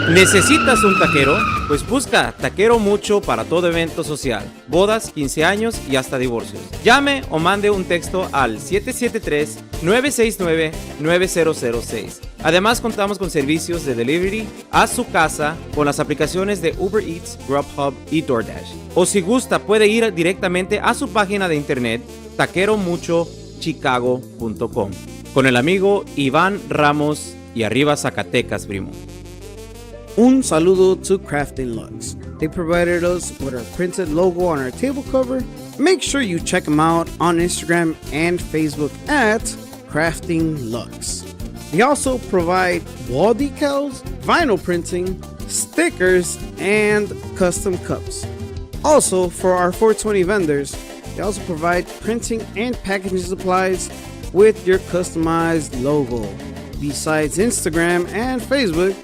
¿Necesitas un taquero? Pues busca Taquero Mucho para todo evento social, bodas, 15 años y hasta divorcios. Llame o mande un texto al 773-969-9006. Además, contamos con servicios de delivery a su casa con las aplicaciones de Uber Eats, Grubhub y DoorDash. O si gusta, puede ir directamente a su página de internet taqueromuchochicago.com con el amigo Iván Ramos y arriba Zacatecas, primo. Un saludo to CraftingLuxe. They provided us with our printed logo on our table cover. Make sure you check them out on Instagram and Facebook at CraftingLuxe. They also provide wall decals, vinyl printing, stickers, and custom cups. Also, for our 420 vendors, they also provide printing and packaging supplies with your customized logo. Besides Instagram and Facebook,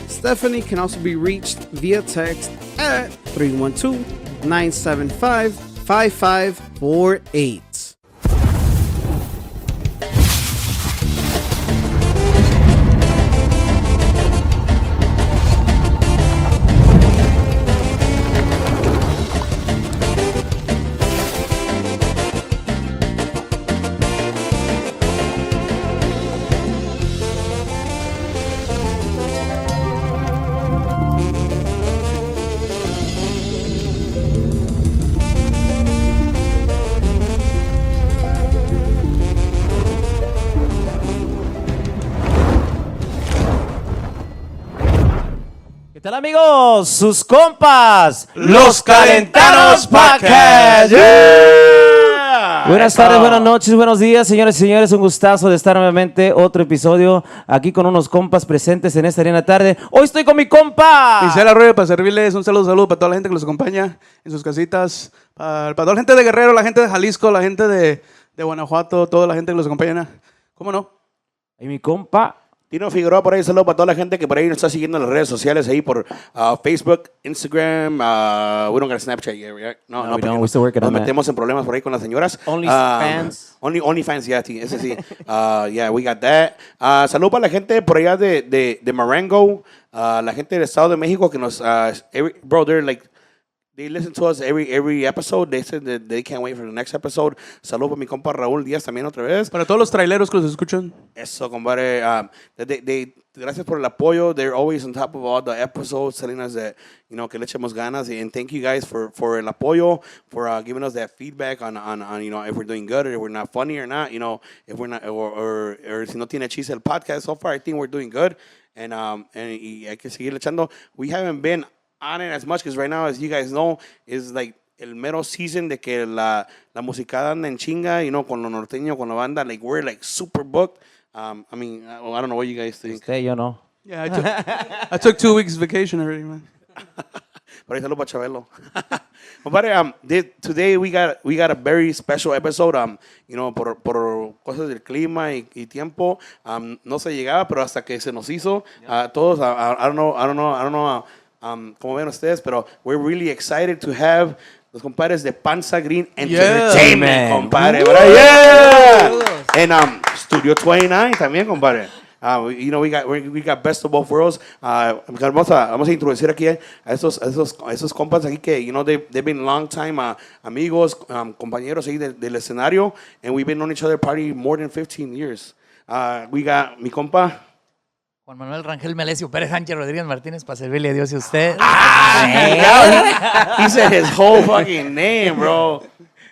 Stephanie can also be reached via text at 312-975-5548. ¿Qué tal, amigos? Sus compas, los Calentanos Podcast. Buenas tardes, buenas noches, buenos días, señores y señores. Un gustazo de estar nuevamente otro episodio aquí con unos compas presentes en esta arena tarde. Hoy estoy con mi compa Misael Arroyo para servirles. Un saludo para toda la gente que los acompaña en sus casitas. Para toda la gente de Guerrero, la gente de Jalisco, la gente de Guanajuato, toda la gente que los acompaña. ¿Cómo no? Y mi compa Tino Figueroa por ahí, saludo para toda la gente que por ahí nos está siguiendo en las redes sociales, ahí por Facebook, Instagram, we don't got a Snapchat yet, right? No, we don't. We're still working on that. Nos metemos en problemas por ahí con las señoras. OnlyFans. OnlyFans, yeah, ese sí. Yeah, we got that. Saludo para la gente por allá de Marengo, la gente del Estado de México que nos, bro, they're like, they listen to us every episode. They said that they can't wait for the next episode. Saludos para mi compa Raúl Díaz también otra vez. Para todos los traileros que los escuchan. Eso, compadre. Gracias por el apoyo. They're always on top of all the episodes, telling us that, you know, que le echemos ganas. And thank you guys for el apoyo, for giving us that feedback on, you know, if we're doing good or if we're not funny or not, you know, if we're not, or si no tiene chiste el podcast. So far, I think we're doing good. And y hay que seguir echando. We haven't been on it as much because right now, as you guys know, is like el mero season de que la musicada anda en chinga, you know, con lo norteño, con la banda, like we're like super booked. I mean, I don't know what you guys think. Usted, yo no. Yeah, I took 2 weeks vacation already, man. Por ahí saludo para Chabelo. Compadre, today we got a very special episode. You know, por cosas del clima y tiempo, no se llegaba, pero hasta que se nos hizo, todos, I don't know. Como ven ustedes, pero we're really excited to have los compadres de Panza Green Entertainment, compadre, ¿verdad? Yeah! And Studio 29 también, compadre. You know, we got best of both worlds. Vamos a introducir aquí a esos compas aquí que, you know, they've been long time amigos, compañeros ahí del escenario, and we've been on each other party more than 15 years. We got mi compa Juan Manuel Rangel Melesio Pérez Sánchez Rodríguez Martínez, para servirle a Dios y a usted. He said his whole fucking name, bro.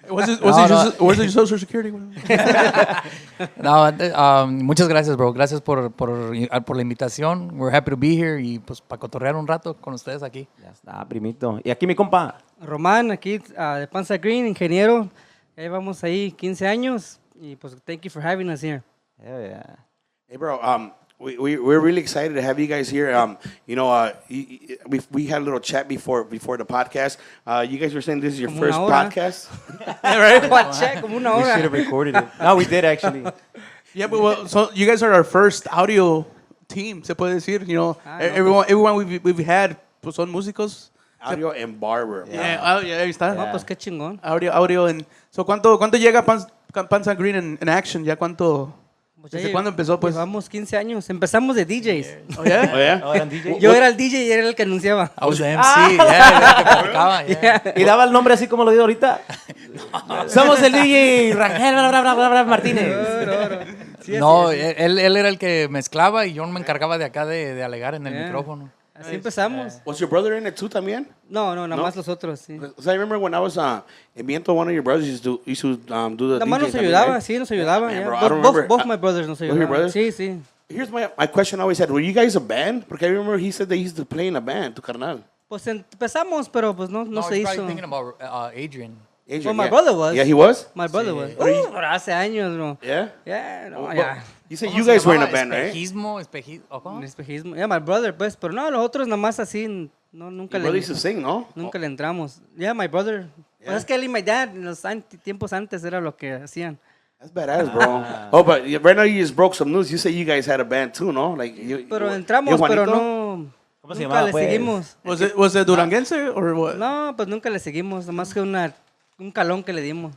Was it your social security? No, muchas gracias, bro. Gracias por la invitación. We're happy to be here y pues para cotorrear un rato con ustedes aquí. Ya está, primito. Y aquí mi compa Román, aquí de Panza Green, ingeniero. Ya llevamos ahí 15 años y pues thank you for having us here. Yeah. Hey, bro. We're really excited to have you guys here. You know, we had a little chat before the podcast. You guys were saying this is your first podcast, right? Como una We hora. should have recorded it. No, we did actually. Yeah, but well, so you guys are our first audio team, se puede decir. You know, everyone we've had pues son músicos. audio and barber. Yeah, ahí está. No, pues qué chingón. Audio. And so, ¿cuánto llega Panza Green en action? ¿Ya cuánto? Pues ¿Desde cuándo empezó, pues? Llevamos 15 años. Empezamos de DJs. Oh, yeah? Oh, yeah? Ahora en DJ. Yo era el DJ y era el que anunciaba. I was the MC, yeah, te platicaba, yeah. ¿Y daba el nombre así como lo digo ahorita? Somos el DJ Rangel Martínez. No, él era el que mezclaba y yo me encargaba de acá de alegar en el micrófono. Así empezamos. Was your brother in it too también? No, nada más los otros, sí. So I remember when I was in Viento, one of your brothers used to do the Nada más DJ nos también, ayudaba, right? sí, nos ayudaba. Man, yeah. bro, I don't remember. Both my brothers nos your ayudaban. brothers? Sí, sí. Here's my question I always had. Were you guys a band? Porque I remember he said they used to play in a band, tu carnal. Pues empezamos, pero pues no No, se he's hizo. probably thinking about Adrian. Adrian, Well, my yeah. brother was. Yeah, he was? My brother was. Pero hace años, bro. Yeah? Yeah, no, Well, ya. You said ¿Cómo you se guys were in a llamaba? band, right? Espejismo, ¿o cómo? Un espejismo. Yeah, my brother, pues. Pero no, los otros nada más así, no, nunca Your brother le... used to sing, no? Nunca le entramos. Yeah, my brother. Pues es que él y my dad, en los tiempos antes, era lo que hacían. That's badass, bro. Oh, but right now you just broke some news. You said you guys had a band too, no? Like Pero entramos, pero Juanito? no... ¿Cómo se nunca llamaba, le pues? seguimos. Was it Duranguense or what? No, pues nunca le seguimos. Nomás que un calón que le dimos.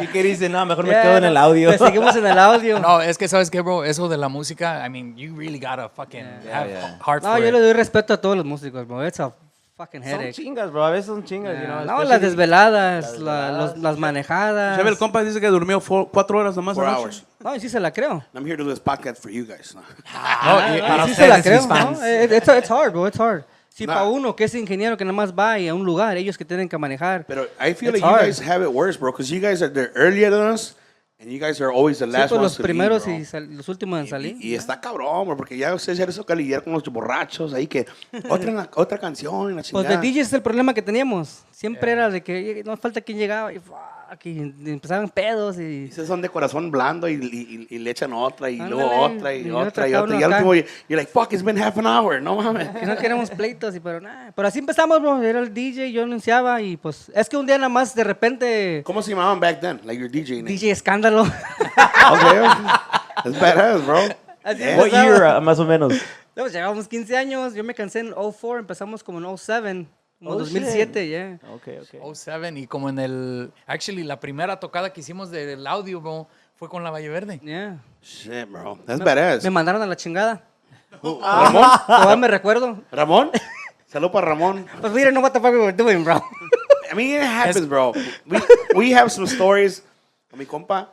¿Y qué dice? No, mejor me Yeah, quedo en el audio. Le seguimos en el audio. No, es que, ¿sabes qué, bro? Eso de la música, I mean, you really gotta fucking have heart No, for yo it. le doy respeto a todos los músicos, bro. It's a fucking Son headache. chingas, bro. A veces son chingas, you know, No, especially- las desveladas, las manejadas. ¿Sabe el compa dice que durmió 4 horas nomás 4 anoche? hours. No, y sí se la creo. I'm here to do this podcast for you guys. No. No, y para Sí se la ustedes, creo, mis fans. ¿no? It's hard, bro. It's hard. Si Nah. para uno que es ingeniero que nada más va y a un lugar, ellos que tienen que manejar. But I feel It's like you hard. guys have it worse, bro, because you guys are there earlier than us, and you guys are always the Sí, last pues ones los to primeros leave, y bro. los últimos en salir. Y está cabrón, bro, porque ya ustedes ya eso que lidiar con los borrachos ahí que otra canción y la Pues chingada. de DJs es el problema que teníamos. Siempre era de que no falta quien llegaba y, fuck, y empezaban pedos y... Esos son de corazón blando y le echan otra y luego Ándale, otra y y otra otra y cada otra. uno Y al acá. último, you're like, fuck, it's been half an hour. No mames. Que no queremos pleitos, pero nada. Pero así empezamos, bro. Era el DJ, yo anunciaba y pues... Es que un día nada más de repente... ¿Cómo se llamaban back then? Like your DJ name. DJ Escándalo. Okay. That's badass, bro. Así What empezaba. year, más o menos? Pues llevábamos 15 años. Yo me cansé en 04, empezamos como en 07. Como Oh, 2007, ya. Okay. 07 y como en el... Actually, la primera tocada que hicimos del audio, bro, fue con la Valle Verde. Yeah. Shit, bro. That's badass. Me mandaron a la chingada. Ramón. Todavía me recuerdo. Ramón. Salud para Ramón. Pues we didn't know what the fuck we were doing, bro. I mean, it happens, bro. We have some stories. Con mi compa,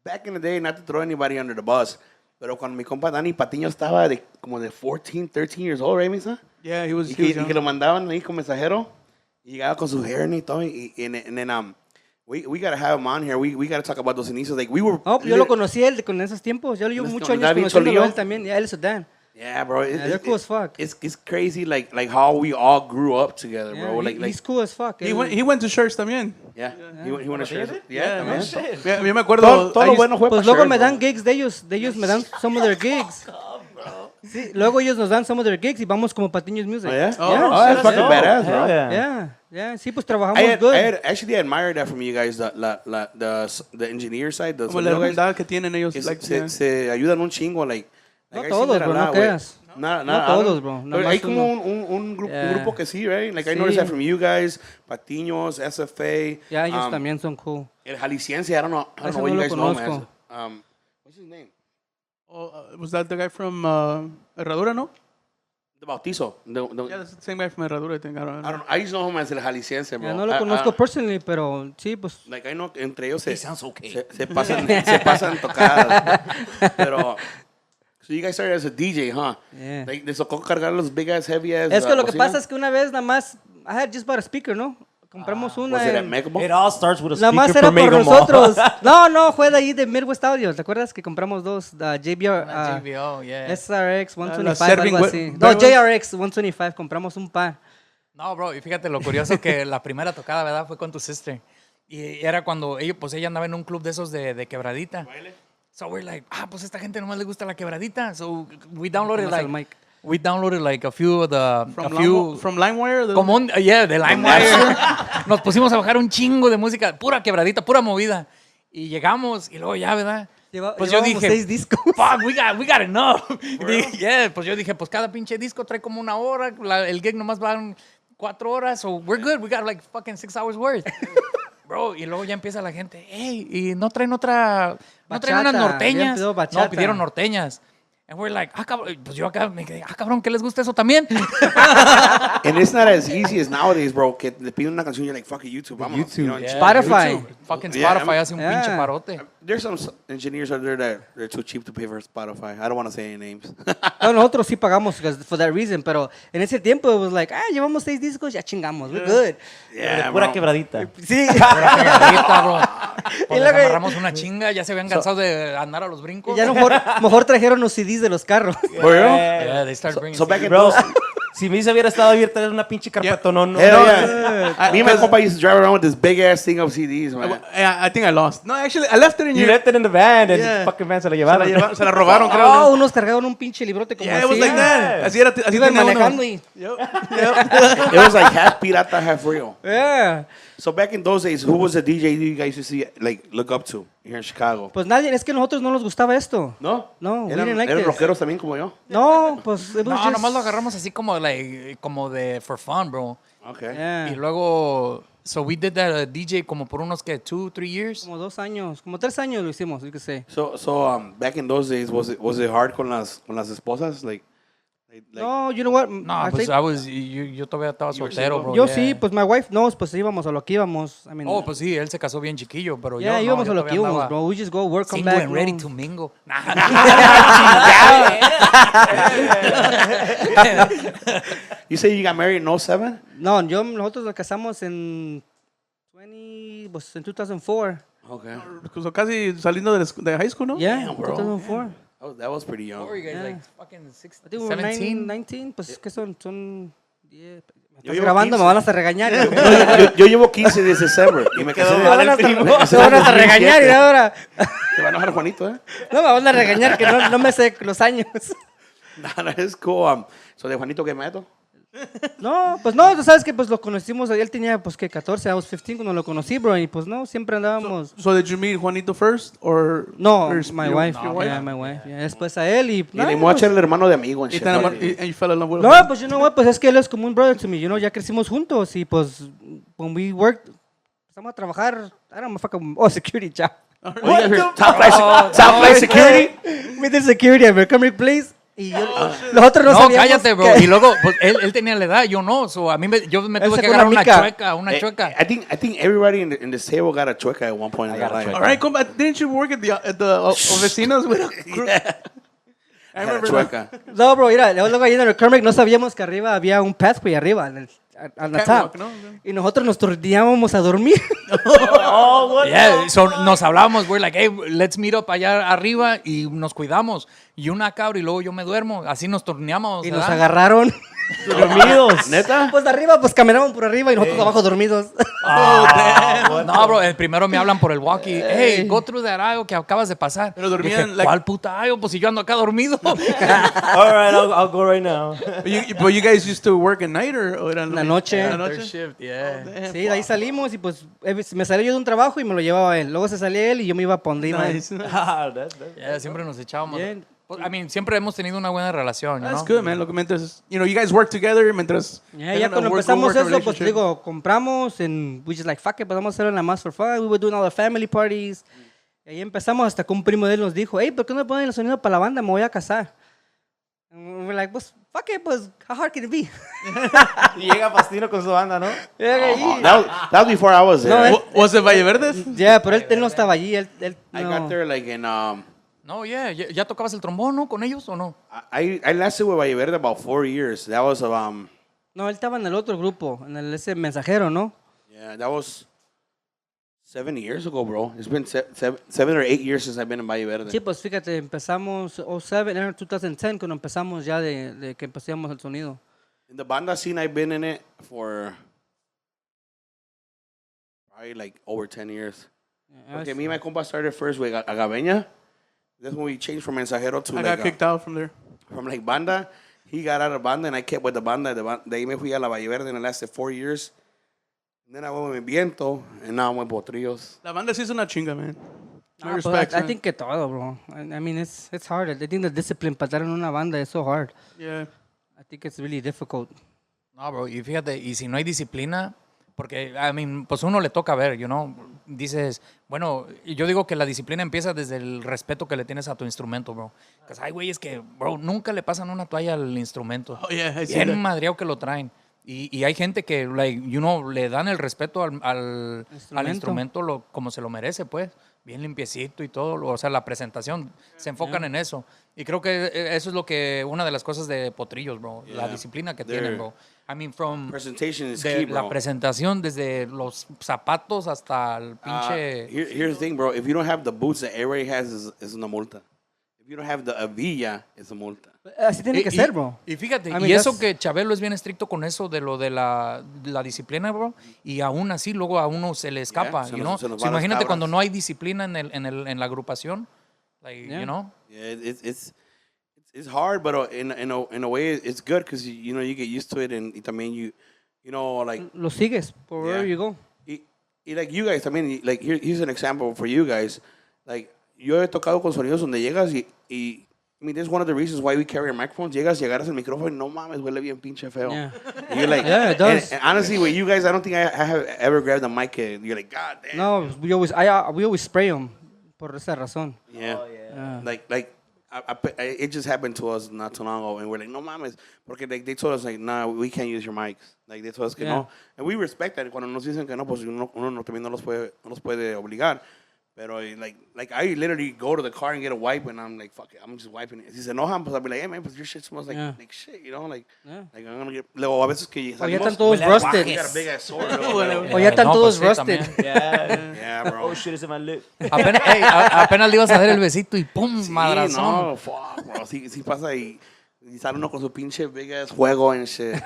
back in the day, not to throw anybody under the bus, pero cuando mi compa Dani Patiño estaba como de 14, 13 years old, right, Misa? Yeah, he was Y young. que lo mandaban ahí con mensajero. Y llegaba con su hair y todo. And then, we gotta have him on here. We gotta talk about those inicios. Like, we were... No, yo lo conocí él con esos tiempos. Yo llevo ¿Con muchos años David conociéndolo Solío? a él también. Yeah, él es Sudán. Yeah, bro. They're cool as fuck. It's crazy, like how we all grew up together, Yeah, bro. Like, he's cool as fuck. He went to church también. yeah. He went to share. Yeah, man. también. Yo me acuerdo... Todo I lo used- bueno fue Pues para luego share, me bro. dan gigs de ellos me dan some of their gigs. Sí, luego ellos nos dan some of their gigs y vamos como Patiños Music. Oh, yeah? Yeah. Oh, that's fucking badass, bro. Yeah, sí, pues trabajamos I good. actually admire that from you guys, the engineer side, the Como la sonido guys. hermandad que tienen ellos. Que like, se, yeah. se ayudan un chingo, like No I see todos, that a bro, no lot, güey. creas. Nada, No todos, bro, Pero nomás hay como uno. un Yeah. grupo que sí, right? Like I Sí. noticed that from you guys, Patiños, SFA. Ya, ellos también son cool. El Jalisciense, I don't know Ese what no you lo guys know, conozco. man. What's his name? Oh, was that the guy from Herradura, no? The Bautizo. Yeah, that's the same guy from Herradura, I think. I don't I know. don't know. I just know him as el Jalisciense, bro. Ya no lo conozco personally, pero sí, pues. Like, I know que entre ellos se okay. pasan tocadas. Pero, so you guys started as a DJ, huh? Yeah. Like, les tocó cargar los big ass, heavy ass. Es que lo que bocinas? pasa es que una vez nada más, I had just bought a speaker, ¿no? Compramos una. Was it at en- Megamo? It all starts with a Nada más speaker era for por Mega Mall. nosotros. No, fue de ahí de Midwest Audio. ¿Te acuerdas que compramos dos? JBR, Una JBL, yeah. SRX la 125, Serving algo we- así. No, Beverage. JRX 125, compramos un par. No, bro, y fíjate lo curioso que la primera tocada, ¿verdad? Fue con tu sister. Y era cuando ella andaba en un club de esos de quebradita. So we're like, pues esta gente nomás le gusta la quebradita. So we downloaded Nomás el mic. like a few of the... From LimeWire? the- Como de LimeWire. Nos pusimos a bajar un chingo de música, pura quebradita, pura movida. Y llegamos, y luego ya, ¿verdad? Pues yo Llevábamos dije, 6 discos. fuck, we got enough. Pues yo dije, pues cada pinche disco trae como una hora, el gig nomás van 4 horas, so we're good, we got like fucking 6 hours worth. Bro, y luego ya empieza la gente, hey, y no traen unas Bachata, norteñas. ya empezó bachata. No, pidieron norteñas. And we're like, cabrón, pues yo acá me quedé, cabrón, ¿qué les gusta eso también? And it's not as easy as nowadays, bro. Que te piden una canción, you're like, fuck it, YouTube. Vámonos, you know, and Spotify. YouTube. Fucking Yeah, Spotify I'm- hace un pinche parote. There's some engineers out there that they're too cheap to pay for Spotify. I don't want to say any names. No, nosotros sí pagamos for that reason, pero en ese tiempo it was like, llevamos 6 discos, ya chingamos, we're good. Yeah, Pura bro. quebradita. Sí. Pura quebradita, bro. Pues les luego- amarramos una chinga, ya se habían cansado de andar a los brincos. Y ya mejor trajeron los CDs de los carros. For real? Yeah, they start bringing So back in Bro, those... si Misa hubiera estado abierta, era una pinche carpeta, no. Hell yeah. Me and my compa used to drive around with this big ass thing of CDs, man. I think I lost. No, actually, I left it in You your... left it in the van, and Yeah. the fucking van se la llevaron. Se la robaron, creo. Oh, ¿no? unos cargaron un pinche librote como Yeah, así. it was like that. Así era, así Iban tenía uno. manejando y... It was like half pirata, half real. Yeah. So back in those days, who was the DJ you guys used to see, like, look up to here in Chicago? Pues nadie, es que a nosotros no nos gustaba esto. No? No, we Eran, didn't like eran this. rockeros también como yo. No, pues it was No, just... nomás lo agarramos así como de for fun, bro. Okay. Yeah. Y luego, so we did that DJ como por unos que 2-3 years. Como 2 años, como 3 años lo hicimos, you could say. So back in those days, was it hard con las esposas? Like No, you know what? No, I pues think- yo todavía estaba soltero, bro. yo yeah. sí, pues my wife knows, pues íbamos a lo que íbamos. I mean, Oh, pues sí, él se casó bien chiquillo, pero yeah, yo íbamos no, a yo lo que todavía íbamos, andaba bro. We just go work, come single back. and ready no. to mingle. you say you got married in 07? No, nosotros nos casamos en 2004. Okay. So, casi saliendo de high school, ¿no? Yeah, Damn, bro. 2004. That was pretty young. What were you guys, Yeah. like fucking I 16, think we were 17? 19, pues que son 10. Me Yo estás llevo grabando, 15. me van a regañar. yo llevo 15 desde December y me casé Me van a de regañar y ahora. Te van a enojar, Juanito, ¿eh? No, me van a regañar que no me sé los años. Nada, es cool. So de Juanito, ¿qué meto? No, pues no, tú sabes que pues lo conocimos, él tenía pues que 14, I was 15 cuando lo conocí, bro, y pues no, siempre andábamos. So did you meet Juanito first or No, or my your- wife, your yeah, my wife. Yeah, después a él y... Y le voy a echar el hermano de amigo en Y shit. te enamor- and you fell in love with him? No, pues you know what, pues es que él es como un brother to me, you know, ya crecimos juntos y pues when we worked, empezamos a trabajar, I don't know, fucking, security job. What the top flight security? We did security at Mercury Place y yo, nosotros no No, sabíamos cállate, bro. que- Y luego, pues él tenía la edad, yo no. So, yo me Él tuve que sacó agarrar una una mica. chueca. I think everybody in this table got a chueca at one point in their life. All right, come back. Didn't you work at the vecinos with a group? I had a chueca. No, bro, mira, luego ahí en el McCormick no sabíamos que arriba había un pathway arriba, en la Catwalk, top. ¿no? Y nosotros nos turneábamos a dormir. Yeah, so nos hablábamos, we're like, hey, let's meet up allá arriba y nos cuidamos. Y una cabra y luego yo me duermo. Así nos torneamos. Y nos ¿verdad? agarraron. Dormidos. ¿Neta? Pues de arriba, pues caminaban por arriba y nosotros abajo dormidos. No, bro, el primero me hablan por el walkie. Hey, go through that aisle que acabas de pasar. Pero dormían, Dije, like- ¿cuál puta aisle? Pues si yo ando acá dormido. All right, I'll go right now. But you guys used to work at night or era En la noche. En la Third noche? shift, yeah. Sí, de ahí salimos y pues me salía yo de un trabajo y me lo llevaba él. Luego se salía él y yo me iba a donde iba él. Nice. Ah, that's Yeah, siempre nos echábamos. Bien. Pues, I mean, siempre hemos tenido una buena relación, you That's know? good, man. Lo que mientras, you guys work together, mientras... Ya cuando empezamos eso, pues te digo, compramos and we just like, fuck it, pues vamos a hacerlo en la más for fun. We were doing all the family parties. Y ahí empezamos hasta que un primo de él nos dijo, hey, ¿por qué no me ponen el sonido para la banda? Me voy a casar. And we're like, pues, fuck it, pues, how hard can it be? Y llega Pastino con su banda, ¿no? That was before I was there. No, Was it Valle Verdes? Ya, pero él no estaba allí, él I no. got there like in No, yeah. ¿Ya tocabas el trombón, no? ¿Con ellos o no? I lasted with Valle Verde about 4 years. That was No, él estaba en el otro grupo, en ese mensajero, ¿no? yeah, that was 7 years ago, bro. It's been 7 or 8 years since I've been in Valle Verde. Sí, pues fíjate, empezamos 07, era 2010 cuando empezamos ya de que empezamos el sonido. In the banda scene, I've been in it for probably like over 10 years. Okay, me and my compa started first with Agaveña. That's when we changed from mensajero to I like got kicked out from there. from like banda. He got out of banda and I kept with the banda. De ahí me fui a la Valle Verde and it lasted 4 years. And then I went with Viento and now I'm with Potrillos. La banda sí es una chinga, man. My Ah, pues, respects, I man. think que todo, bro. I mean, it's hard. I think the discipline para estar en una banda is so hard. Yeah. I think it's really difficult. No, bro. Y fíjate, y si no hay disciplina, Porque, I mean, pues uno le toca ver, you know, dices, bueno, yo digo que la disciplina empieza desde el respeto que le tienes a tu instrumento, bro. Porque hay güeyes que, bro, nunca le pasan una toalla al instrumento. Oh, yeah, I see Bien that. madreado que lo traen. Y hay gente que, like, you know, le dan el respeto al instrumento como se lo merece, pues. Bien limpiecito y todo. O sea, la presentación. Se enfocan en eso. Y creo que eso es lo que, una de las cosas de Potrillos, bro. La disciplina que tienen, bro. I mean, Presentation is de key, bro. la presentación, desde los zapatos hasta el pinche... Here's the thing, bro. If you don't have the boots that everybody has, is una multa. If you don't have the Avilla, it's a multa. Así tiene que ser, bro. Y fíjate, I mean, y eso that's- que Chabelo es bien estricto con eso de lo de la disciplina, bro, y aún así luego a uno se le escapa, se you nos- know? se nos So, van las imagínate cabras. cuando no hay disciplina en la agrupación, like, you know? Yeah, it's hard, but in a way, it's good because you know you get used to it, and también you know like Lo sigues, por wherever you go. like you guys. I mean, like here's an example for you guys. Like yo he tocado con sonidos donde llegas y I mean, that's one of the reasons why we carry our microphones. Llegaras el micrófono y no mames, huele bien pinche feo. Yeah. And you're like, Yeah, it does. And honestly, with you guys, I don't think I have ever grabbed the mic. And you're like, God damn. No, we always spray them por esa razón. Yeah. Yeah. Like it just happened to us not too long ago, and we're like, no mames, porque like, they told us like, nah, we can't use your mics. Like they told us que no, and we respect that. Cuando nos dicen que no, pues uno también no los puede obligar. Pero like I literally go to the car and get a wipe, and I'm like, fuck it, I'm just wiping it. Si se enojan, pues I'll be like, hey man, pues your shit smells like shit, you know, like I'm gonna get. Luego a veces que O ya están todos rusted. We got a big ass sword. O ya están No, todos pues sí, rusted. también. Yeah, bro. Oh shit, it's in my lip. Apenas le ibas a dar el besito y pum, Sí, madrazón. no, fuck, bro. Sí pasa y sale uno con su pinche big ass juego and shit.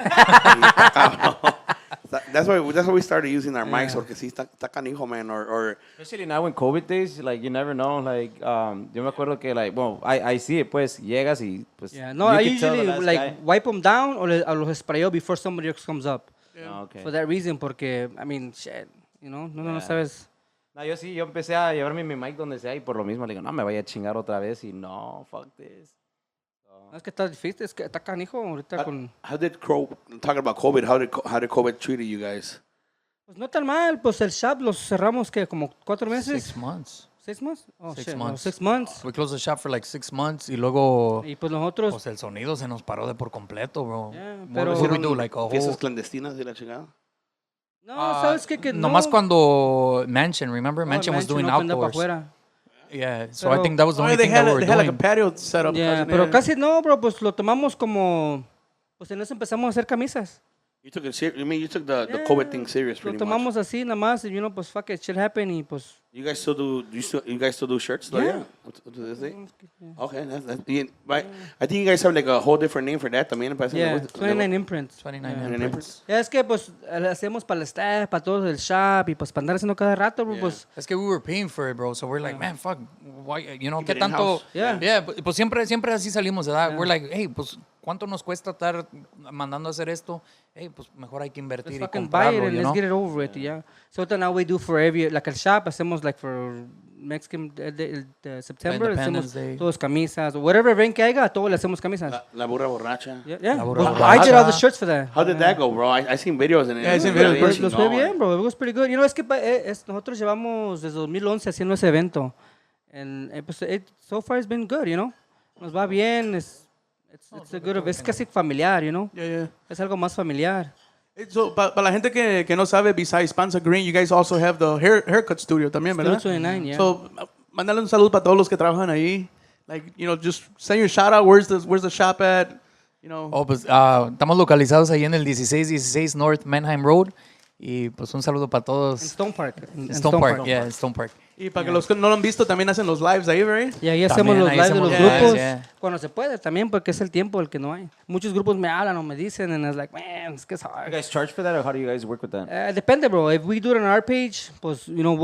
That's why we started using our mics, porque sí está canijo, man. Or Especially now in COVID days, like you never know. Like, yo me acuerdo que, like, well, I see it, pues, llegas y, pues, Yeah, no, you I can tell the usually last like guy. wipe them down or los sprayo before somebody else comes up. Ah, okay. For that reason, porque, I mean, shit, you know, no sabes. No, yo sí, yo empecé a llevarme mi mic donde sea y por lo mismo le digo, no, me vaya a chingar otra vez y no, fuck this. No, es que está difícil, es que está canijo ahorita con... how did talking about COVID? How did COVID treat you guys? Pues no tan mal, pues el shop los cerramos, que como 4 meses. 6 months. 6 months? Oh, 6 shit, no, months. 6 months. We closed the shop for like 6 months y luego Y pues nosotros... pues el sonido se nos paró de por completo, bro. Yeah, What pero- did we do? Like a whole... Fiestas clandestinas de la chingada. No, ¿sabes qué? Que no. Nomás cuando Mansion, remember? Oh, Mansion was doing opened up outdoors. afuera. Yeah, so Pero- I think that was the Oh, only they thing that had, we were they had like a doing. patio set up. Yeah, pero casi no, bro, pues lo tomamos como... Pues en eso empezamos a hacer camisas. You took it serious. I mean, you took the Yeah, COVID thing serious, Lo pretty much. tomamos así nada más, y pues fuck it, shit happened, y pues... You guys still do? You guys still do shirts? Though, Yeah. Up to this day. Okay, that's right. I think you guys have like a whole different name for that. También parece. Yeah, 29 imprints. 29 Yeah. imprints. Ya es que pues le hacemos para el staff, para todos el shop, y pues para andar haciendo cada rato, bro, Yeah. pues... Es que we were paying for it, bro. So we're like, man, fuck, why, you know, Keep ¿qué it tanto? in-house. Yeah. Yeah, pues siempre así salimos, ¿verdad? We're like, hey, pues, ¿cuánto nos cuesta estar mandando a hacer esto? Hey, pues mejor hay que Let's invertir y fucking buy it comprarlo, and you let's know? get it over with, yeah. So now we do for every, like el shop, hacemos like for Mexican September, Independence hacemos Day. todos camisas, o whatever event que haya, a todos le hacemos camisas. La burra borracha. Yeah. La burra Well, I did all the borracha. shirts for that. How did that go, bro? I seen videos and Yeah, I seen it was videos. really Los fue chingón. bien, bro. It was pretty good. You know, es que nosotros llevamos desde 2011 haciendo ese evento. And pues, so far it's been good, you know. Nos va bien, it's a good, es casi familiar, you know. Yeah, yeah. Es algo más familiar. So, para la gente que no sabe, besides Panza Green, you guys also have the haircut studio también, ¿verdad? Studio 29, yeah. So, mandale un saludo para todos los que trabajan ahí. Like, you know, just send your shout out. Where's the shop at? You know. Oh, pues estamos localizados ahí en el 1616 North Manheim Road. Y pues un saludo para En todos. Stone Park. En Stone Park, yeah, en Stone Park. Y para que los que no lo han visto, también hacen los lives ahí, right? Y ahí hacemos También, los ahí lives de hacemos los los lives, grupos. yeah. Cuando se puede también, porque es el tiempo el que no hay. Muchos grupos me hablan o me dicen, and it's like, man, it's You hard. guys charge for that, or how do you guys work with that? Depende, bro. If we do it on our page, pues, you know,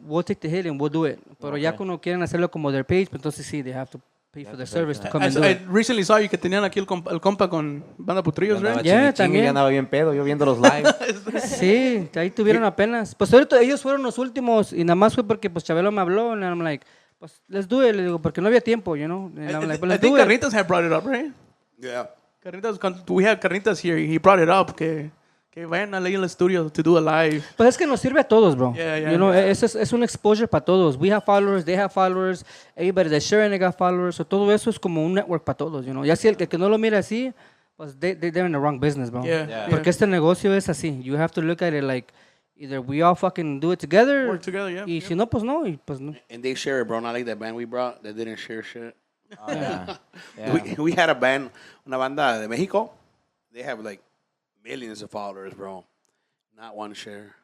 we'll take the hit and we'll do it. Pero ya cuando quieren hacerlo como their page, pues entonces sí, they have to pay for their service to come and do I it. recently saw you que tenían aquí el compa con Banda Putrillos, Andaba right? Yeah, chingue, chingue, también. ya andaba bien pedo, yo viendo los lives. Sí, ahí tuvieron apenas. Pues ahorita ellos fueron los últimos y nada más fue porque pues Chabelo me habló and I'm like, pues let's do it. Le digo, porque no había tiempo, you know. And I'm like, but I let's think do it. Carnitas had brought it up, right? Yeah. Carnitas, we had Carnitas here. He brought it up que Que vayan a leer el estudio to do a live. Pues es que nos sirve a todos, bro. Yeah, yeah, you know, yeah. es un exposure para todos. We have followers, they have followers, everybody that's sharing they got followers. So todo eso es como un network para todos, you know. Ya si el que no lo mira así, pues they're in the wrong business, bro. Yeah. Yeah. Porque este negocio es así. You have to look at it like either we all fucking do it together. Work together, yeah. Y si no, pues no. Y pues no. And they share it, bro. Not like that band we brought that didn't share shit. Oh, yeah. Yeah. We had a band, una banda de Mexico. They have like millions of followers, bro. Not one share.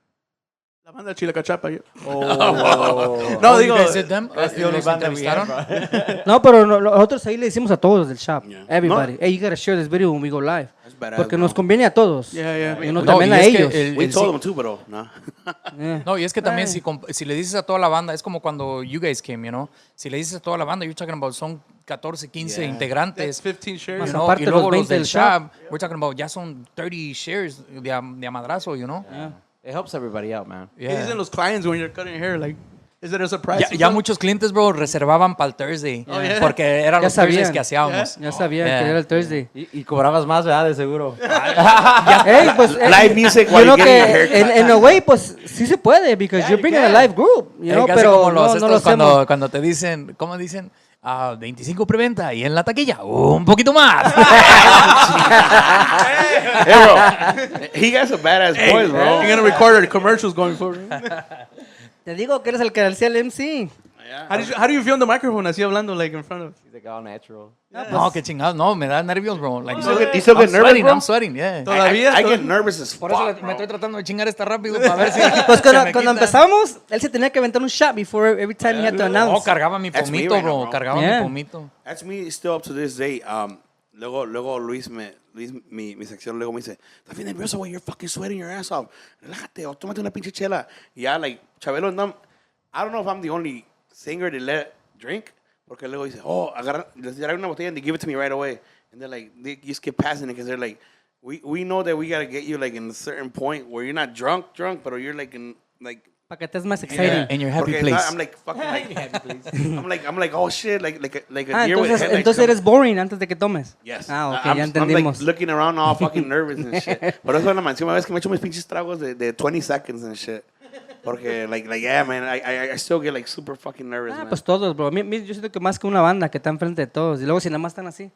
La banda Chile Cachapa. Oh. No, Oh, digo, you guys did them? That's the only ¿Los band that we have, entrevistaron? bro. No, pero nosotros ahí le decimos a todos del shop. Yeah. Everybody. No. Hey, you gotta share this video when we go live. That's badass, Porque bro. nos conviene a todos. Yeah, yeah. Y no, No, también y a es que ellos. We el told sí- them too, pero no. Yeah. No, y es que también Ay. si le dices a toda la banda, es como cuando you guys came, you know. Si le dices a toda la banda, you're talking about son 14, 15 That's integrantes. 15 shares. Más You know, aparte y luego los los 20 del del shop. shop, we're talking about ya son 30 shares de a madrazo, you know. It helps everybody out, man. ¿Qué dicen los clients when you're cutting your hair? Like, is it a surprise? Ya muchos clientes, bro, reservaban para el Thursday. Oh, yeah. Porque eran Ya los Thursdays sabían. que hacíamos. Ya sabía Yeah. que era el Thursday. Y cobrabas más, ¿verdad? De seguro. Hey, pues, Live music you while know you're que getting your haircut. en a way, pues sí se puede, because you're bringing a live group, you know, Casi pero como los no lo estos hacemos. cuando te dicen, ¿cómo dicen? 25 preventa y en la taquilla, un poquito más. Hey, bro. He got some badass boys, bro. You're going to record our commercials going forward. Te digo que eres el que hacía el MC. How do you feel in the microphone así hablando, like, in front of? He's like all natural. No, qué chingados, no, me da nervios, bro. Like, You still get nervous, bro? I'm sweating, yeah. Todavía. I get nervous as Por eso fuck, me bro. estoy tratando de chingar esta rápido para ver si. Pues se me cuando quita. empezamos, él se tenía que aventar un shot before every time he had to No, announce. cargaba mi That's me pomito, right now, bro. bro. Cargaba Yeah. mi pomito. That's me still up to this day. Luego Luis, mi sección, luego me dice, estás bien nervioso, güey, you're fucking sweating your ass off. Relájate, o tómate una pinche chela. Y ya, like, Chabelo and them, I don't know if I'm the only singer they let drink, porque luego dice, les traen una botella and they give it to me right away. And they're like, they just keep passing it because they're like, we know that we gotta get you like in a certain point where you're not drunk, but you're like in, like, Para que estés más exciting. In your happy porque place. I'm like, fucking like, I'm like, oh shit, like a deer with Entonces, headlights. entonces eres boring antes de que tomes. Yes. Ah, ok, I'm, ya I'm entendimos. like looking around all fucking nervous and shit. Por eso en la mansión, una vez que me echo mis pinches tragos de 20 seconds and shit. Porque, like, yeah, man, I still get, like, super fucking nervous, man. Pues todos, bro. Yo siento que más que una banda que está enfrente de todos. Y luego si nada más están así.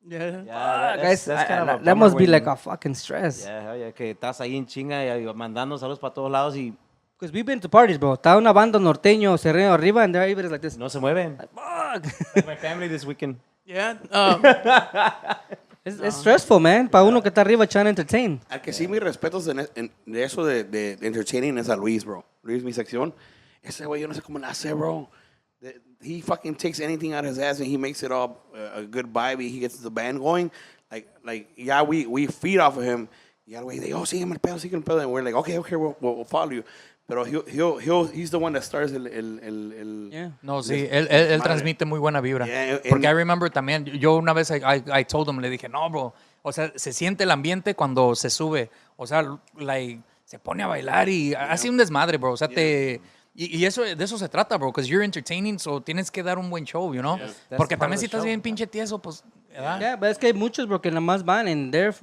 Yeah. Yeah, Guys, that's kind of a that bummer must be when- like a fucking stress. Yeah, hell yeah, que estás ahí en chinga y mandando saludos para todos lados y Because we've been to parties, bro. Está una banda norteño, serreno arriba, and everybody's like this. no se mueven. Fuck. Like my family this weekend. Yeah. It's stressful, man. Para uno que está arriba trying to entertain. Al que sí, mis respetos de eso de entertaining es a Luis, bro. Luis, mi sección. Ese güey, yo no sé cómo le hace, bro. He fucking takes anything out of his ass and he makes it all a good vibe. He gets the band going. Like yeah, we feed off of him. Yeah, güey, they, sígueme el pedo. And we're like, okay, we'll follow you. Pero he's the one that starts el Yeah. No, sí, Madre. él transmite muy buena vibra. Yeah, Porque I remember también, yo una vez I told him, le dije, no, bro, o sea, se siente el ambiente cuando se sube. O sea, like, se pone a bailar y hace un desmadre, bro. O sea, y eso, de eso se trata, bro, because you're entertaining, so tienes que dar un buen show, you know? That's Porque part también of si the estás show. bien pinche tieso, pues, ¿verdad? Yeah, pero es que hay muchos, bro, que nada más van and they're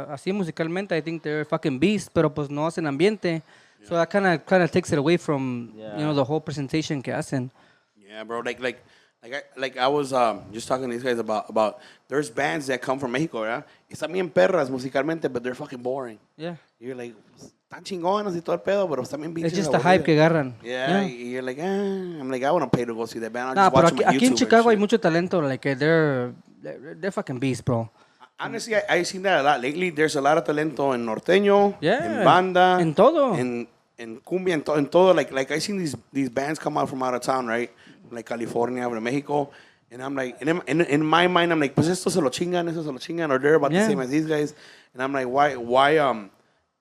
así musicalmente, I think they're fucking beast, pero pues no hacen ambiente. So that kind of takes it away from, you know, the whole presentation que hacen. Yeah, bro. Like I was just talking to these guys about there's bands that come from Mexico, ¿verdad? Están bien perras musicalmente, but they're fucking boring. Yeah. You're like, están chingonas y todo el pedo, pero están bien It's pinches just the hype que agarran. Yeah, you're like, I'm like, I want to pay to go see that band. I'll Nah, just pero watch them on aquí en YouTube Chicago hay and shit. mucho talento, like they're fucking beasts, bro. Honestly, I've seen that a lot lately. There's a lot of talento en norteño, Yeah. en banda, En todo. en cumbia, en todo. Like I've seen these bands come out from out of town, right? Like California, from Mexico. And I'm like, in my mind, I'm like, pues esto se lo chingan, or they're about Yeah. the same as these guys. And I'm like,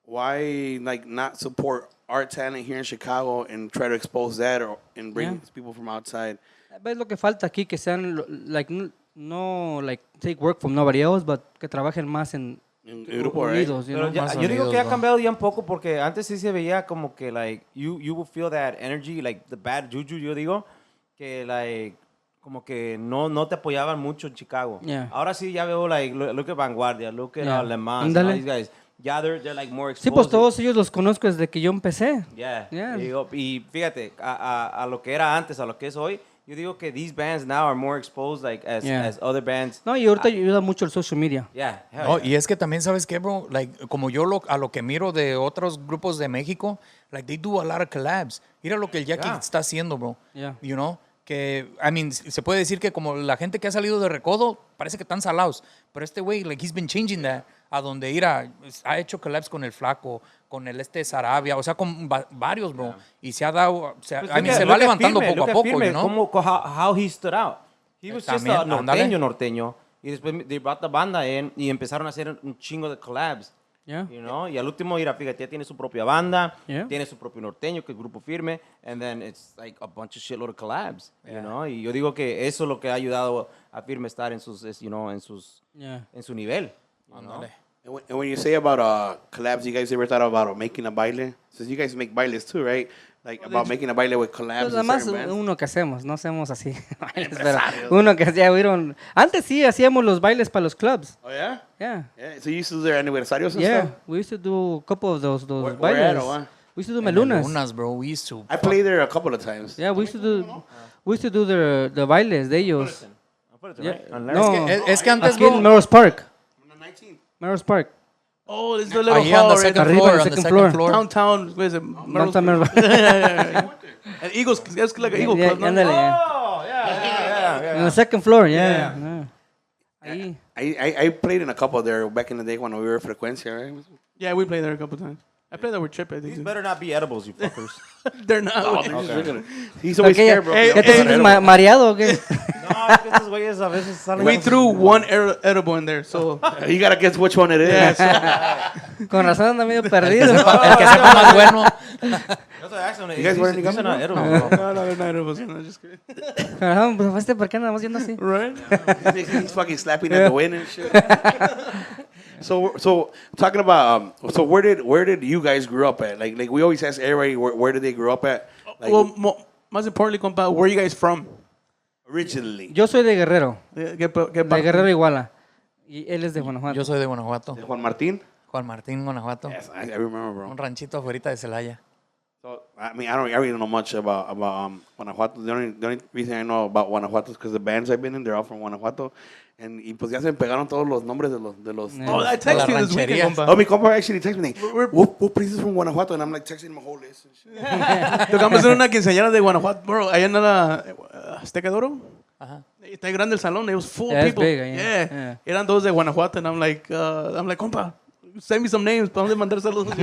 why like not support art talent here in Chicago and try to expose that and bring Yeah. people from outside? ¿Ves lo que falta aquí? Que sean, like, no, like, take work from nobody else, but que trabajen más en En grupo, right? unidos, you Pero know? ya- Más yo digo unidos, que ha bro. cambiado ya un poco porque antes sí se veía como que like you will feel that energy, like the bad juju, yo digo que like como que no te apoyaban mucho en Chicago. Yeah. Ahora sí ya veo like look at Vanguardia, look at Yeah. Le Mans, Ándale. all these guys. ya they're like more Sí, exposed. pues todos ellos los conozco desde que yo empecé. Yeah. Yeah. Y fíjate, a lo que era antes, a lo que es hoy, yo digo que these bands now are more exposed like as other bands. No, y ahorita ayuda mucho el social media. Yeah. hell No, yeah. y es que también, ¿sabes qué, bro? Like, como yo a lo que miro de otros grupos de México, like, they do a lot of collabs. Mira lo que el Jackie está haciendo, bro. Yeah. You know? Que, I mean, se puede decir que como la gente que ha salido de Recodo, parece que están salados. Pero este güey, like, he's been changing that. A donde ir ha hecho collabs con el Flaco, con el Sarabia, o sea, con varios, bro. Y se ha dado, Pues I mean, se va levantando poco a poco, Firme, you know? how he stood out. He was just También, a ándale. norteño. Y después they brought the banda in y empezaron a hacer un chingo de collabs. Yeah. You know? Y al último, mira, fíjate, ya tiene su propia banda, Yeah. tiene su propio norteño, que es Grupo Firme, and then it's like a bunch of shitload of collabs, you know? Y yo digo que eso es lo que ha ayudado a Firme estar en sus, you know, en su nivel. you know? Ándale. And when you say about collabs, you guys ever thought about making a baile? Since you guys make bailes too, right? Like about making a baile with collabs Pues and nada más certain bands? uno que hacemos, no hacemos así. Pero uno que ya oyeron. Antes sí hacíamos los bailes para los clubs. Oh, yeah? Yeah. Yeah. So you used to do their aniversarios and Yeah, stuff? we used to do a couple of those Where bailes. at, or what? We used to do En melunas. Melunas, bro, we used to. I played there a couple of times. Yeah, we used to do the bailes de ellos. Yeah. No, Es que antes, aquí en bro, Melrose Park. 19. Melrose Park. Oh, this is the little ahí on hall the right second there. Arriba, floor, the on the second second floor. floor. Downtown, what is it? Downtown Melrose. And Eagles, it's like an Eagle Yeah, Club, no? ándale, yeah. Oh, yeah. On the second floor, yeah. Yeah. Ahí. I played in a couple there back in the day when we were Frecuencia, right? Yeah, we played there a couple times. I played there with Chip, I These think. better not be edibles, you fuckers. They're not. Oh, they're just drinking it. He's always ¿Qué, scared, bro. ¿Ya te sientes mareado o qué? No, es que estos güeyes a veces salen. We threw one edible in there, so You gotta guess which one it is. Con razón anda medio perdido. El que sepa más bueno. That's what actually, You guys wearing any these are not gum? edibles, bro. no, they're not edibles. No, just kidding. Con razón, pues ¿por qué andamos yendo así? Right? He's fucking slapping at the wind and shit. So talking about so where did you guys grow up at? Like we always ask everybody where did they grow up at? Like Well, más importantly, compa, where are you guys from? originally. Yo soy de Guerrero, ¿Qué de parte? Guerrero Iguala. Y él es de Guanajuato. Yo soy de Guanajuato. Juan Martín? Juan Martín, Guanajuato. Yes, I remember, bro. Un ranchito afuera de Celaya. So I mean, I really don't know much about Guanajuato. The only reason I know about Guanajuato is because the bands I've been in, they're all from Guanajuato. Y pues ya se me pegaron todos los nombres de los. Oh, I texted you this weekend, rancherías. compa. Oh, my compa actually texted me, what place is from Guanajuato? And I'm like texting him a whole list and shit. Tocamos en una quinceañera de Guanajuato, bro. Allá en la Azteca de Oro. Ajá. Está grande el salón. It was full Yeah, of it's people. big, yeah. Yeah. Eran todos de Guanajuato. And I'm like, compa, send me some names. ¿Para dónde mandar saludos?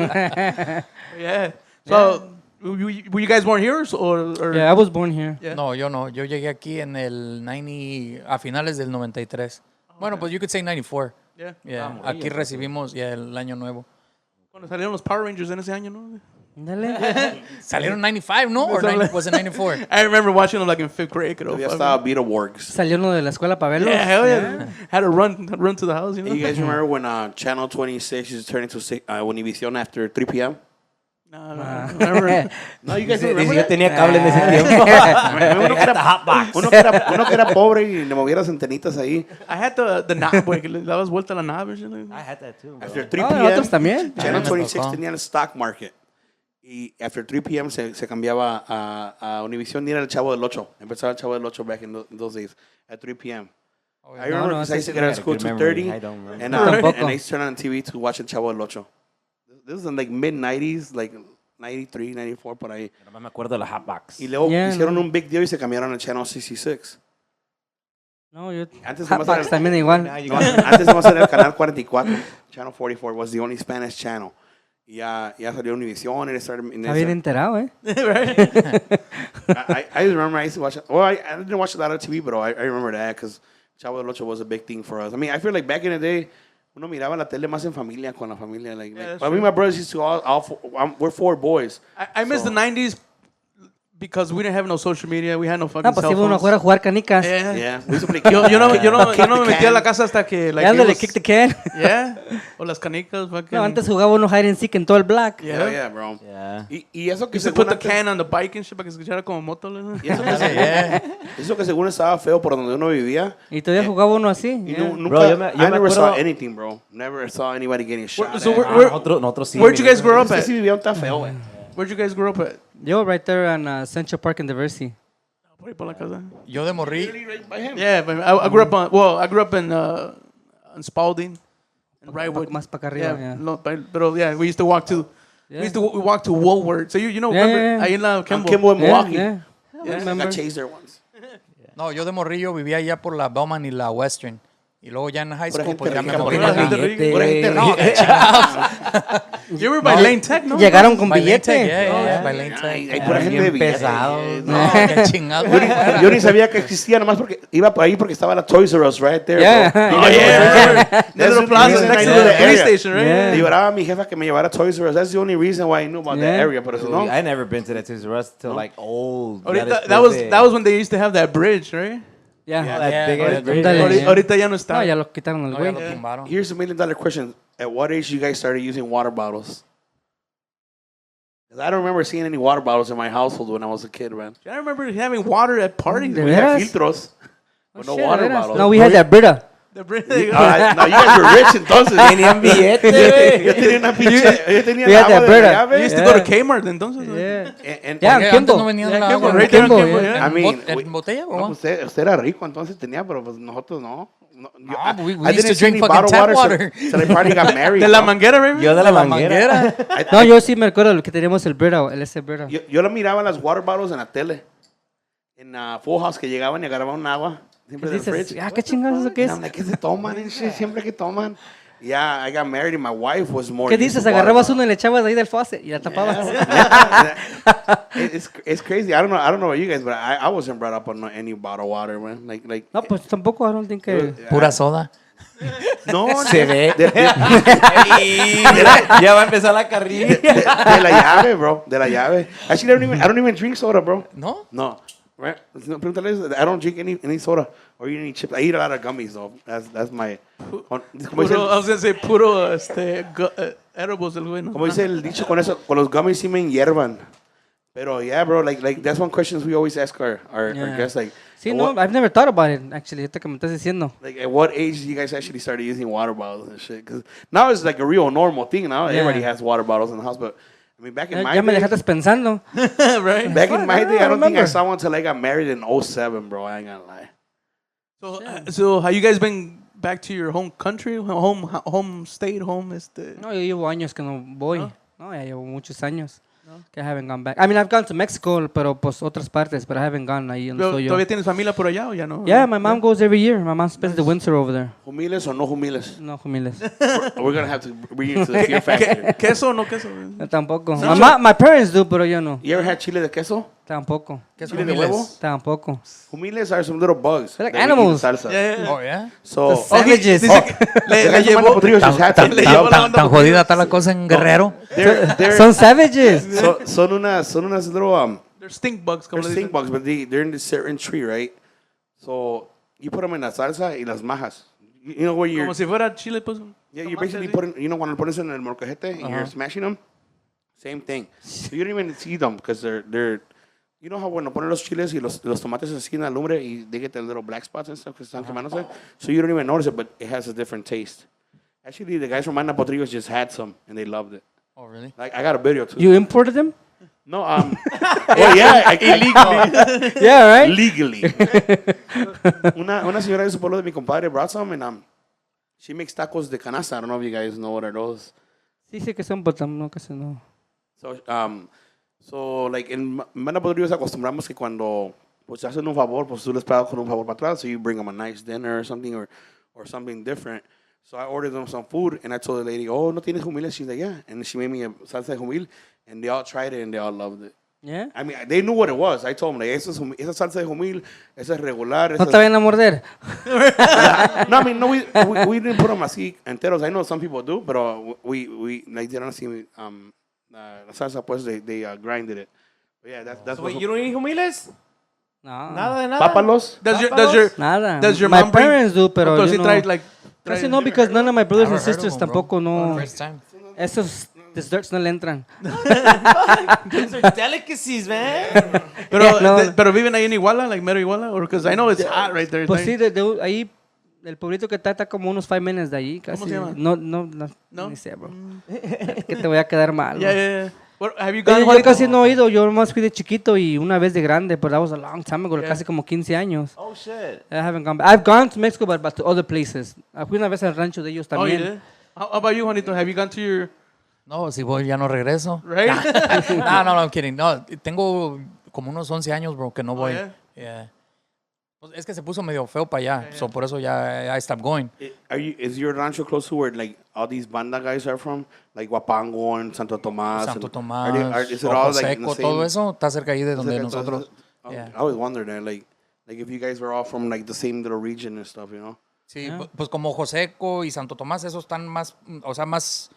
Yeah. So, were you guys born here or? Yeah, I was born here. Yeah. No, yo no. Yo llegué aquí en el 90, a finales del 93. Bueno, pues you could say 94. Yeah. Yeah. Aquí recibimos ya el año nuevo. Cuando salieron los Power Rangers en ese año, ¿no? Dale. Salieron 95, ¿no? Or 90, was it 94? I remember watching them like in 5th grade. Creo. Todavía estaba Beetleborgs. Salió uno de la escuela para verlos. Yeah, hell yeah. Had to run to the house, you know? You guys remember when Channel 26 used to turn into Univision after 3 p.m.? No. Remember? No, you guys don't Dice, remember yo that? tenía cable en ese tiempo. Uno que era pobre y le movía las antenitas ahí. I had the knob, güey, que le dabas vuelta a la knob. or something. I had that too, bro. After 3 Oh, p.m. otros también. Channel me 26 tocó. tenía el stock market. Y after 3 p.m. se cambiaba a Univision y era el Chavo del 8. Empezaba el Chavo del 8 back in those days at 3 p.m. I remember no, because I used to ese get out of sí school me acuerdo. 2:30 I don't remember. and, Tampoco. and I used to turn on TV to watch el Chavo del 8. This was in like mid-90s, like 93, 94, por ahí. No me acuerdo de la Hotbox. Y luego Yeah, hicieron no. un big deal y se cambiaron al Channel 66. No, yo. Antes nomás era Hotbox también igual. No, antes nomás era el canal 44. Channel 44 was the only Spanish channel. Y ya salió Univision and it started. And Está bien enterado, ¿eh? I remember I used to watch it. Well, I didn't watch a lot of TV, but I remember that because Chavo del Ocho was a big thing for us. I mean, I feel like back in the day, uno miraba la tele más en familia, con la familia. Like that's I mean, my brothers used to we're 4 boys. I miss the 90s because we didn't have no social media, we had no fucking No, pues cell iba uno phones. afuera a jugar canicas. Yeah. Yeah, we used to play Yo no me metí a la casa hasta que like, Ándale, it was- kick the can. Yeah. O las canicas, fucking. No, antes jugaba uno hide and seek en todo el block. Yeah, yeah, bro. Yeah. Y eso que Used to según put the antes- can on the bike and shit para que se escuchara como moto. y eso que según estaba feo por donde uno vivía. Y todavía jugaba uno así. Y yeah. nunca, Bro, yo me I never saw acuerdo- anything, bro. Never saw anybody getting shot. So at. Nosotros sí. where'd you guys grow up Este at? sí vivía un tan feo, güey. Where'd you guys grow up at? Yo right there on Central Park and Diversity. Por ahí por la casa. Yo de morrí. Yeah, but I grew up on. Well, I grew up in Spalding, and Wrightwood. Más para acá arriba. Yeah, Yeah. no, pero yeah, we used to walk to. Yeah. We used to we walk to Woolworth. So you know, Yeah, remember yeah, yeah. ahí en la On Kimball. Kimball in Yeah, Milwaukee. yeah. Yeah. I Remember? got chased there once. No, yo de morrillo vivía allá por la Bowman y la Western. Y luego ya en high Pura school, gente pues ya me rica, moví. pura para gente acá. rica. Pura gente No, rica. qué chingados. You were by Lane Tech, no? Llegaron con By Lane billete. Tech, yeah, by Lane Ay, Tech. hay pura gente de bien billete. pesado. No, qué chingados. Yo ni sabía que existía, nomás porque iba por ahí porque estaba la Toys R Us right there. Yeah. Bro. Oh yeah. That's Little the plaza reason next I to knew the the police area. station, right? Yeah. Le llevaba a mi jefa que me llevara a Toys R Us. That's the only reason why I knew about Yeah. that area. Pero si no, I never been to that Toys R Us till like old. Ahorita, that was when they used to have that bridge, right? Yeah. Yeah, big yeah, ass bridge. Ándale. Ahorita, ahorita ya no está. No, ya lo quitaron el No, ya güey. lo tumbaron. here's a $1 million question. At what age you guys started using water bottles? 'Cause I don't remember seeing any water bottles in my household when I was a kid, man. I remember having water at parties. De We had veras? filtros, but no Shit, water de veras. bottles. No, we had that Brita. The bridge. No, you guys were rich entonces. Tenían billete, güey. Yo tenía una pinche, yo tenía We el had agua that de la Brita. llave. You used to Yeah. go to Kmart entonces. Yeah. And- Yeah, Porque Kimbo. antes no venían Yeah, la Kimbo, agua right there on Kimbo, Kimbo, yeah. yeah. I mean, ¿En botella o no, no? pues usted era rico, entonces tenía, pero pues nosotros no. No, we I used to didn't see drink any fucking bottled tap so- water. So they probably got married. De la ¿no? manguera, right? Yo de la manguera. No, yo sí me acuerdo que teníamos el Brita, el ese Brita. Yo lo miraba las water bottles en la tele. En Full House que llegaban y agarraban un agua. Siempre del Dices, fridge. ah, qué chingados eso qué And es. I'm like, ¿qué se toman? And shit, siempre que toman. Yeah, I got married and my wife was more. ¿Qué used dices? to water Agarrabas bottles. uno y le echabas ahí del faucet y la tapabas. It's crazy. I don't know about you guys, but I wasn't brought up on any bottled water, man. Like No, pues tampoco, I don't think que... Pura soda. no, Se ve. Ya va a empezar la carrilla. de la llave, bro. De la llave. Actually, I don't even drink soda, bro. ¿No? No. Right? No, pregúntale, I don't drink any soda or eat any chips. I eat a lot of gummies, though. That's my. Como dice, Puro, I was gonna say puro edibles del güey, ¿no? como dice el dicho, con los gummies sí me hiervan. Pero yeah, bro, like that's one question we always ask our Yeah. guests, like. Sí, at no, what- I've never thought about it, actually, ahorita que me estás diciendo. Like, at what age did you guys actually started using water bottles and shit? Because now it's like a real normal thing. Now Yeah. everybody has water bottles in the house. But I mean, back in my Ya me day, dejaste pensando. Right? back in my day, I don't think I remember. saw one until I got married in 07, bro. I ain't gonna lie. So have you guys been back to your home country, home state, home No, yo llevo años que no voy. No, ya llevo muchos años que I haven't gone back. I mean, I've gone to Mexico, pero pues otras partes, but I haven't gone ahí donde soy yo. ¿Todavía tienes familia por allá o ya no? Yeah, my mom goes every year. My mom spends the winter over there. Humiles or no humiles? No, humiles. We're gonna have to bring you to the fear factor. ¿Queso o no queso? No, tampoco. My parents do, pero yo no. You ever had chile de queso? Tampoco. ¿Qué Chile de huevo? Tampoco. Humiles are some little bugs. They're like that we eat in animals. Salsa. Yeah. Oh, yeah. So, Savages. Dice que le the llevó... potrillos just had some. They love them. Tan jodida está la cosa en Guerrero. They're Son savages. son unas little They're stink bugs, como they're le stink dicen. bugs, but they're in this certain tree, right? So you put them in la salsa y las majas. You know where you're Como si fuera chile, pues. yeah, you're basically putting, you know, when pones en el molcajete and you're smashing them, same thing. So you don't even see them because they're you know how when ponen los chiles y los tomates así en la lumbre y they get the little black spots and stuff because están quemándose, so you don't even notice it, but it has a different taste. Actually, the guys from Manda Potrillos just had some and they loved it. Oh, really? Like I got a video too. You imported them? No, well, yeah, illegally. Yeah, right? Legally. Una señora de su pueblo de mi compadre brought some and she makes tacos de canasta. I don't know if you guys know what are those. Sí, sí que son, pero no, casi no. So like en Manda Potrillos acostumbramos que cuando pues hacen un favor, pues tú les pagas con un favor para atrás. So you bring them a nice dinner or something or something different. So I ordered them some food and I told the lady, oh, ¿no tienes humil? She's like, yeah. And she made me a salsa de humil and they all tried it and they all loved it. Yeah? I mean, they knew what it was. I told them, like, esa salsa de humil, esa es regular. No te vayan a morder. No, I mean, no, we didn't put them así enteros. I know some people do, but we like, they don't see la salsa, pues, they grinded it. Yeah, that's So what. wait, you don't eat humiles? No. Nada de nada. Pápalos. Nada. Does your My mom bring- parents do, pero Pero yo sí no. trae, like, Casi no, because none of my brothers and Never heard of sisters them, bro. tampoco no. First time. Esos desserts no le entran. Those are delicacies, man. Pero, No. pero viven ahí en Iguala, like mero Iguala, or because I know it's hot right there. Pues sí, ahí, el pueblito que está como unos 5 minutes de ahí, casi. ¿Cómo se llama? No, ni sé, bro. Que te voy a quedar mal. Yeah, bro. yeah, yeah. What, have you Pero gone? yo casi no he ido, yo nomás fui de chiquito y una vez de grande, but that was a long time ago, Yeah. casi como 15 años. Oh shit. I haven't gone back. I've gone to Mexico, but to other places. Fui una vez al rancho de ellos Oh, you también. did? How about you, Juanito? Have you gone to your No, si voy ya no regreso. right? No, I'm kidding. No, tengo como unos 11 años, bro, que no voy. yeah? Yeah. Pues es que se puso medio feo para allá, so por eso ya I stopped going. Is your rancho close to where like all these banda guys are from? Like Huapango and Santo Tomás. Santo and- Tomás, is it all Ojo like in the Seco, same? todo eso está cerca ahí de is it donde like- nosotros. I always wondered that, like if you guys were all from like the same little region and stuff, you know? Sí, pues como Ojo Seco y Santo Tomás, esos están más, o sea, más,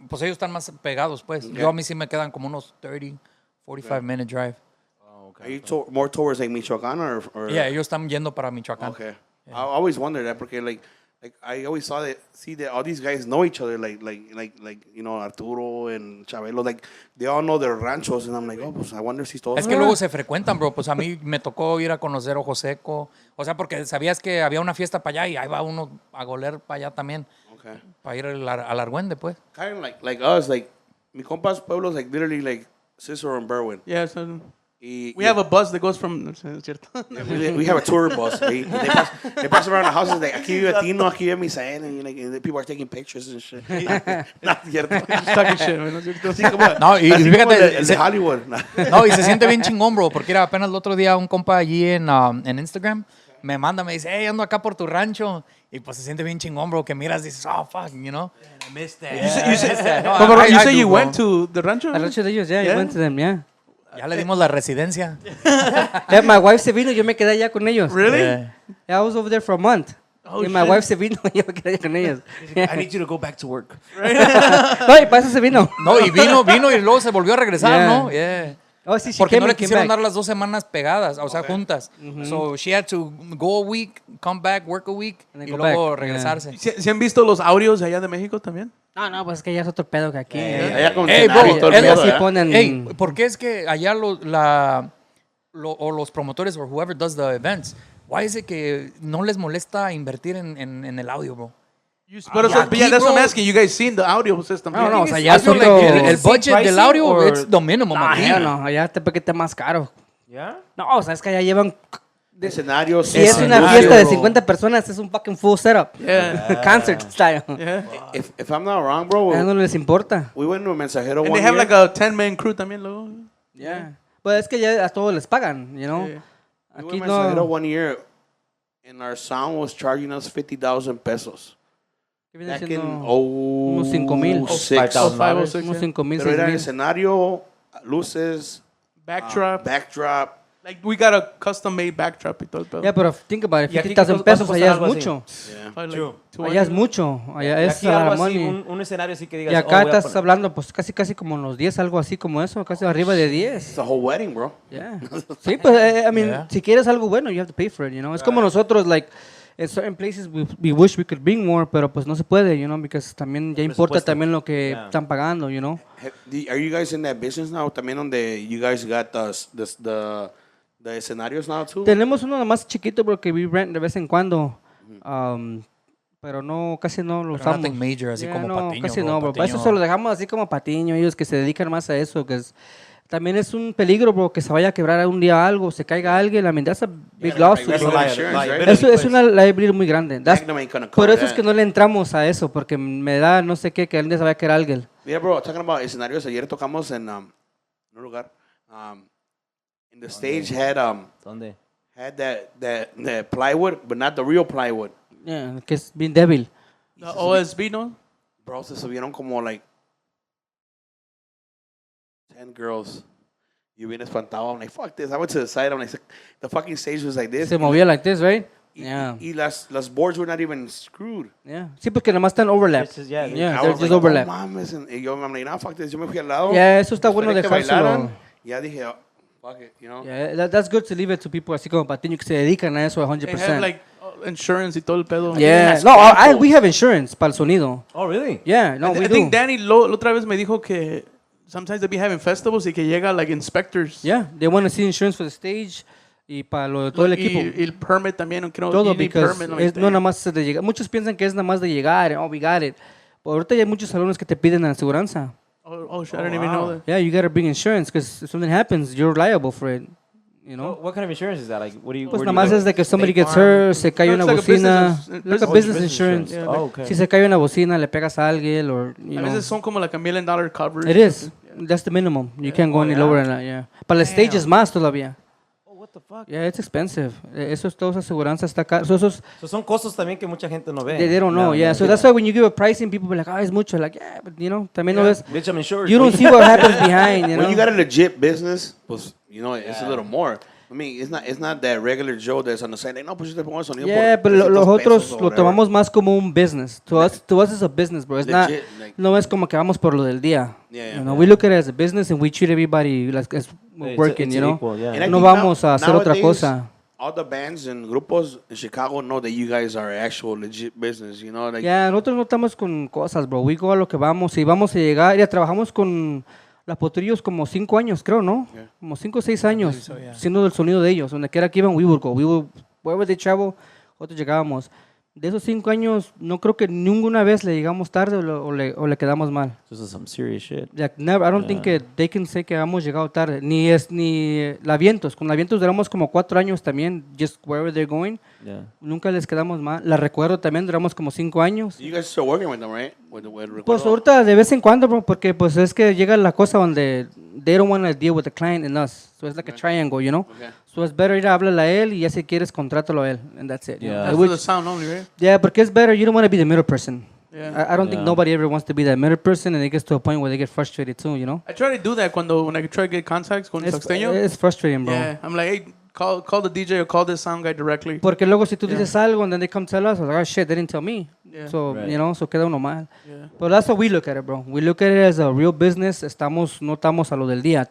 pues ellos están más pegados, pues. Yo a mí sí me quedan como unos 30, 45-minute drive. Are you more towards like Michoacán or? Yeah, ellos están yendo para Michoacán. Okay. I always wondered that because like I always see that all these guys know each other like you know Arturo and Chabelo, like they all know their ranchos, and I'm like, oh, pues I wonder si todos. Es que luego se frecuentan, bro. Pues a mí me tocó ir a conocer Ojo Seco. O sea, porque sabías que había una fiesta para allá y ahí va uno a goler para allá también. Okay. Para ir al Argüende, pues. Kind of like us, like mi compas pueblos, like literally like Cicero and Berwyn. Yeah, so We we have a bus that goes from. Es cierto. we have a tour bus. They pass around the houses like aquí vive Tino, aquí vive Misael, and like and the people are taking pictures and shit. Not cierto. Just talking shit, man. ¿No es cierto? Así como, No, y así fíjate, como el de Hollywood. No, y se siente bien chingón, bro. Porque era apenas el otro día un compa allí en Instagram me manda, me dice, hey, ando acá por tu rancho. Y pues se siente bien chingón, bro. Que miras y dices, oh, fuck, you know. I missed that. You say, No, Pero I you say do, you bro. went to the rancho? Al rancho de ellos, yeah, Yeah? I went to them, yeah. Ya le dimos la residencia. Yeah, my wife se vino, yo me quedé allá con ellos. Really? Yeah. Yeah, I was over there for a month. Oh, y my shit. wife se vino, yo me quedé allá con ellos. I need you to go back to work. No, y para eso se vino. No, y vino y luego se volvió a regresar, Yeah. ¿no? Yeah. Oh, sí, she Porque came no le and came quisieron back. dar las 2 semanas pegadas, o sea, juntas. So she had to go a week, come back, work a week And then y go luego back. regresarse. ¿Se han visto los audios allá de México también? No, pues es que ya es otro pedo que aquí. Allá con Ey, Tenari bro, y todo el es pedo, así ¿verdad? ponen. Hey, ¿por qué es que allá o los promotores o whoever does the events, why is it que no les molesta invertir en el audio, bro? Pero yeah, yeah, that's what I'm bro. asking. You guys seen the audio system? No, o sea, I ya es feel otro. like el ¿Sí budget del pricing audio, or- it's the minimum No, aquí. hell no, allá te paquete más caro. Yeah? No, o sea, es que allá llevan. Escenarios. Si es una Escenario, fiesta de bro. 50 personas, es un fucking full setup. Yeah. Concert style. Yeah. If I'm not wrong, bro, A ellos no les importa. we went to a mensajero And one they have year. like a 10-man crew también, luego. Yeah. Pues es que ya a todos les pagan, you know. Yeah. We Aquí went to mensajero no. one year, and our sound was charging us 50,000 pesos. ¿Qué viene Back in siendo? 06. 506, 5,000, unos yeah. 5,000, Pero era 6,000. escenario, luces, Backdrop. backdrop. Like, we got a custom-made backdrop y todo el pedo. Yeah, pero think about it, ¿Y aquí 50,000 cuánto pesos cuesta allá es algo así? mucho. Yeah. Probably True. like Allá es 200. mucho. Allá Y es aquí a la algo así, money. un escenario así que digas, Y oh, acá voy a estás poner- hablando, pues casi como los 10, algo así como eso, casi arriba de 10. It's a whole wedding, bro. Yeah. Sí, pues, I mean, Yeah. si quieres algo bueno, you have to pay for it, you know. Es como nosotros, like, in certain places we wish we could bring more, pero pues no se puede, you know, because también ya importa presupuesto. también lo que Yeah. están pagando, you know. Are you guys in that business now? También donde you guys got the escenarios now too? Tenemos uno más chiquito porque we rent de vez en cuando, pero no, casi no lo Pero usamos. nothing major, así como no, Patiño, casi bro, no, bro. Para eso Patiño. se lo dejamos así como Patiño, ellos que se dedican más a eso, que es... También es un peligro, bro, que se vaya a quebrar un día algo, se caiga alguien, I mean, that's a big lawsuit, that's bro. a insurance, right? Eso es una liability muy grande. Magnum ain't gonna Por cover eso es that. que no le entramos a eso, porque me da no sé qué, que un día se vaya a caer alguien. Yeah, bro, talking about escenarios, ayer tocamos en un lugar. And the stage had ¿Dónde? that plywood, but not the real plywood. Yeah, que es bien débil. The OSB, ¿no? Bro, se subieron como like 10 girls. You bien espantado. I'm like, fuck this. I went to the side. I'm like, the fucking stage was like this. Se movía like this, right? Y, Yeah. y las boards were not even screwed. Yeah. Sí, porque nomás están overlap. This is- yeah, Yeah, I they're was just like, overlap. no mames. Y yo, I'm like, no, fuck this. Yo me fui al lado. Yeah, eso está bueno Esperé que dejárselo. bailaran, ya dije, oh, fuck it, you know. Yeah, that's good to leave it to people así como Patiño que se dedican a eso 100%. They have like insurance y todo el pedo. Yeah, no, we have insurance para el sonido. Oh, really? Yeah, no, I we think do. Danny la otra vez me dijo que sometimes they be having festivals y que llega like inspectors. Yeah, they want to see insurance for the stage y para todo el equipo. Y el permit también, no Todo, you need because permit, es no nada más de llegar. Muchos piensan que es nada más de llegar, oh, we got it. Pero ahorita ya hay muchos salones que te piden aseguranza. Oh shit, I didn't even know that. Yeah, you gotta bring insurance because if something happens, you're liable for it. You know? What kind of insurance is that? Like, what do you? Pues where nada do más you es de que somebody State gets Farm? hurt, se cae No, una it's like a bocina. business- Like a business business insurance. insurance. Oh, okay. Si se cae una bocina, le pegas a alguien, or you A know. veces son como like $1 million coverage. It is. That's the minimum. You can't go any lower than that. Yeah. Para el stage es más todavía. Oh, what the fuck? Yeah, it's expensive. Eso es toda esa aseguranza está caro. So esos So son costos también que mucha gente no ve. they don't know. No, Yeah. no, So that's why when you give a pricing, people be like, "Oh, it's mucho." Like, yeah, but you know, también no ves. Bitch, I'm insured. You don't see what happens behind. You When you know. got a legit business, pues, you know, it's a little more. I mean, it's not that regular Joe that's on the side. No, pues yo te pongo el sonido Yeah, por pero 300 los otros pesos o lo whatever. tomamos más como un business. To us it's a business, bro. It's not, Legit, like- no es como que vamos por lo del día. Yeah, You know, we look at it as a business and we treat everybody like as It's- working, it's you know. equal, yeah. And I No think vamos a hacer otra nowadays, cosa. All the bands and grupos in Chicago know that you guys are actual legit business, you know, like Ya, nosotros no estamos con cosas, bro. We go a lo que vamos. Y vamos a llegar. Ya trabajamos con la Potrillos como 5 años, creo, ¿no? Yeah. Como 5 o 6 años. Siendo el sonido de ellos. Donde quiera que iban, we would go. We would, wherever they travel, nosotros llegábamos. De esos 5 años, no creo que ninguna vez le llegamos tarde o le quedamos mal. This is some serious shit. Like, never, I don't think que they can say que hemos llegado tarde. Ni la Vientos. Con la Vientos duramos como 4 años también. Just wherever they're going. Yeah. Nunca les quedamos mal. La Recuerdo también duramos como 5 años. you guys still working with them, right? With Pues ahorita de vez en cuando, bro, porque pues es que llega la cosa donde they don't want to deal with the client and us. So it's like a triangle, you know? Okay. So it's better ir a hablarle a él y ya si quieres contrátalo a él. And that's it. you know? Yeah. That's Which- for the sound only, right? yeah, porque it's better. You don't want to be the middle person. Yeah. I don't think Yeah. nobody ever wants to be that middle person and it gets to a point where they get frustrated too, you know? I try to do that when I try to get contacts con Saxteño. It's frustrating, bro. Yeah, I'm like, hey, call the DJ or call this sound guy directly. Porque luego si tú dices algo and then they come tell us, like, oh shit, they didn't tell me. Yeah. So, Right. you know, so queda uno mal. Yeah. But that's how we look at it, bro. We look at it as a real business. No estamos a lo del día.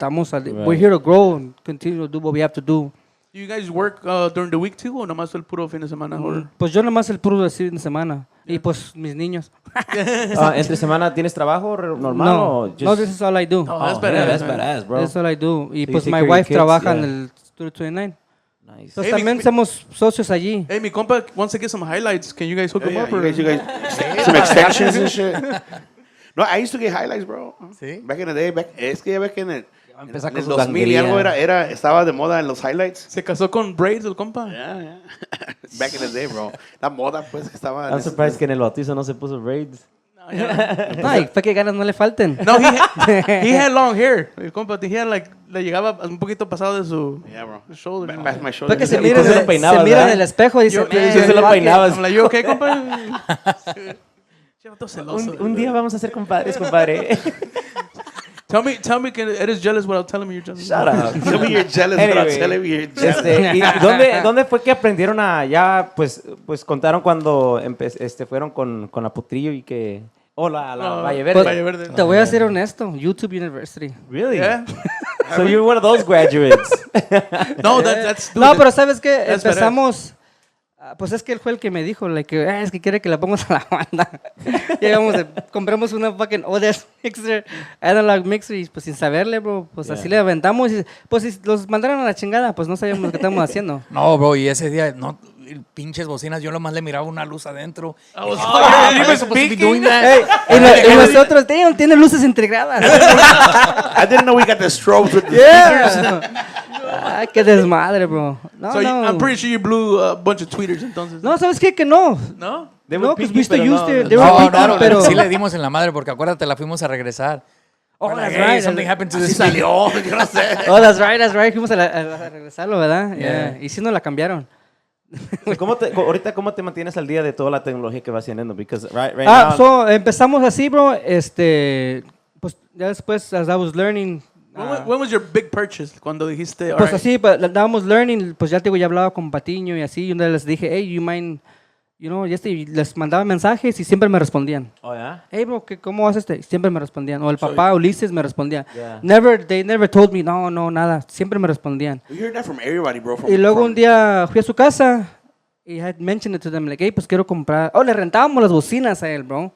We're here to grow and continue to do what we have to do. Do you guys work during the week too, o nomás el puro fin de semana? Or- Pues yo nomás el puro de fin de semana. Y pues mis niños. ¿Entre semana tienes trabajo normal No, o just... no, this is all I do. Oh, that's yeah, badass, that's man. badass, bro. That's all I do. Y So you pues take my care of your wife kids, trabaja en yeah. el Studio 29. Nice. Entonces Hey, también somos socios allí. Hey, mi compa wants to get some highlights. Can you guys hook him Yeah, up? you Or? guys some extensions and shit. No, I used to get highlights, bro. Sí. Back in the day, es que ya ves que en el, empezar en con el su 2000 y ganguería. algo estaba de moda en los highlights. Se casó con braids el compa. Yeah, yeah. Back in the day, bro. La moda, pues, que estaba... I'm surprised que en el bautizo no se puso braids. Ay, fue que ganas no le falten. No, he had long hair. El compa, he had like, le llegaba un poquito pasado de su Yeah, bro. shoulder. Past my shoulder. Fue que se Y mira, tú se lo peinabas, se mira en ¿verdad? el espejo y dice, Yo- "Man, sí se lo fuck it". peinabas. I'm like, you okay, compa? Che, vato celoso. Un día vamos a ser compadres, compadre. Tell me que eres jealous without telling me you're jealous. Shut up. Tell me you're jealous, but I'll Anyway, tell me you're jealous. ¿Y dónde fue que aprendieron a ya, pues contaron cuando fueron con la Potrillo y que... Oh, la Valle Verde. Pues, Valle Verde. te voy a ser honesto, YouTube University. Really? Yeah. So you're one of those graduates. No, that's No, pero ¿sabes qué? That's Empezamos... Pues es que él fue el que me dijo, like, es que quiere que la pongamos a la banda. Llegamos, compramos una fucking ODS mixer, analog mixer, y pues sin saberle, bro, pues así le aventamos. Y, pues si los mandaron a la chingada, pues no sabíamos lo que estábamos haciendo. No, bro, y ese día, no, pinches bocinas, yo nomás le miraba una luz adentro. was Am I supposed to be doing that? Ey, y nosotros, tiene luces integradas. I didn't know we got the strobes with the speakers. Ay, qué desmadre, bro. No, So no. I'm pretty sure you blew a bunch of tweeters entonces. No, ¿sabes qué? Que no. No? They were No, because picky, we used to pero use no. their- they were No, picky, no, pero... sí le dimos en la madre porque acuérdate, la fuimos a regresar. Oh, We're like, that's hey, right. something happened to Así this salió, yo no sé. Oh, that's right. Fuimos a regresarlo, ¿verdad? Yeah. Y sí nos la cambiaron. So, ahorita, ¿cómo te mantienes al día de toda la tecnología que vas teniendo? Because right now... So, empezamos así, bro. Pues ya después, as I was learning... When was your big purchase? Cuando dijiste, Pues alright. así, pues, andábamos learning, pues ya te digo, ya hablaba con Patiño y así, y una vez les dije, hey, you mind y les mandaba mensajes y siempre me respondían. Oh, yeah? Hey, bro, ¿cómo vas Y siempre me respondían. O el papá Ulises me respondía. Yeah. They never told me, no, nada. Siempre me respondían. We hear that from everybody, bro. Y luego un día fui a su casa y I had mentioned it to them, like, hey, pues quiero comprar. Oh, le rentábamos las bocinas a él, bro.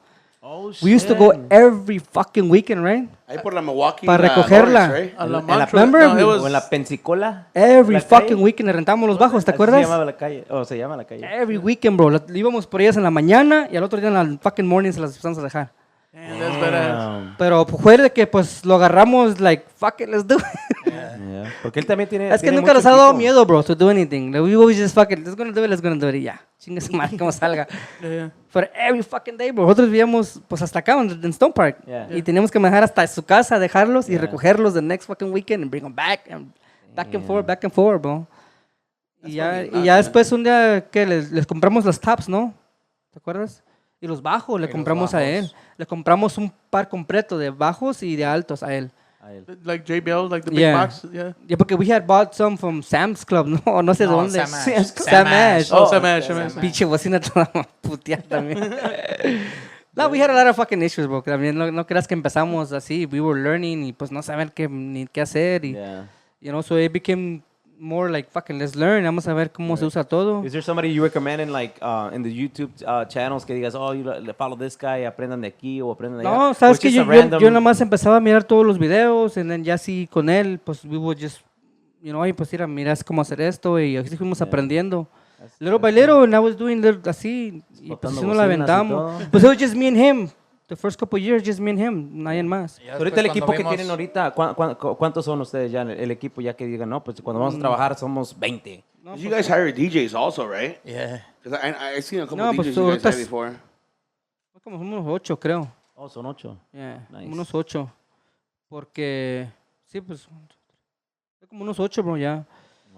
Oh, We used to go every fucking weekend, right? Ahí por la Milwaukee. Para recogerla. Lawrence, right? A la En la, mantra. remember? No, it was- o en la Pensacola. Every ¿La fucking calle? weekend le rentábamos los bajos, ¿te Así acuerdas? se llamaba la calle. Oh, se llama la calle. Every weekend, bro. Íbamos por ellas en la mañana y al otro día en la fucking morning se las empezamos a dejar. Damn, that's badass. Pero fue de que pues lo agarramos, like, fuck it, let's do it. Yeah. Porque él también tiene. Es que tiene nunca nos mucho ha dado equipo. miedo, bro, to do anything. We always just fuck it, let's gonna do it y ya. Chingue su madre, como salga. Yeah. But every fucking day, bro. Nosotros vivíamos pues hasta acá, en Stone Park. Yeah. Y teníamos que manejar hasta su casa, dejarlos y recogerlos the next fucking weekend and bring them back. And back and forward, bro. Y ya después un día que les compramos los tops, ¿no? ¿Te acuerdas? Y los bajos le compramos a él. Le compramos un par completo de bajos y de altos a él. A él. Like JBL, like the big Yeah. box. Yeah. Ya porque we had bought some from Sam's Club, no sé de No, dónde. Sam Ash. Sam Ash. Oh, Smash. Pinche bocina toda puteada también. No, we had a lot of fucking issues, bro. También no creas que empezamos así. We were learning y pues no saber ni qué hacer. Y, Yeah. so it became more like fucking let's learn. Vamos a ver cómo se usa todo. Is there somebody you recommend in like in the YouTube channels que digas, oh, you follow this guy, aprendan de aquí o aprendan de allá? No, sabes Or que just a yo random- nada más empezaba a mirar todos los videos y then ya así con él, pues we would just, ay, pues miras cómo hacer esto y así fuimos aprendiendo. Little by little, and I was doing así y pues Botando así nos la bocinas y aventamos. todo. Pues it was just me and him. The first couple years, just me and him, nadie más. Ya Ahorita el después equipo cuando que vimos- tienen ahorita, ¿cuántos son ustedes ya? El equipo ya que digan, no, pues cuando vamos a trabajar somos 20. You guys hire DJs also, right? Yeah. Because I seen a couple No, DJs pues you guys ahorita had before. Como unos 8, creo. Oh, son 8. Yeah, Nice. unos 8. Porque, sí, pues, fue como unos 8, bro, ya.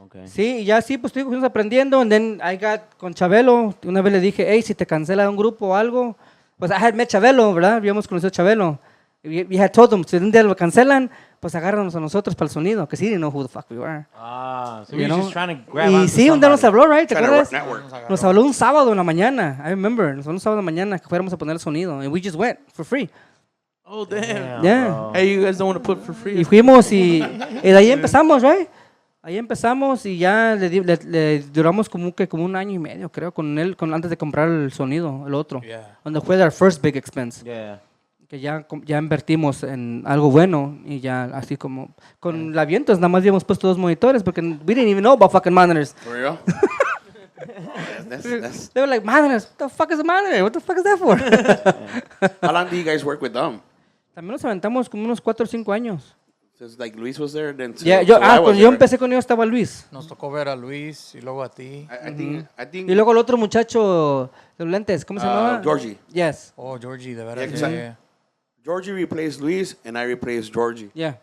Okay. Sí, y ya sí, pues te digo, fuimos aprendiendo. And then I got con Chabelo. Una vez le dije, hey, si te cancela un grupo o algo. Pues I had met Chabelo, ¿verdad? Habíamos conocido a Chabelo. We had told him, si un día lo cancelan, pues agárranos a nosotros para el sonido. Que sí, didn't know who the fuck we were. Ah, so You we're know? just trying to grab Y onto sí, un día nos somebody. habló, right? ¿Te Trying to acuerdas? network. Nos habló un sábado en la mañana. I remember. Nos habló un sábado en la mañana que fuéramos a poner el sonido. And we just went for free. Oh, damn. Damn, Yeah. bro. Hey, you guys don't want to put for free. Y fuimos y de ahí empezamos, right? Ahí empezamos y ya le duramos como un año y medio, creo, con él, antes de comprar el sonido, el otro. Yeah. Donde fue our first big expense. Yeah. Que ya invertimos en algo bueno y ya así como... Con la Vientos nada más habíamos puesto 2 monitores porque we didn't even know about fucking monitors. For real? That's, They were like, monitors, what the fuck is a monitor? What the fuck is that for? how long do you guys work with them? También nos aventamos como unos 4 o 5 años. Since like Luis was there, then Yeah, till I was cuando yo there. empecé con ellos estaba Luis. Nos tocó ver a Luis y luego a ti. I think Y luego el otro muchacho de los lentes, ¿cómo se llamaba? Georgie. Yes, Oh, Georgie, de veras. Yeah, Yeah, Georgie replaced Luis and I replaced Georgie. yeah.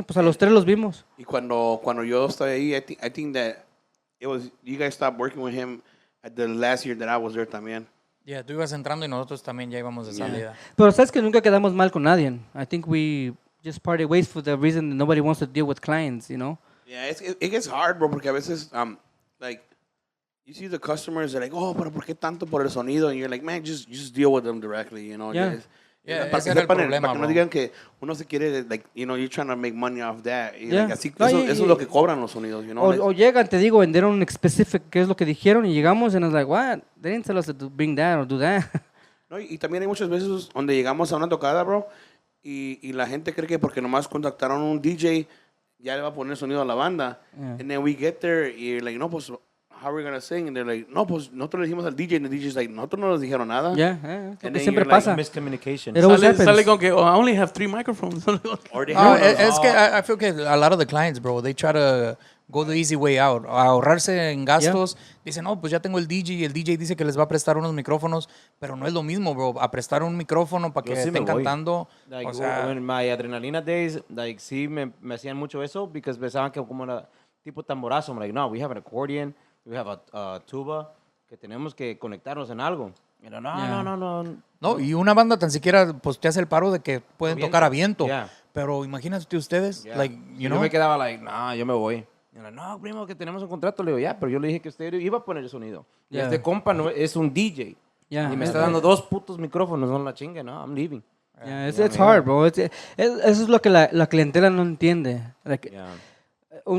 Pues a los 3 los vimos. Y cuando yo estaba ahí, I think that it was you guys stopped working with him at the last year that I was there también. Yeah, tú ibas entrando y nosotros también ya íbamos de salida. Pero sabes que nunca quedamos mal con nadie. I think we just parted ways for the reason that nobody wants to deal with clients, you know? Yeah, it gets hard, bro, porque a veces like you see the customers, they're like, oh, pero ¿por qué tanto por el sonido? And you're like, man, just deal with them directly, you know? Yeah. Yeah, para ese que era el sepan, problema, para que no bro. digan que uno se quiere, like, you know, you're trying to make money off that. Y, Yeah. like, así, No, eso y- es lo que cobran los sonidos, you know? O llegan, te digo, and they don't specific qué es lo que dijeron y llegamos and I was like, what? They didn't tell us to bring that or do that. No, y también hay muchas veces donde llegamos a una tocada, bro, y la gente cree que porque nomás contactaron a un DJ, ya le va a poner sonido a la banda. Yeah. And then we get there y like, no, pues, how are we gonna sing? And they're like, no, pues, nosotros le dijimos al DJ, and the DJ's like, nosotros no les dijeron nada. Yeah, es lo And que then siempre you're like, pasa. Miscommunication. It always Sale, happens. sale con que, oh, I only have 3 microphones. Or they No, have es que I feel que a lot of the clients, bro, they try to go the easy way out. A ahorrarse en gastos. Dicen, no, pues ya tengo el DJ y el DJ dice que les va a prestar unos micrófonos, pero no es lo mismo, bro. A prestar un micrófono para que Yo sí estén me voy. cantando. Like, o sea, in my adrenalina days, like, sí me hacían mucho eso, because pensaban que como era tipo tamborazo. I'm like, no, we have an accordion, we have a tuba, que tenemos que conectarnos en algo. Y no, Yeah. no. no, y una banda tan siquiera, pues te hace el paro de que pueden Viento. tocar a viento. Yeah. Pero imagínate ustedes, Yeah. like, you Yo know. me quedaba like, nah, yo me voy. Y yo, no, primo, que tenemos un contrato. Le digo, ya, pero yo le dije que usted iba a poner el sonido. Y Yeah. este compa no, es un DJ. Yeah. Y me está dando 2 putos micrófonos, no la chingue, no, I'm leaving. Yeah, it's hard, bro. Eso es lo que la clientela no entiende. Like, Yeah.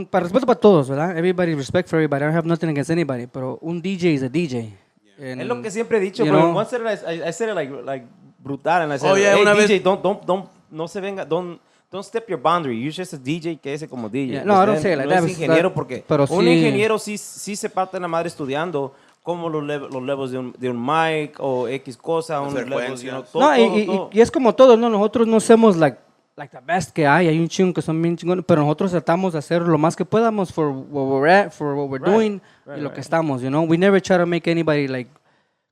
para respeto para todos, ¿verdad? Everybody, respect for everybody. I don't have nothing against anybody. Pero un DJ is a DJ. And, Es lo que siempre he dicho, you pero know, once I said it like brutal, and I said, Oh, yeah, hey, una DJ, vez- don't, no se venga, don't step your boundary. You're just a DJ que es como DJ. Yeah, no, I don't say it like no that, es ingeniero but- porque pero un sí- ingeniero sí se parte la madre estudiando como los levels de un mic o X cosa, un levels, frecuencias. todo, no, todo. y es como todo, ¿no? Nosotros no somos like the best que hay un chingo que son bien chingones, pero nosotros tratamos de hacer lo más que podamos for where we're at, for what we're doing, y lo que estamos, you know? We never try to make anybody like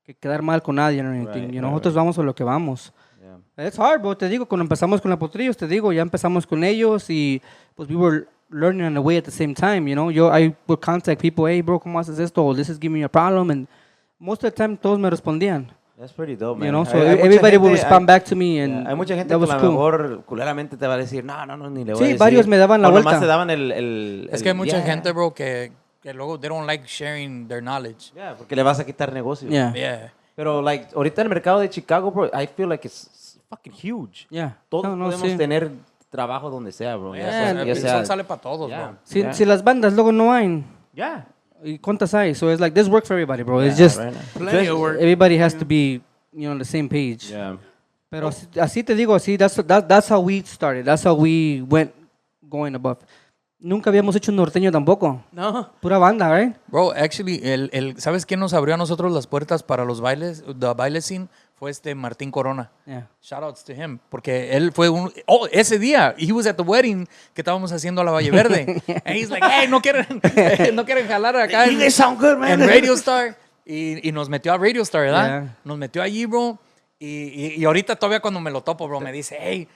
que quedar mal con nadie or anything, nosotros vamos a lo que vamos. Yeah. It's hard, bro, te digo, cuando empezamos con la Potrillos, te digo, ya empezamos con ellos y pues we were learning on the way at the same time, you know? I would contact people, hey, bro, ¿cómo haces esto? Or this is giving me a problem, and most of the time todos me respondían. That's pretty dope, man. You know, so Hay mucha everybody would gente- respond back to me, and hay mucha gente that que was a lo cool. mejor culeramente te va a decir, no, ni le voy Sí, a decir. varios me daban la O nomás vuelta. te daban el Es que hay mucha yeah. gente, bro, que luego they don't like sharing their knowledge. Yeah, porque le vas a quitar negocio. Yeah. Yeah. Pero, like, ahorita el mercado de Chicago, bro, I feel like it's fucking huge. Yeah. Todos No, podemos sí. tener trabajo donde sea, bro. Yeah, el sol sale para todos, Yeah. bro. Si las bandas luego no hay, Yeah. ¿y cuántas hay? So it's like, this work for everybody, bro. It's just, right. Plenty of work. everybody has to be, on the same page. Yeah. Pero así te digo, así, that's how we started. That's how we went going above. Nunca habíamos hecho un norteño tampoco. No. Pura banda, right? Bro, actually, ¿sabes quién nos abrió a nosotros las puertas para los bailes, the baile scene? Fue Martín Corona. Yeah. Shoutouts to him. Porque él fue ese día, he was at the wedding que estábamos haciendo a la Valle Verde. And he's like, hey, no quieren jalar acá You guys sound good, man. en Radio Star. Y nos metió a Radio Star, ¿verdad? Yeah. Nos metió allí, bro. Y ahorita todavía cuando me lo topo, bro, me dice, hey,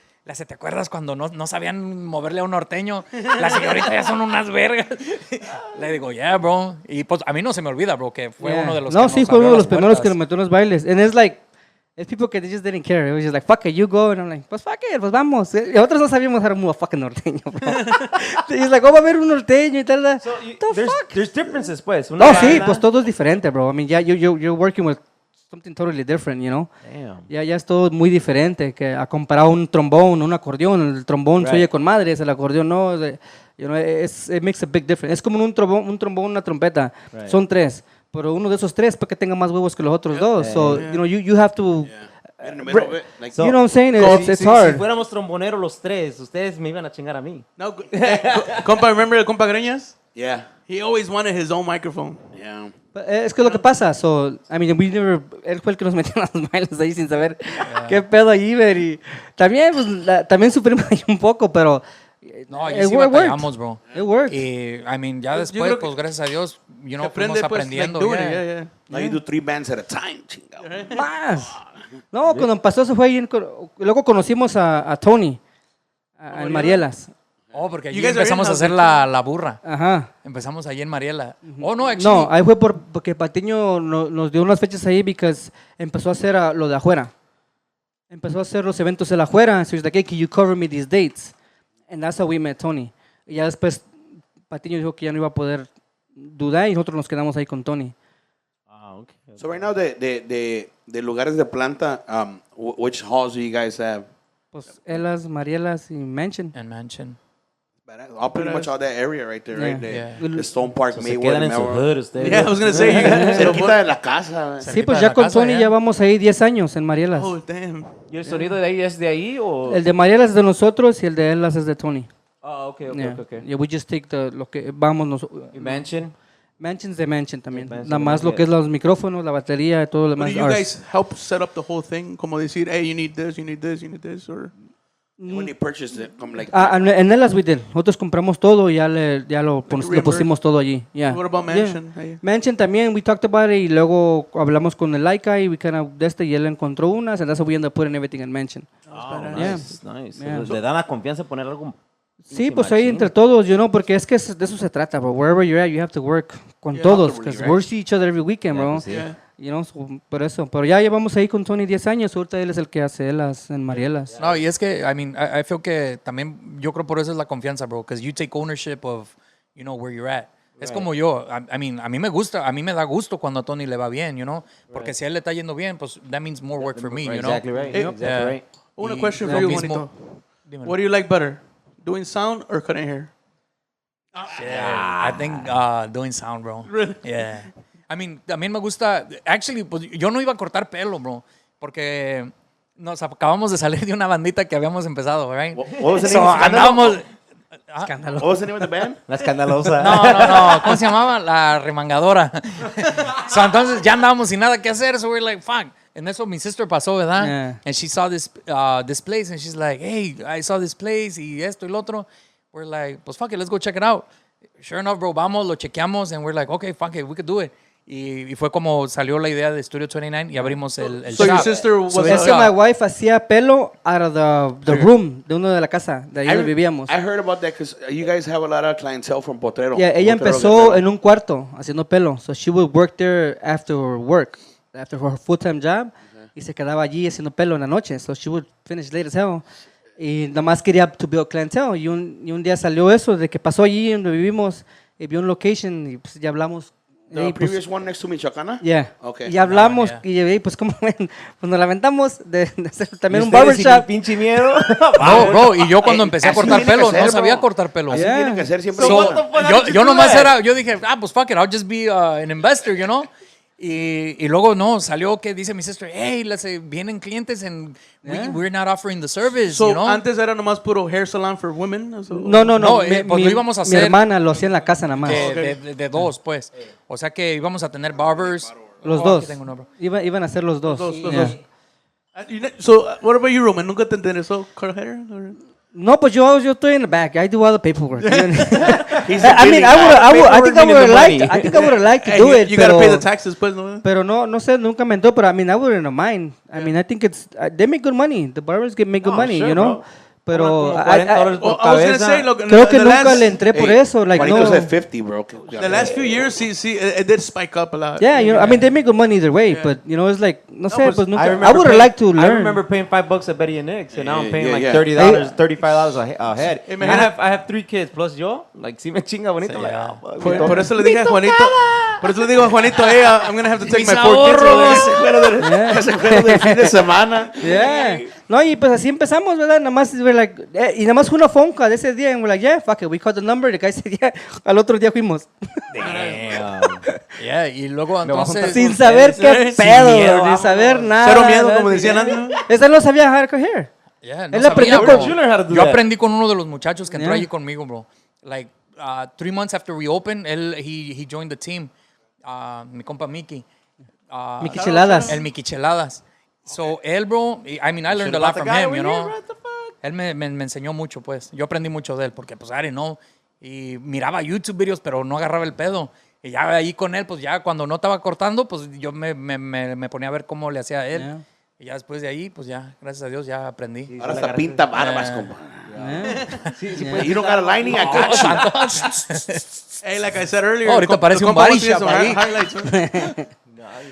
¿te acuerdas cuando no sabían moverle a un norteño? Las señoritas ya son unas vergas. Le digo, yeah, bro. Y pues a mí no se me olvida, bro, que fue Yeah. uno de los No, que sí, nos fue uno abrió de los las primeros que nos puertas. metió en los bailes. And it's like, it's people que they just didn't care. It was just like, fuck it, you go. And I'm like, pues fuck it, pues vamos. Y nosotros no sabíamos hacer un fucking norteño, bro. He's like, oh, va a haber un norteño y tal. So, The fuck? there's differences, pues. No, sí, pues todo es diferente, bro. I mean, ya you're working with something totally different, you know? Damn. Ya es todo muy diferente que a comparar un trombón, un acordeón. El trombón se Right. oye con madres, el acordeón no. You know, it makes a big difference. Es como un trombón, una trompeta. Right. Son tres. Pero uno de esos tres para que tenga más huevos que los otros dos. So, you know, you have to... In the middle of it, like, You know what I'm saying? It's Si hard. fuéramos tromboneros los tres, ustedes me iban a chingar a mí. No, compa, remember el compa Greñas? yeah, He always wanted his own microphone. yeah. Es que es lo que pasa. So, I mean, él fue el que nos metió en los bailes ahí sin saber qué pedo ahí, ver. Y también, pues, también sufrimos ahí un poco, pero... No, it allí sí worked. batallamos, bro. It worked. Y, I mean, ya Yo después, creo que pues, gracias a Dios, you know, Se fuimos aprende, pues, like, aprendiendo. doing yeah. it, yeah. Now you do 3 bands at a time, chingado. Más. No, cuando pasó eso fue ahí. Luego conocimos a Tony, en Marielas. Oh, porque allí You guys are empezamos a in-house, hacer la burra. Ajá. Empezamos allí en Mariela. Oh, no, No, actually. ahí fue porque Patiño nos dio unas fechas ahí porque empezó a hacer lo de afuera. Empezó a hacer los eventos de afuera. So he's like, hey, can you cover me these dates? And that's how we met Tony. Y ya después Patiño dijo que ya no iba a poder dudar y nosotros nos quedamos ahí con Tony. Ah, okay. So right now, the lugares de planta, which halls do you guys have? Pues Elas, Marielas y Mansion. And Mansion. All pretty much all that area right there, right? Yeah. The Stone Park, Se Maywood, quedan en su Melrose. hood ustedes. Yeah, I was gonna say you guys. Cerquita de la casa. Sí, Cerquita pues de ya la con casa, Tony ya. ya vamos ahí 10 años en Marielas. Oh damn. ¿Y el sonido de ahí es de ahí o...? El de Marielas es de nosotros y el de Elas es de Tony. Ah, okay. Yeah. Okay. Yeah, we just take lo que vamos ¿Y Mansion? Mansion's de Mansion también. Mansion Nada más también, lo que es los micrófonos, la batería y todo lo But demás. do you ours. guys help set up the whole thing? Como decir, hey, you need this, you need this, you need this, or... When they purchased it, come like, En Elas we did. Nosotros compramos todo y ya lo pusimos todo allí. Yeah. What about Yeah. Mansion? Hey. Mansion también, we talked about it y luego hablamos con el Laika y we kind of y él encontró unas and that's how we ended up putting everything in Mansion. Oh, Yeah. nice. Yeah. Le dan la confianza de poner algo... Sí, pues ahí entre todos, porque es que de eso se trata, bro. Wherever you're at, you have to work con Yeah, todos, absolutely, because right. we see each other every weekend, bro. pues sí. Yeah. You know, por eso. Pero ya llevamos ahí con Tony 10 años, ahorita él es el que hace las en Marielas. No, y es que, I mean, I feel que también, yo creo por eso es la confianza, bro. Because you take ownership of, you know, where you're at. Es como yo, I mean, a mí me da gusto cuando a Tony le va bien, you know, porque si a él le está yendo bien, pues that means more work for me, you know. Exactly right. Exactly right. Una question for you, Juanito. What do you like better, doing sound or cutting hair? Yeah, I think doing sound, bro. Really? Yeah. I mean, también me gusta, actually, pues yo no iba a cortar pelo, bro, porque nos acabamos de salir de una bandita que habíamos empezado, right? What was the name of the andábamos... What was the name of the band? La escandalosa. No. ¿Cómo se llamaba? La remangadora. So, entonces ya andábamos sin nada que hacer. So we're like, fuck. En eso mi sister pasó, ¿verdad? Yeah. And she saw this place and she's like, hey, I saw this place y esto y lo otro. We're like, pues fuck it, let's go check it out. Sure enough, bro, vamos, lo chequeamos and we're like, okay, fuck it, we could do it. Y fue como salió la idea de Studio 29 y abrimos el So shop. your sister was Es que my wife hacía pelo out of the room de uno de la casa, de ahí donde vivíamos. I heard about that because you guys have a lot of clientele from Potrero. Yeah, ella Potrero, empezó Guerrero. en un cuarto haciendo pelo. So she would work there after work, after her full-time job. Y se quedaba allí haciendo pelo en la noche. So she would finish late as hell. Y nada más quería to build clientele. Y un día salió eso de que pasó allí donde vivimos y vio un location y pues ya hablamos. The Y, pues, previous one next to Michoacana? yeah. Okay. Y ya hablamos yeah. y pues como ven, pues nos lamentamos de hacer también un Ustedes sin barbershop. pinche miedo. No, bro, y yo cuando empecé a así cortar tiene que pelo, ser, no bro. sabía cortar pelo. Así Yeah. tiene que ser siempre. So, So, yo nomás yo dije, pues fuck it, I'll just be an investor, you know. Y luego no, salió que dice mi sister, hey, vienen clientes and we're not offering the service, So you know. antes era nomás puro hair salon for women. So, No. Pues lo íbamos a Mi hacer hermana lo hacía en la casa nada más. de dos, pues. O sea que íbamos a tener barbers. Los Oh, dos. aquí tengo uno, bro. Iban a ser los dos. Los Yeah. dos. So what about you, Roman? ¿Nunca te interesó cut hair? No, pues yo estoy in the back. I do all the paperwork. he's a I billing mean, guy. I think I would have liked to do it. You gotta pero, pay the taxes, pues, no? Pero no sé, nunca me entró. Pero I mean, I wouldn't mind. I mean, I think it's they make good money. The barbers make good money, sure, you know. bro. Pero Como $40 por I was gonna cabeza. say, look, creo que the nunca last- le entré por Hey, eso. Like Juanito no. said 50, bro. The last few years, see, it did spike up a lot. Yeah, you know, I mean, they make good money either way. But you know, it's like no sé, pues nunca. I remember would have paying- liked to I learn. remember paying $5 at Betty and Nick's, and now I'm paying Yeah, like yeah. $30, $35 a head. Hey, And man, I have 3 kids plus yo. Like, si me chinga bonito. Like, ah, fuck, me Por toca. eso le dije a Juanito. Por eso le digo a Juanito, hey, I'm gonna have to take Mis my 4 kids. ahorros. Ese juego del fin de semana. Yeah. No, y pues así empezamos, ¿verdad? Nada más, we're like, y nada más fue una phone call de ese día. And we're like, yeah, fuck it. We called the number. The guy said, yeah. Al otro día fuimos. Damn. Yeah, y luego Me voy a entonces... Sin saber qué pedo, miedo, bro, ni saber nada. Cero miedo, ¿verdad? como decían antes. Esa no sabía how to hair. Yeah, no Él aprendió sabía, con- bro. You learn how to do Yo that. aprendí con uno de los muchachos que entró Yeah. allí conmigo, bro. Like, 3 months after we opened, he joined the team. Mi compa Mickey. Mickey Cheladas. El Mickey Cheladas. So, él, bro, I mean, I learned a lot from him, you know. Él me enseñó mucho, pues. Yo aprendí mucho de él, porque, pues, I didn't know. Y miraba YouTube videos, pero no agarraba el pedo. Y ya ahí con él, pues, ya cuando no estaba cortando, pues, yo me ponía a ver cómo le hacía a él. Yeah. Y ya después de ahí, pues, ya, gracias a Dios, ya aprendí. Ahora hasta pinta barbas, compa. Yeah. You don't got a lining, I got you. Hey, like I said earlier. Oh, ahorita parece un compa body wants to get shop some ahí. highlights, huh?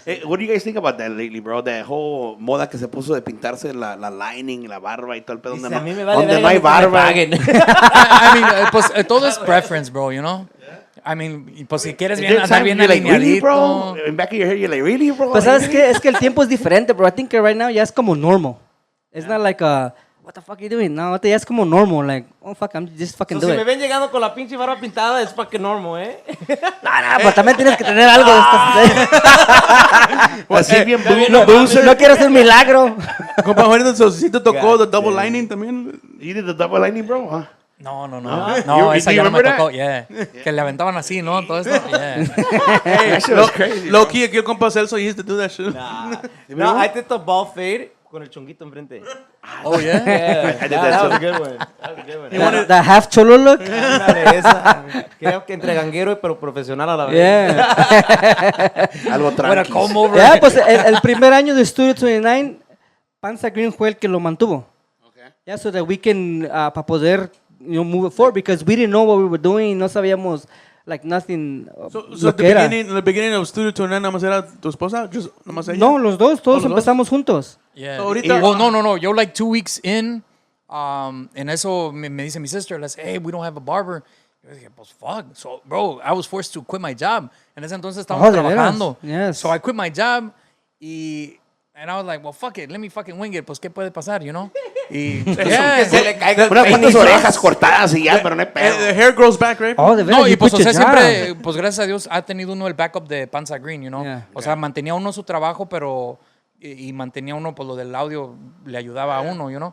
Hey, what do you guys think about that lately, bro? That whole moda que se puso de pintarse la lining, la barba y todo el pedo. Dice, Donde a mí me no, vale donde verga no hay que me barba. paguen. I mean, pues todo es preference, bro, you know? I mean, y pues si quieres Is bien, there andar time bien you're like, really, bro? alineadito. In back of your head, you're like, really, bro? Pues sabes qué, es que el tiempo es diferente, bro. I think right now ya es como normal. It's not like what the fuck are you doing? No, ya es como normal. Like, oh fuck, I'm just fucking So, do si me it. ven llegando con la pinche barba pintada, es para que normo, ¿eh? No, pero también tienes que tener algo de estas. Así bien No quiero hacer un milagro. Compa Juanito, so, ¿sí te tocó God the double damn. lining también? You did the double lining, bro? Huh? No, You- esa you ya no me remember tocó. Yeah. Que le aventaban así, ¿no? Todo esto. Yeah. That shit was crazy. Low key, aquí el compa Celso used to do that shit. No, I did the ball fade con el chonguito enfrente. Oh, yeah? Yeah, I did that that was a too. good one. That was a good one. The half cholo look. Ándale, esa. Creo que entre ganguero pero profesional a la vez. Yeah. Algo Fuera tranqui. comb over. Yeah, pues el primer año de Studio 29, Panza Green fue el que lo mantuvo. Yeah, so that we can, para poder, move it forward, because we didn't know what we were doing, no sabíamos, like, nothing, So lo at que era. the beginning of Studio 29, nada más era tu esposa? Just, nada más ella? No, los dos, todos ¿Los dos? empezamos juntos. Yeah. Ahorita- Well, no. Yo, like, 2 weeks in, en eso me dice mi sister, let's say, hey, we don't have a barber. Yo dije, pues fuck. So, bro, I was forced to quit my job. En ese entonces estábamos ¿de veras? trabajando. Yes. So I quit my job and I was like, well, fuck it, let me fucking wing it. Pues, ¿qué puede pasar, you know? Y, yeah. Unas cuantas orejas cortadas y ya, pero no hay pedo. The hair grows back, right? Oh, de veras, No, y you pues, o quit sea, your job. siempre, pues gracias a Dios, ha tenido uno el backup de Panza Green, you know? Yeah. O sea, mantenía uno su trabajo, pero, y mantenía uno, pues lo del audio le ayudaba a uno, you know?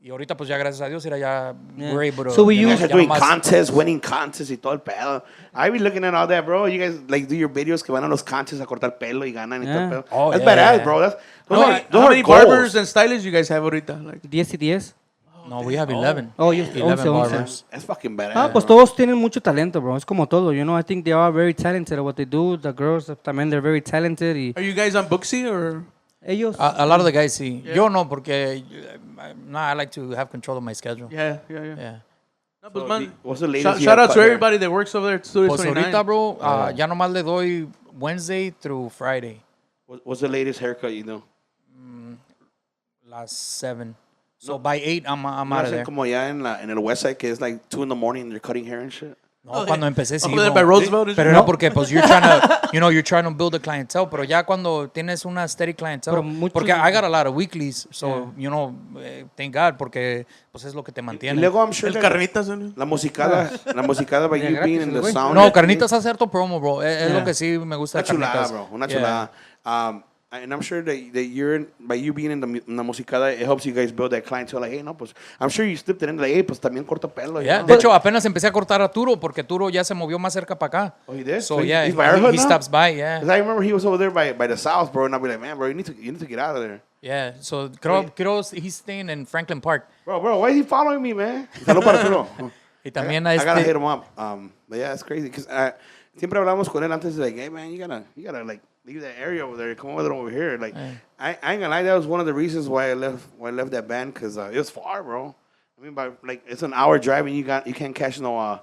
Y ahorita, pues ya gracias a Dios, era ya, we're able to, So we You use- guys are ya doing nomás- contests, winning contests y todo el pedo. I be looking at all that, bro. You guys like do your videos que van a los contests a cortar pelo y ganan y todo el Yeah. pedo. Oh, That's yeah, badass, yeah. bro. Those No, are, those how are many goals. barbers and stylists you guys have ahorita? Like, 10 y 10. No, we have 11. Oh, you 11 11. barbers. That's fucking badass. Ah, pues todos tienen mucho talento, bro. Es como todo, you know. I think they are very talented at what they do. The girls también, they're very talented. Y are you guys on Booksy or? ellos... A lot of the guys, sí. Yo no, porque I like to have control of my schedule. Yeah. Yeah. No, pues, So, man, what's the latest you shout have out to cut there? everybody that works over there at Studio Pues 29. ahorita, bro, ya nomás le doy Wednesday through Friday, What's the latest haircut you do? las 7. So by 8, I'm ¿No out of hacen there. como ya en el west side que es like 2 in the morning and they're cutting hair and shit? No, cuando empecé sí. Over there bro. by Roosevelt. and Pero shit? era porque, pues, you're trying to build a clientele. Pero ya cuando tienes una steady clientele, Pero muchos- porque I got a lot of weeklies, so, you know, thank God, porque, pues, es lo que te Y mantiene. luego I'm sure El that carnitas. ¿no? la musicada by Ya you gratis, being in the güey. sound. No, Carnitas hace harto promo, bro. Es Yeah. lo que sí me gusta Una de chulada, Carnitas. bro. Una Yeah. chulada. And I'm sure that you're by you being in the musicada, it helps you guys build that clientele. Like, hey, no, pues, I'm sure you slipped it in. Like, hey, pues también corta pelo. you Yeah, know? de hecho, apenas empecé a cortar a Turo porque Turo ya se movió más cerca para acá. Oh, he did? So, So he- yeah, he's by Arroyo he now? stops by, yeah. Because I remember he was over there by the south, bro, and I'd be like, man, bro, you need to get out of there. Yeah, so creo he's staying in Franklin Park. Bro, why is he following me, man? Salud para Arturo. Y también a I gotta este... hit him up. But yeah, it's crazy because siempre hablamos con él antes de like, hey man, you gotta like leave that area over there, come over here. Like, I ain't gonna lie, that was one of the reasons why I left that band because it was far, bro. I mean, by like it's an hour drive and you can't catch no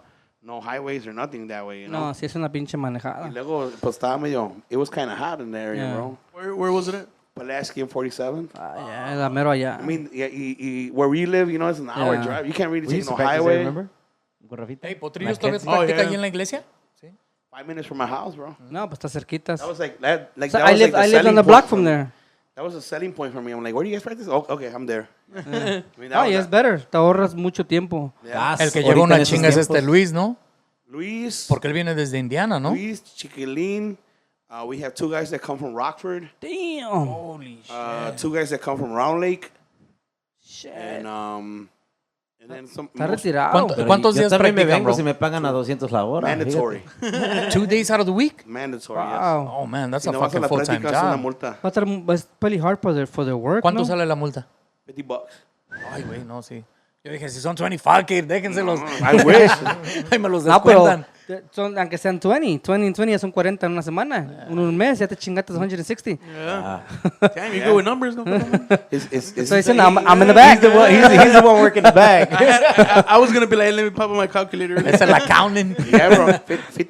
highways or nothing that way, you know. No, sí es una pinche Y manejada. luego pues estaba medio, it was kind of hot in the area, Yeah. bro. Where was it at? Pulaski and 47. Ah, ya, la mero allá. I mean, yeah, where we live, you know, it's an hour Yeah. drive. You can't really We take used no to practice highway. there, remember? Con Rafita. Hey, Potrillos todavía Mackenzie. practica yeah. ahí en la iglesia. 5 minutes from my house, bro. No, pues está cerquitas. That was like that. Like So that I was live, like I the live on selling the block point from for me. there. That was a selling point for me. I'm like, where do you guys practice? Oh, okay, I'm there. I mean, that Ah, was y es better. Te ahorras mucho tiempo. yeah. El que Ahorita lleva en una esos chinga es este tiempos. Luis, ¿no? Luis, Porque él viene desde Indiana, ¿no? Luis, Chiquilín. We have 2 guys that come from Rockford. Damn. Holy shit. 2 guys that come from Round Lake. Shit. And then some Está most retirado. Pero ¿Cuántos yo días también me practican, vengo bro? si me pagan a 200 la hora. mandatory. 2 days out of the week? Mandatory, yes. Wow. Oh, man, that's Si a no vas a fucking la full-time práctica, es una job. multa. Va a estar es pretty hard for their work, ¿Cuánto ¿no? sale la multa? $50. Ay, güey, no, sí. Yo dije, si son 25, kid, déjenselos. I wish. Ay, me los No, pero descuentan. aunque sean 20 ya son 40 en una semana. En un mes ya te chingaste 160. Yeah. Damn, you go with numbers. No? It's Estoy diciendo, I'm in the back. He's the one working the bag. I was going to be like, let me pop on my calculator. Es el accounting. yeah, bro.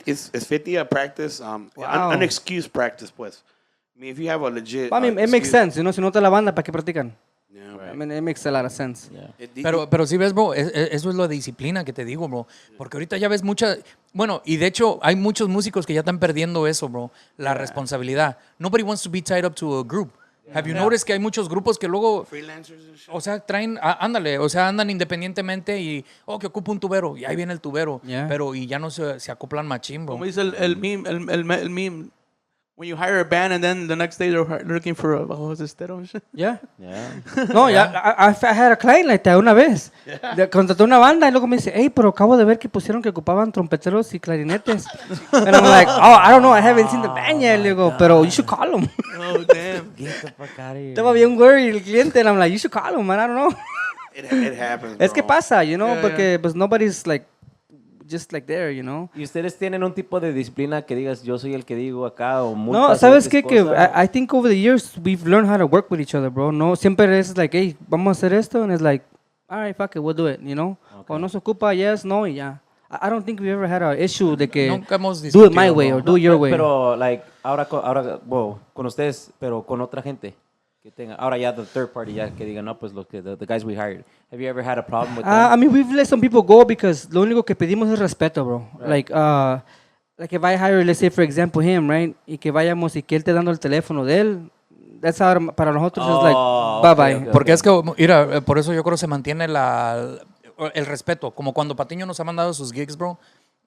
It's 50 a practice. Wow. An excuse practice, pues. I mean, if you have a legit. I mean, it makes sense, you know, si no te la banda, ¿para qué practican? Yeah, I mean, it makes a lot of sense. Pero sí ves, bro, eso es la disciplina que te digo, bro. Porque ahorita ya ves mucha... Bueno, y de hecho hay muchos músicos que ya están perdiendo eso, bro. La responsabilidad. Nobody wants to be tied up to a group. Have you noticed que hay muchos grupos que luego... freelancers and shit. O sea, traen... ándale, o sea, andan independientemente y... Oh, que ocupa un tubero. Y ahí viene el tubero. Yeah. Pero y ya no se acoplan machín, bro. Como dice el meme, when you hire a band and then the next day they're looking for a estero and shit. Yeah. Yeah. No, ya, I had a client like that una vez. Contrató una banda y luego me dice, hey, pero acabo de ver que pusieron que ocupaban trompeteros y clarinetes. And I'm like, oh, I don't know, I haven't seen the band yet. Le digo, pero you should call them. Oh, damn. Get the fuck out of here. Estaba bien worried el cliente. And I'm like, you should call them, man, I don't know. It happens. Es que bro. pasa, you know, Yeah, porque pues nobody's like, just like there, you know. ¿Y ustedes tienen un tipo de disciplina que digas, yo soy el que digo acá o multas? No, o ¿sabes X qué? Que cosa? I think over the years we've learned how to work with each other, bro. No, siempre es like, hey, vamos a hacer esto. And it's like, all right, fuck it, we'll do it, you know. O no se ocupa, yes, no, y ya. I don't think we ever had an issue de que Nunca hemos do it discutido, my way bro. or do it your way. Pero, like, ahora, bueno, con ustedes, pero con otra gente. Ahora ya the third party, ya que digan, no, pues the guys we hired. Have you ever had a problem with that? I mean, we've let some people go because lo único que pedimos es respeto, bro. Right. Like if I hire, let's say, for example, him, right? Y que vayamos y que él te dando el teléfono de él, that's how, para nosotros es like, bye-bye. Okay. Porque es que, mira, por eso yo creo que se mantiene el respeto. Como cuando Patiño nos ha mandado sus gigs, bro.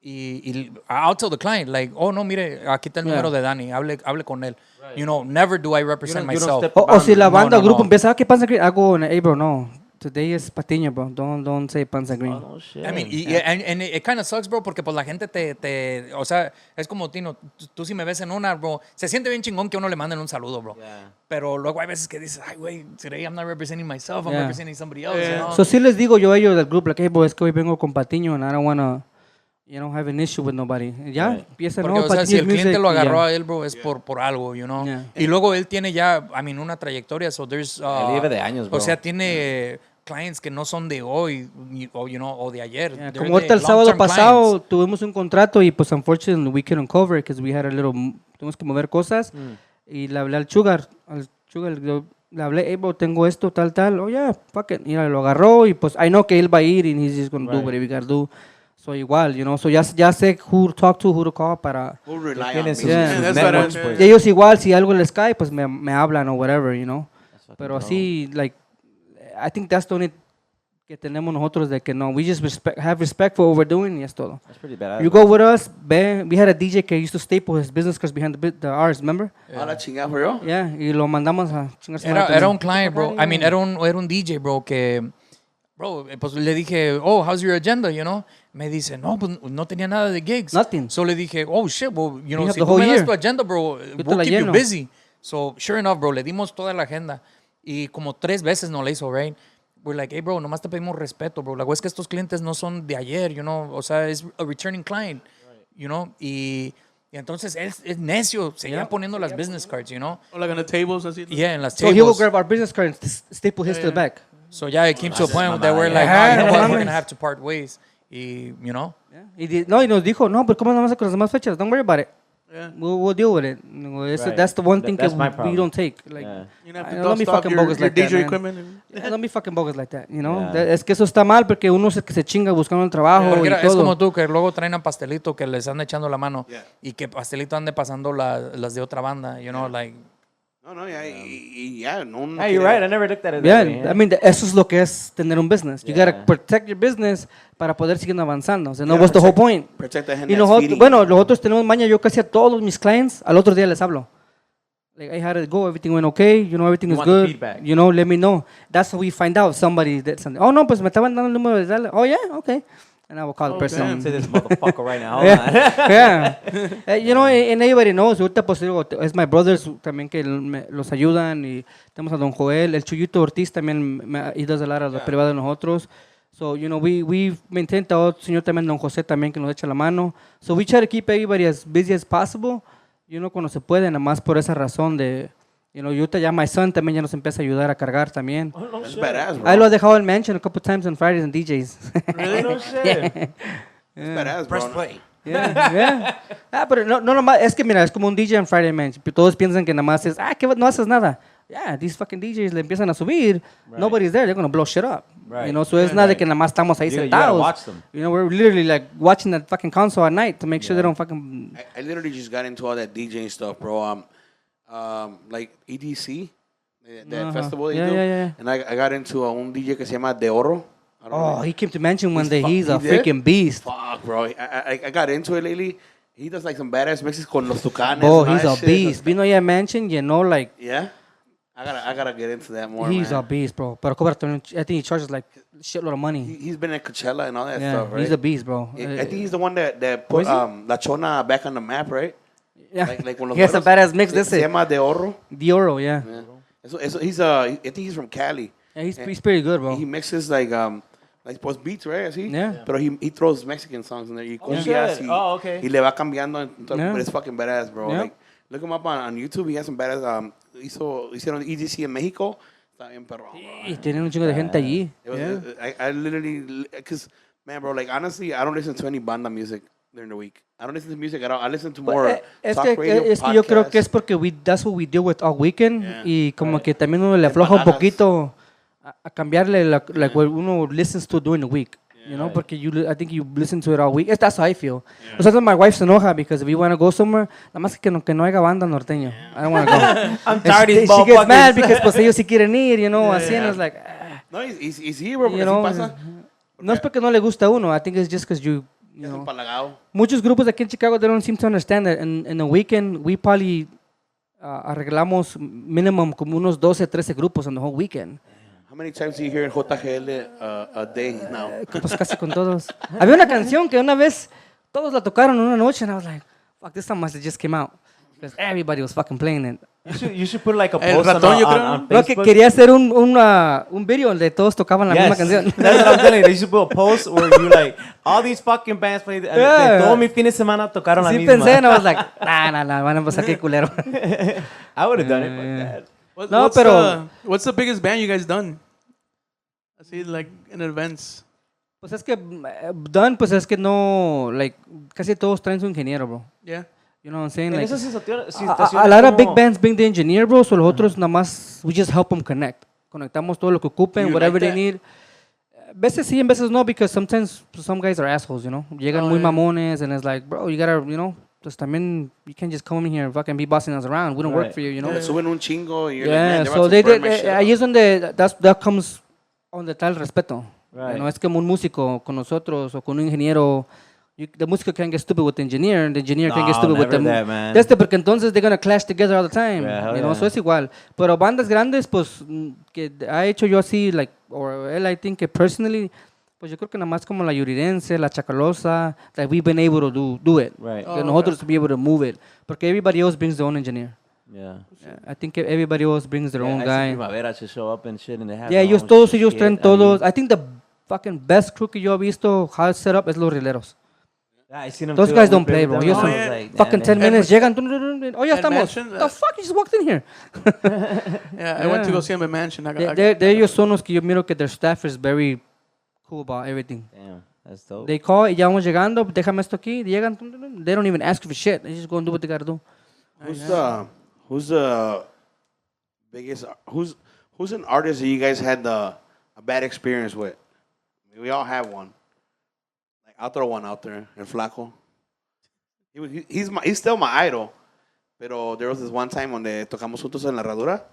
Y I'll tell the client, like, oh, no, mire, aquí está el número de Dani, hable con él. Right. You know, never do I represent myself. O si la banda o grupo empieza, ¿qué Panza Green? Hago, hey, bro, no. Today is Patiño, bro. Don't say Panza Green. Oh, shit. I mean, and it kind of sucks, bro, porque pues la gente o sea, es como, Tino, tú si me ves en una, bro, se siente bien chingón que uno le manden un saludo, bro. Yeah. Pero luego hay veces que dices, ay, güey, today I'm not representing myself, I'm representing somebody else, you know? So sí les digo yo a ellos del grupo, like, hey, bro, es que hoy vengo con Patiño and I don't wanna, you know, have an issue with nobody. Ya, empieza, porque, no, o sea, si el cliente lo agarró yeah. a él, bro, es por algo, you know? Yeah. Y luego él tiene ya, I mean, una trayectoria, so there's... él lleva de años, bro. O sea, tiene... clients que no son de hoy o, you know, o de ayer. Yeah, como ahorita el sábado pasado tuvimos un contrato y pues unfortunately we couldn't cover it because we had a little, tuvimos que mover cosas y le hablé al Sugar le hablé, hey, bro, tengo esto, tal, oh yeah, fuck it, y lo agarró y pues I know que él va a ir and he's just gonna do whatever he gotta do. So igual, you know, so ya sé who to talk to, who to call para... Who rely on me. Y ellos igual, si algo les cae, pues me hablan o whatever, you know. Pero así, like, I think that's the only que tenemos nosotros de que no, we just have respect for what we're doing y es todo. That's pretty bad. You go with us, we had a DJ que used to staple his business cards behind the ours, remember? Yeah. la chingada, for real? Yeah, y lo mandamos a chingarse. Era un client, bro. I mean, era un DJ, bro, que... Bro, pues le dije, oh, how's your agenda, you know? Me dice, no, pues no tenía nada de gigs. Nothing. So le dije, oh, shit, well, you know, si tú me das tu agenda, bro, we'll keep you busy. So, sure enough, bro, le dimos toda la agenda. Y como 3 veces no le hizo, right? We're like, hey, bro, nomás te pedimos respeto, bro. La cosa es que estos clientes no son de ayer, you know. O sea, es a returning client, you know. Y entonces es necio. Seguía poniendo las business cards, you know. Or like on the tables, así. Yeah, en las so tables. he will grab our business cards and staple his to the back. So yeah, it came to a point that we're like, oh, you know what, we're going to have to part ways. Y, you know. Yeah. Y nos dijo, no, pero ¿cómo nomás con las demás fechas? Don't worry about it. Yeah. We'll deal with it. That's the one thing we don't take. Like, don't be fucking bogus like that, don't be fucking bogus like that, you know? Yeah. Es que eso está mal porque uno es el que se chinga buscando el trabajo y todo. Es como tú, que luego traen a Pastelito que les anda echando la mano y que Pastelito ande pasando las de otra banda, you know, like... No, Hey, you're right. I never looked at it that way. I mean, eso es lo que es tener un business. You gotta protect your business para poder seguir avanzando. O sea, no, what's the whole point? Protect the hand y nosotros, bueno, nosotros tenemos maña. Yo casi a todos mis clients, al otro día les hablo. Like, hey, how did it go? Everything went okay? You know, everything is good? Feedback. You know, let me know. That's how we find out somebody did something. Oh, no, pues me estaban dando el número de tal. Oh, yeah, okay. And I will call the person. Say this motherfucker right now. Hold on. Yeah. You know, and everybody knows. Ahorita, pues, digo, es my brothers también que los ayudan. Y tenemos a Don Joel. El Chuyito Ortiz también he does a lot of la privada de nosotros. So, you know, we maintain todo. Señor también, Don José también, que nos echa la mano. So, we try to keep everybody as busy as possible. You know, cuando se puede, nada más por esa razón de... You know, ahorita ya my son también ya nos empieza a ayudar a cargar también. That's badass, bro. Ahí lo he dejado en mansion a couple times on Fridays and DJs. Really? No shit. Yeah. That's badass, bro. Press play. Yeah. Pero no nomás, es que mira, es como un DJ en Friday Mansion. Todos piensan que nada más es, que no haces nada. Yeah, these fucking DJs le empiezan a subir. Right. Nobody's there, they're gonna blow shit up. Right. You know, so es nada de que nada más estamos ahí sentados. Watch them. You know, we're literally like watching that fucking console at night to make sure they don't fucking... I literally just got into all that DJing stuff, bro. Like EDC, that festival they do. Yeah. And I got into un DJ que se llama De Oro. Oh, he came to mention one day. He's a freaking beast. Fuck, bro. I got into it lately. He does like some badass mixes con los tucanes. Oh, he's a beast. Vino ya mention, you know, like... Yeah? I gotta get into that more, He's man. a beast, bro. Pero cobra, I think he charges like a shitload of money. He's been at Coachella and all that stuff, right? He's a beast, bro. I think he's the one that put La Chona back on the map, right? Yeah. Like when he has a badass mix. This se llama De Oro. De Oro, yeah. He's I think he's from Cali. Yeah, he's pretty good, bro. He mixes like post beats, right? Así. Yeah. Pero he throws Mexican songs in there. Y cumbias okay. Y le va cambiando. But it's fucking badass, bro. Yeah. Like, look him up on YouTube. He has some badass. Hicieron EDC en México. Está bien perro. Y tienen un chingo de gente allí. I literally, because, man, bro, like, honestly, I don't listen to any banda music. during the week. I don't listen to music at all. I listen to more Es talk que, radio, es que yo creo que es podcasts. porque that's what we deal with all weekend. Yeah. Y como que también uno le afloja un Empanadas. poquito a cambiarle like what uno listens to during the week. You know, porque I think you listen to it all week. That's how I feel. O sea, my wife se enoja because if we want to go somewhere, nada más que no haya banda norteño. I don't want to go. I'm tired of these She gets mad motherfuckers. because pues ellos sí quieren ir, you know, así, and it's like, No, he's here, bro, porque you know, así pasa. no es porque no le gusta a uno. I think it's just because you Es know. empalagado. Muchos grupos aquí en Chicago, they don't seem to understand that in a weekend, we probably arreglamos minimum como unos 12, 13 grupos on the whole weekend. How many times do you hear JGL a day now? Pues casi con todos. Había una canción que una vez todos la tocaron en una noche, and I was like, fuck, this song must have just came out. Because everybody was fucking playing it. You should put like a El post ratón, yo creo. on Creo que Facebook. quería hacer un video donde todos tocaban la misma Yes, canción. that's what I'm telling you. They should put a post where you like, all these fucking bands play, Yeah. todo mi fin de semana tocaron la Sí misma. pensé, and I was like, nah, van a pasar qué culero. I would have done it like that. No, pero- What's the biggest band you guys done? Así, like, in events. Pues es que, done, pues es que no, like, casi todos traen su ingeniero, bro. Yeah. You know what I'm saying? En Like, esas a lot of big bands bring the engineer, bro, so los otros nada más, we just help them connect. Conectamos todo lo que ocupen, You whatever like they need. A veces sí, en veces no, because sometimes some guys are assholes, you know? Llegan muy mamones, and it's like, bro, you gotta, you know, pues también, you can't just come in here and fucking be bossing us around. We don't work Right. for you, you know? Le suben un chingo y you're like, Yeah, man, so they're about to burn my shit ahí up. es donde that comes donde está el respeto. Right. No es como un músico con nosotros o con un ingeniero. The músico can get stupid with the engineer can get No, stupid with the never that, man. porque entonces they're gonna clash together all the time. Yeah, hell You know, yeah. so es igual. Pero bandas grandes, pues, que ha hecho yo así, like, or él, I think, que personally, pues yo creo que nada más como la Yuridense, la Chacalosa, that we've been able to do it. Right. Que nosotros to be able to move it. Porque everybody else brings their own engineer. Yeah. Yeah, I think everybody else brings their own I see guy. Primavera should show up and shit and they have Yeah, their ellos own todos ellos shit traen ahí. todos. I think the fucking best crew que yo he visto, how it's set up, es los rileros. Yeah, I seen them Those too. guys I don't play, bro. with Ellos them. son I was like, fucking damn, 10 minutes, llegan. Oh, ya And estamos. Mansion, The fuck, you just walked in here. Yeah, I went to go see him at Mansion. De ellos son los que yo miro que their staff is very cool about everything. Damn, that's dope. They call, y ya vamos llegando, déjame esto aquí, llegan. They don't even ask for shit. They just go and do what they gotta do. Who's the biggest? Who's an artist that you guys had a bad experience with? I mean, we all have one. Like I'll throw one out there. El Flaco. He's still my idol. Pero there was this one time donde tocamos juntos en la herradura,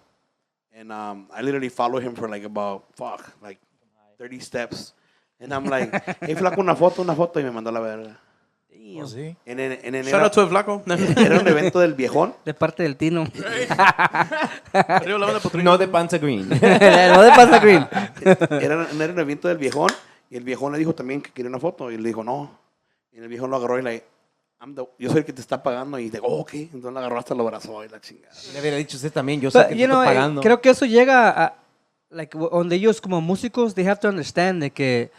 and I literally followed him for like about 30 steps, and I'm like, hey Flaco, una foto, y me mandó a la verga. Oh, sí. En Shout out to el Flaco. era un evento del viejón. De parte del Tino. Arriba la banda Potrillo. No de Panza Green. No de Panza Green. Era un evento del viejón, y el viejón le dijo también que quería una foto, y le dijo no. Y el viejón lo agarró y like, yo soy el que te está pagando, y digo, ok. Entonces lo agarró hasta lo abrazó y la chingada. Le hubiera dicho usted también, yo sé But, que you te know, estoy pagando. creo que eso llega a, like, donde ellos como músicos, they have to understand de que,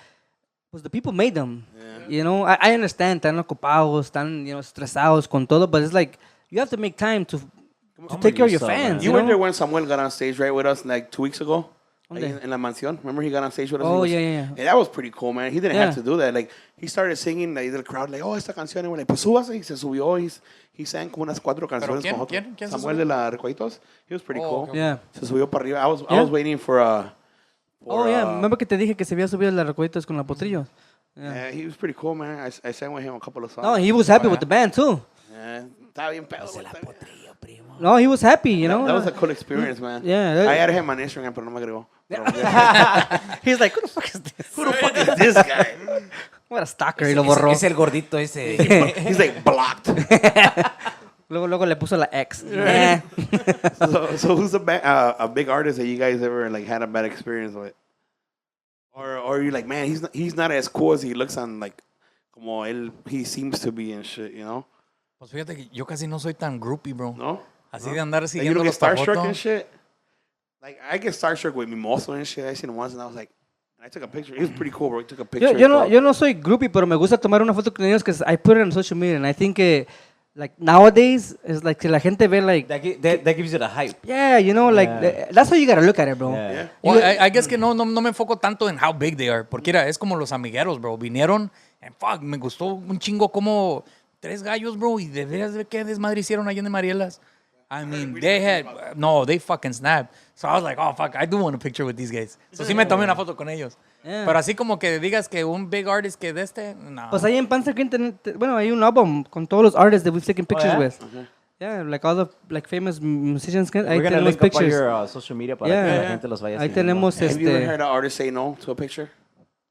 pues, the people made them. You know, I understand, están ocupados, están, you know, estresados con todo, but it's like, you have to make time to take care of your yourself, fans. man. You You were know? there when Samuel got on stage, right, with us like 2 weeks ago? ¿Dónde? Ahí en la mansión. Remember he got on stage with us? Oh, He was- yeah. And that was pretty cool, man. He didn't Yeah. have to do that. Like, he started singing, like, the crowd, like, oh, esta canción. And we're like, pues súbase. Y se subió. He sang como unas 4 canciones quién? con nosotros. ¿Quién se Samuel subió? de la Recuaditos. He was pretty cool. okay. Yeah. Se subió para arriba. I was Yeah. waiting for Oh, yeah. Remember que te dije que se había subido las recuerditos con la potrillo? Yeah, he was pretty cool, man. I sang with him a couple of songs. No, he was happy with the band, too. Yeah, estaba bien pedo. No, he was happy, you know? That was a cool experience, man. Yeah. I added him on Instagram, pero no me agregó. Pero, He's like, who the fuck is this? who the fuck is this guy? What a stalker, y lo borró. Es el gordito ese. He's like blocked. Luego le puso la X. So who's a big artist that you guys ever like had a bad experience with? Or you're like, man, he's not as cool as he looks on like como he seems to be and shit, you know? Pues fíjate que yo casi no soy tan groupie, bro. No? Así de andar Like, you don't siguiendo get los pa' starstruck foto. and shit? Like I get starstruck with Mimoso and shit. I seen him once and I was like, and I took a picture. He was pretty cool, bro. He took a picture. Yo no soy groupie, pero me gusta tomar una foto con ellos because I put it on social media and I think like nowadays it's like que la gente ve like That gives you the hype. yeah, you know, like that's how you gotta look at it, bro. Yeah. Yeah. Well, I guess que no me enfoco tanto en how big they are. Porque era, es como los amigueros, bro. Vinieron And fuck, me gustó un chingo como 3 gallos, bro, y de veras de qué desmadre hicieron allá en Marielas. I mean, they fucking snapped. So I was like, oh, fuck, I do want a picture with these guys. So sí me tomé una foto con ellos. Yeah. Pero así como que digas que un big artist que de no. Pues ahí en Panza, bueno, hay un álbum con todos los artists that we've taken pictures with. Yeah, like all the like famous musicians. Ahí We're gonna tenemos link up on pictures. your social media para que la gente los vaya Ahí siguiendo. tenemos Have you ever heard an artist say no to a picture?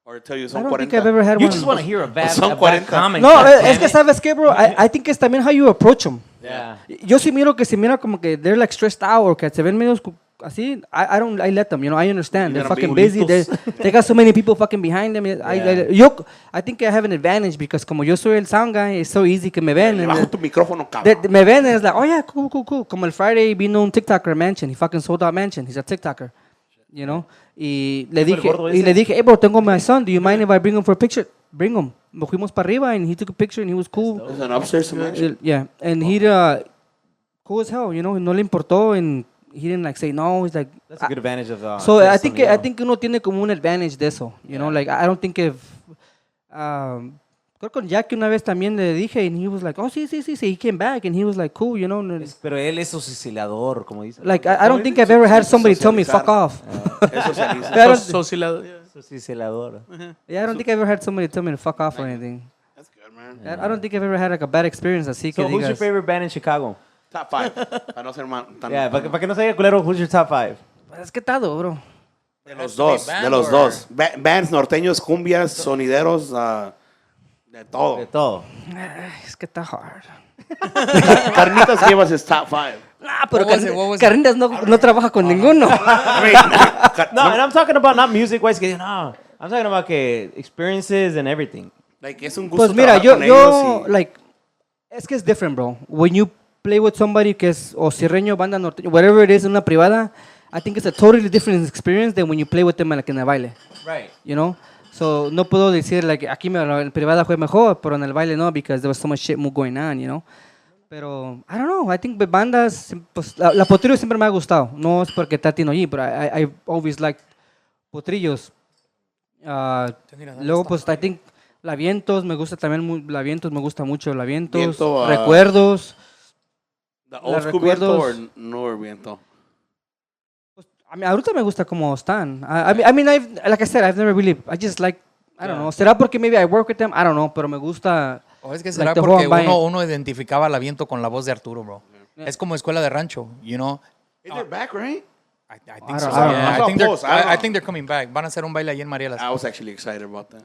Or tell you I son don't 40? think I've ever had You one. just want to hear a bad Son 40. comment. No, God es que damn it. sabes qué, bro. I think es también how you approach them. Yeah. Yo sí miro que se mira como que they're like stressed out or que se ven medio así. I let them, you know. I understand. They're fucking busy. They got so many people fucking behind them. I think I have an advantage because como yo soy el sound guy, it's so easy que me ven. Le and bajo tu micrófono, cabrón. me ven and it's like, oh yeah, cool. Como el Friday vino un TikToker Mansion. He fucking sold out Mansion. He's a TikToker, you know. Y le dije, hey bro, tengo my son. Do you mind if I bring him for a picture? Bring him. Nos fuimos para arriba and he took a picture and he was cool. There's an upstairs mansion. Yeah, and he cool as hell, you know. No le importó and he didn't like say no. He's like, That's a good advantage of so I this think sonido. I think uno tiene como un advantage de eso, you know. Like I don't think if creo con Jack una vez también le dije and he was like, oh sí. He came back and he was like, cool, you know. Pero él es oscilador, como dice. Like I don't think I've ever had somebody tell me fuck off. Eso se dice. Socializador. Yeah, I don't think I've ever had somebody tell me to fuck off or anything. That's good, man. I don't think I've ever had like a bad experience así que So who's your digas. favorite band in Chicago? Top 5. Para no ser tan... Yeah, para que no se diga culero, who's your top 5? Es que todo, bro. De los dos, de los dos. Bands norteños, cumbias, sonideros, de todo. De todo. Es que está hard. Carnitas gave us his top 5. Ah, pero What was it? What was it? Carnitas no trabaja con ninguno. No, and I'm talking about not music-wise, que no. I'm talking about que experiences and everything. Like, es un gusto Pues mira, trabajar con ellos y- like, es que es different, bro. When you play with somebody que es o sierreño, banda norteño, whatever it is, en una privada, I think it's a totally different experience than when you play with them like, en el baile. Right. You know? So, no puedo decir, like, aquí en privada fue mejor, pero en el baile no, because there was so much shit going on, you know? Pero, I don't know, I think de bandas, pues, la Potrillo siempre me ha gustado. No es porque está Tino allí, pero I always liked Potrillos. Luego, pues, I think Lavientos, me gusta también, Lavientos, me gusta mucho Lavientos. Viento, Recuerdos. The old school viento or newer viento? Pues, a mí, ahorita me gusta cómo están. I mean, like I said, I've never really, I just like, I don't know. ¿Será porque maybe I work with them? I don't know, pero me gusta. O es que like será the porque whole vibe. uno identificaba el aviento con la voz de Arturo, bro. Es como escuela de rancho, you know. Is it back, right? I I think so. don't know. Yeah, I saw posts, I don't I know. think they're coming back. Van a hacer un baile allí en Marielas. I was actually excited about that.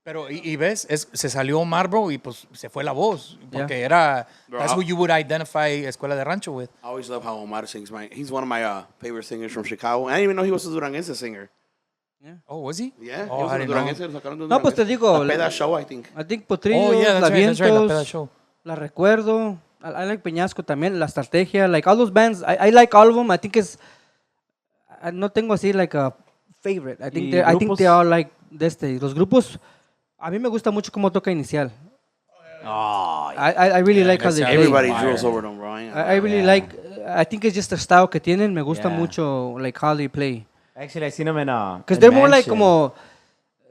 Pero, y ves, se salió Omar, bro, y pues se fue la voz. Porque Yeah. era, Bro, that's who you would identify escuela de rancho with. I always love how Omar sings. He's one of my favorite singers from Chicago. I didn't even know he was a Duranguense singer. Oh, was he? Yeah, Oh, he was I a didn't know. Duranguense. Lo sacaron de No, pues te Duranguense. digo, La Peda Show, I think. I think Potrillos, Oh, yeah, that's right, Lavientos, la Peda Show. La Recuerdo. I like Peñasco también, La Estrategia, like all those bands. I like all of them. I think it's, no tengo así like a favorite. I think grupos? they all like los grupos. A mí me gusta mucho cómo toca Inicial. Oh, I really like how they play. Everybody drills over them, bro. I really like. I think it's just the style que tienen. Me gusta Yeah. mucho like how they play. actually, I seen them in Because they're more like como.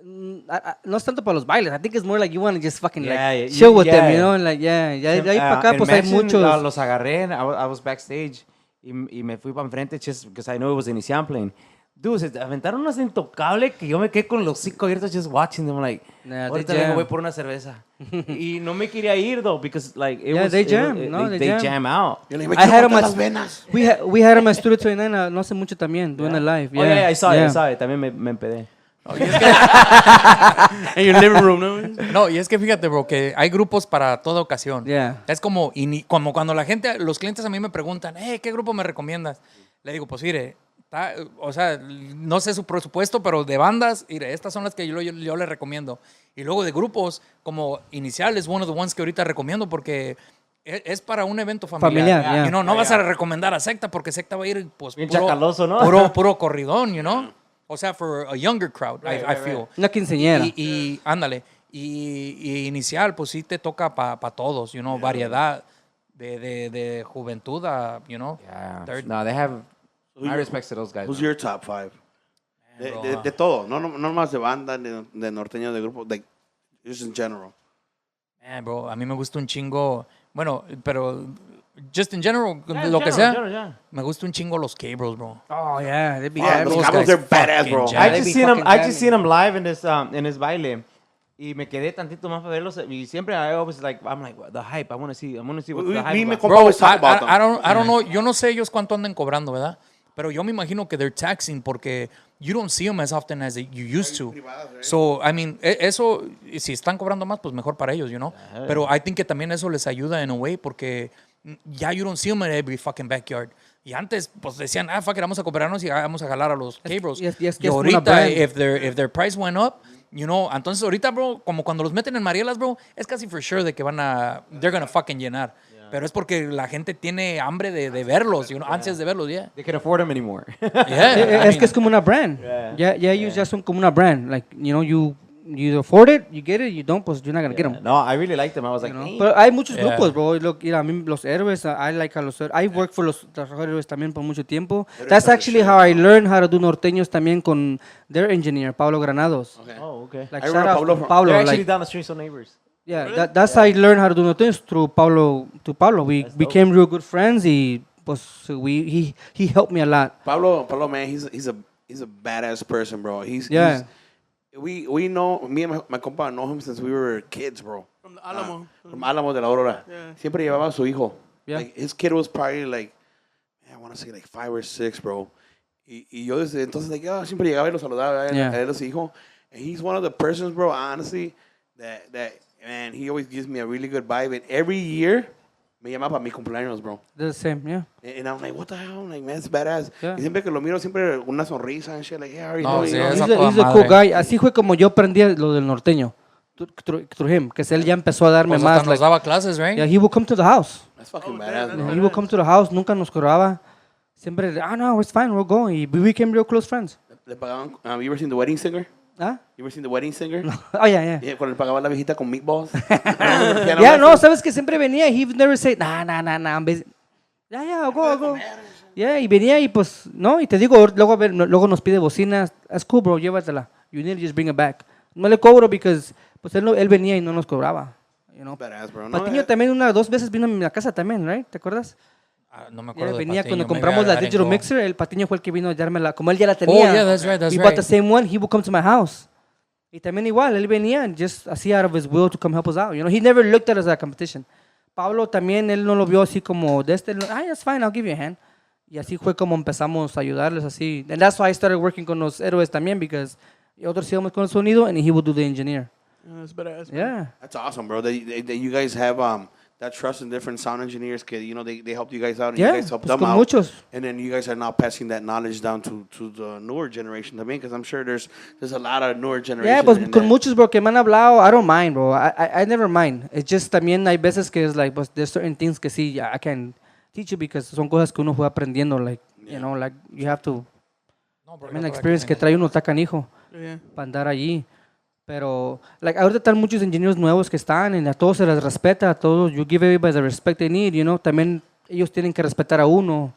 No es tanto para los bailes. I think it's more like you want to just fucking Yeah, like yeah, chill with yeah, them, you yeah. know, and like yeah, de ahí para acá in pues hay Mansion, muchos. los agarré, I was backstage y me fui para enfrente just because I knew it was Inicial playing. Dude, se aventaron unos intocables que yo me quedé con los hocico abiertos just watching them like, Nah, ahorita they vengo, jam. voy por una cerveza. Y no me quería ir though because like it Yeah, was, they it jam, was- no, they they jam. jam out. Yo le dije, I had "Me them quiero at- las venas." We had them at Studio 29 no hace mucho también, doing it live. Oh yeah, I saw yeah. it, también me empedé. En your living room, ¿no? No, y es que fíjate, bro, que hay grupos para toda ocasión. Yeah. Es como cuando la gente, los clientes a mí me preguntan, ¿qué grupo me recomiendas? Le digo, pues mire, o sea, no sé su presupuesto, pero de bandas, mire, estas son las que yo le recomiendo. Y luego de grupos, como Inicial es one of the ones que ahorita recomiendo porque es para un evento familiar. Familiar, yeah. You know, no vas a recomendar a Secta porque Secta va a ir pues Bien chacaloso, ¿no? puro corridón, you know? O sea, for a younger crowd, I feel. Una quinceañera. Y ándale. Y Inicial, pues sí te toca para todos, you know, variedad de juventud, you know. Yeah. They're- No, they have my respects to those guys. Who's man. your top 5? bro. De todo, no más de banda, de norteño, de grupo. Like, just in general. Man, bro, a mí me gusta un chingo. Bueno, pero just in general, lo que sea. Me gusta un chingo los cables, bro. Oh, yeah. They'd be Yeah, heavy. those guys cabros, they're badass, fucking bro. jack. I they just be seen him. fucking I just jamming. seen him live in his baile, y me quedé tantito más para verlos. Y siempre I always like, I'm like, the hype. I want to see what's the Me hype. compa about. Bro, always talk about them. I don't know. Yo no sé ellos cuánto andan cobrando, ¿verdad? Pero yo me imagino que they're taxing porque you don't see them as often as you used to. So, I mean, eso, si están cobrando más, pues mejor para ellos, you know? Pero I think que también eso les ayuda in a way porque ya you don't see them in every fucking backyard. Y antes, pues decían, fuck it, vamos a cooperarnos y vamos a jalar a los cabros. y es que Y es una ahorita, brand. if their price went up, you know, entonces ahorita, bro, como cuando los meten en Marielas, bro, es casi for sure de que they're gonna fucking llenar. Pero es porque la gente tiene hambre de verlos, you know, ansias de verlos, yeah. They can afford him anymore. Yeah, Es que es como una brand. Ya ellos ya son como una brand. Like, you know, you afford it, you get it, you don't, pues you're not gonna get them. No, I really liked him. I was like, You know? "Hey." Pero hay muchos Yeah. grupos, bro. Mira, a mí los héroes, I like a los héroes. I worked for los héroes también por mucho tiempo. That's actually how I learned how to do norteños también con their engineer, Pablo Granados. Oh, okay. Like, I shout remember out Pablo to from- Pablo. They're actually Like, down the street, so neighbors. yeah, that's how I learned how to do norteños through Pablo. To Pablo, we became real good friends. Y pues he helped me a lot. Pablo, man, he's a badass person, bro. Yeah. We know, me and my compa know him since we were kids, bro. From the Alamo. From Álamo de la Aurora. Yeah. Siempre llevaba a su hijo. Yeah. Like, his kid was probably like, I want to say like 5 or 6, bro. Y yo desde entonces, like, siempre llegaba y lo saludaba a Yeah. él a su hijo. And he's one of the persons, bro, honestly, that man, he always gives me a really good vibe. And every year, me llama para mi cumpleaños, bro. They're the same, yeah. And I'm like, what the hell? I'm like, man, it's badass. Yeah. Y siempre que lo miro, siempre una sonrisa and shit, like, yeah, how are you No, doing? sí, You know? esa He's toda a cool madre. guy. Así fue como yo aprendí lo del norteño. Through him, que él ya empezó a darme Pues más. hasta nos Like, daba clases, right? yeah, he would come to the house. That's fucking badass, bro. He would come to the house, nunca nos cobraba. Siempre, no, it's fine, we'll go. Y we became real close friends. Le pagaban, you ever seen The Wedding Singer? ¿Ah? You ever seen The Wedding Singer? Oh, yeah. Yeah, cuando le pagaba la viejita con meatballs. Yeah, no, sabes que siempre venía. He would never say, nah, I'm busy. Yeah, I'll go. Yeah, y venía y pues, no, y te digo, luego nos pide bocinas. That's cool, bro, llévatela. You need to just bring it back. No le cobro because, pues él venía y no nos cobraba. You know? Badass, bro. No, Patiño también 2 veces vino a mi casa también, right? ¿Te acuerdas? No me Yeah, acuerdo de venía Patiño, cuando maybe compramos la I didn't digital go. mixer, el Patiño fue el que vino a dármela. Como él ya la tenía. yeah, that's right. We bought the same one, he would come to my house. Y también igual, él venía and just así out of his will to come help us out. You know, he never looked at us as a competition. Pablo también, él no lo vio así como de that's fine, I'll give you a hand. Y así fue como empezamos a ayudarles así. And that's why I started working con los héroes también, because nosotros íbamos con el sonido and he would do the engineer. That's badass. man. Yeah. That's awesome, bro. That you guys have that trust in different sound engineers. You know, they helped you guys out and Yeah, you guys helped pues them con out. muchos. And then you guys are now passing that knowledge down to the newer generation también, because I'm sure there's a lot of newer generation. Yeah, pues in con that. muchos, bro, que me han hablado, I don't mind, bro. I never mind. It's just también hay veces que es like, pues, there's certain things que sí, I can teach you because son cosas que uno fue aprendiendo, like, you know, like, you have to, No, bro, también yo la experience que todavía trae uno está canijo Yeah. para andar allí. Pero, like, ahorita están muchos ingenieros nuevos que están, y a todos se les respeta, a todos, you give everybody the respect they need, you know, también ellos tienen que respetar a uno.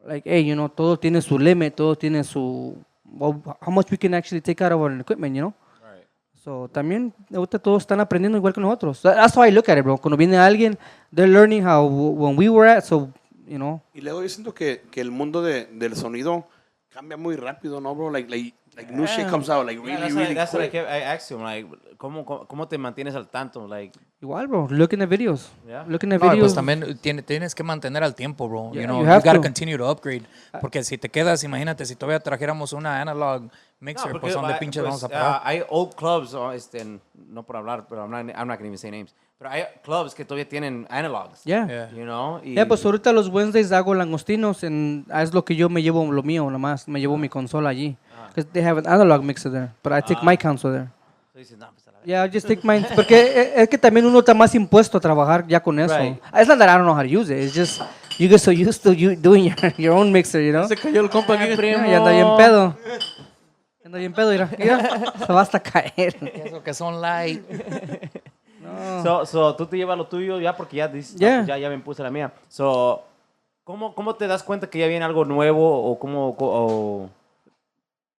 Like, hey, you know, todo tiene su limit, todo tiene su, well, how much we can actually take out of our equipment, you know. So, también, ahorita todos están aprendiendo igual que nosotros. That's how I look at it, bro. Cuando viene alguien, they're learning how, when we were at, so, you know. Y luego yo siento que el mundo del sonido cambia muy rápido, ¿no, bro? Like new shit comes out, like really, really That's what quick. I asked him, like, ¿cómo te mantienes al tanto? Like, Igual, bro. Look in the videos. Yeah. Look in the No, y videos. pues también tienes que mantener al tiempo, bro. Yeah, you know, you you have gotta to. continue to upgrade. Porque si te quedas, imagínate, si todavía trajéramos una analog mixer, no, pues porque, ¿dónde pinches pues, vamos a parar? hay old clubs, no por hablar, pero I'm not going to even say names. Pero hay clubs que todavía tienen analogs. Yeah. Yeah. You know? Y, Ya, pues ahorita los Wednesdays hago langostinos, es lo que yo me llevo lo mío nomás, me llevo mi consola allí. Because they have an analog mixer there, but I take my console there. so dices, no, pues, a la vez. Yeah, I just take mine. Porque es que también uno está más impuesto a trabajar ya con eso. Right. It's not that I don't know how to use it, it's just you get so used to you doing your own mixer, you know? Se cayó el compa aquí. Yeah, y anda bien pedo. Anda bien pedo, mira, se va hasta caer. Eso que son light. So, tú te llevas lo tuyo ya porque ya dices, Yeah. no, pues ya me puse la mía. So, ¿cómo te das cuenta que ya viene algo nuevo o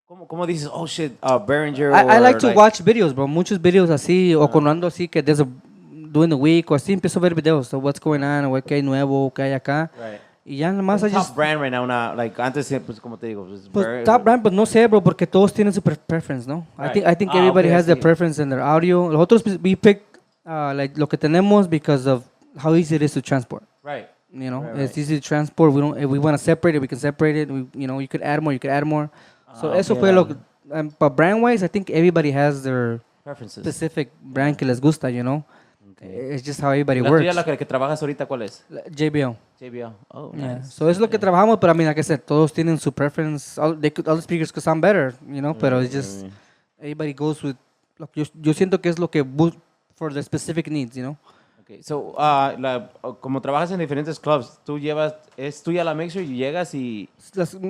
¿Cómo dices, oh shit, Behringer? I or, like to watch videos, bro. Muchos videos así, o cuando ando así que during the week, o así empiezo a ver videos. So what's going on, o qué hay nuevo, qué hay acá. Right. Y ya nomás What's I the just... top brand right now, like antes, pues, como te digo, Pues top brand, pues no sé, bro, porque todos tienen su preference, ¿no? Right. I think everybody okay, has their sí. preference in their audio. Nosotros, we pick like lo que tenemos because of how easy it is to transport. Right. You know, Right, it's right. easy to transport. We don't. If we want to separate it, we can separate it. You could add more. You could add more. So eso okay, fue lo. But brand wise, I think everybody has their Preferences. specific brand que les gusta. You know, it's just how everybody La works. tuya, la que trabajas ahorita, ¿cuál es? JBL. JBL. Oh, Yeah. nice. So es lo que trabajamos, pero I mean, like I said, todos tienen su preference. All the speakers could sound better, you know, pero it's just everybody goes with. Look, yo siento que es lo que for the specific needs, you know. Okay. So, como trabajas en diferentes clubs, ¿es tuya la mixer y llegas y...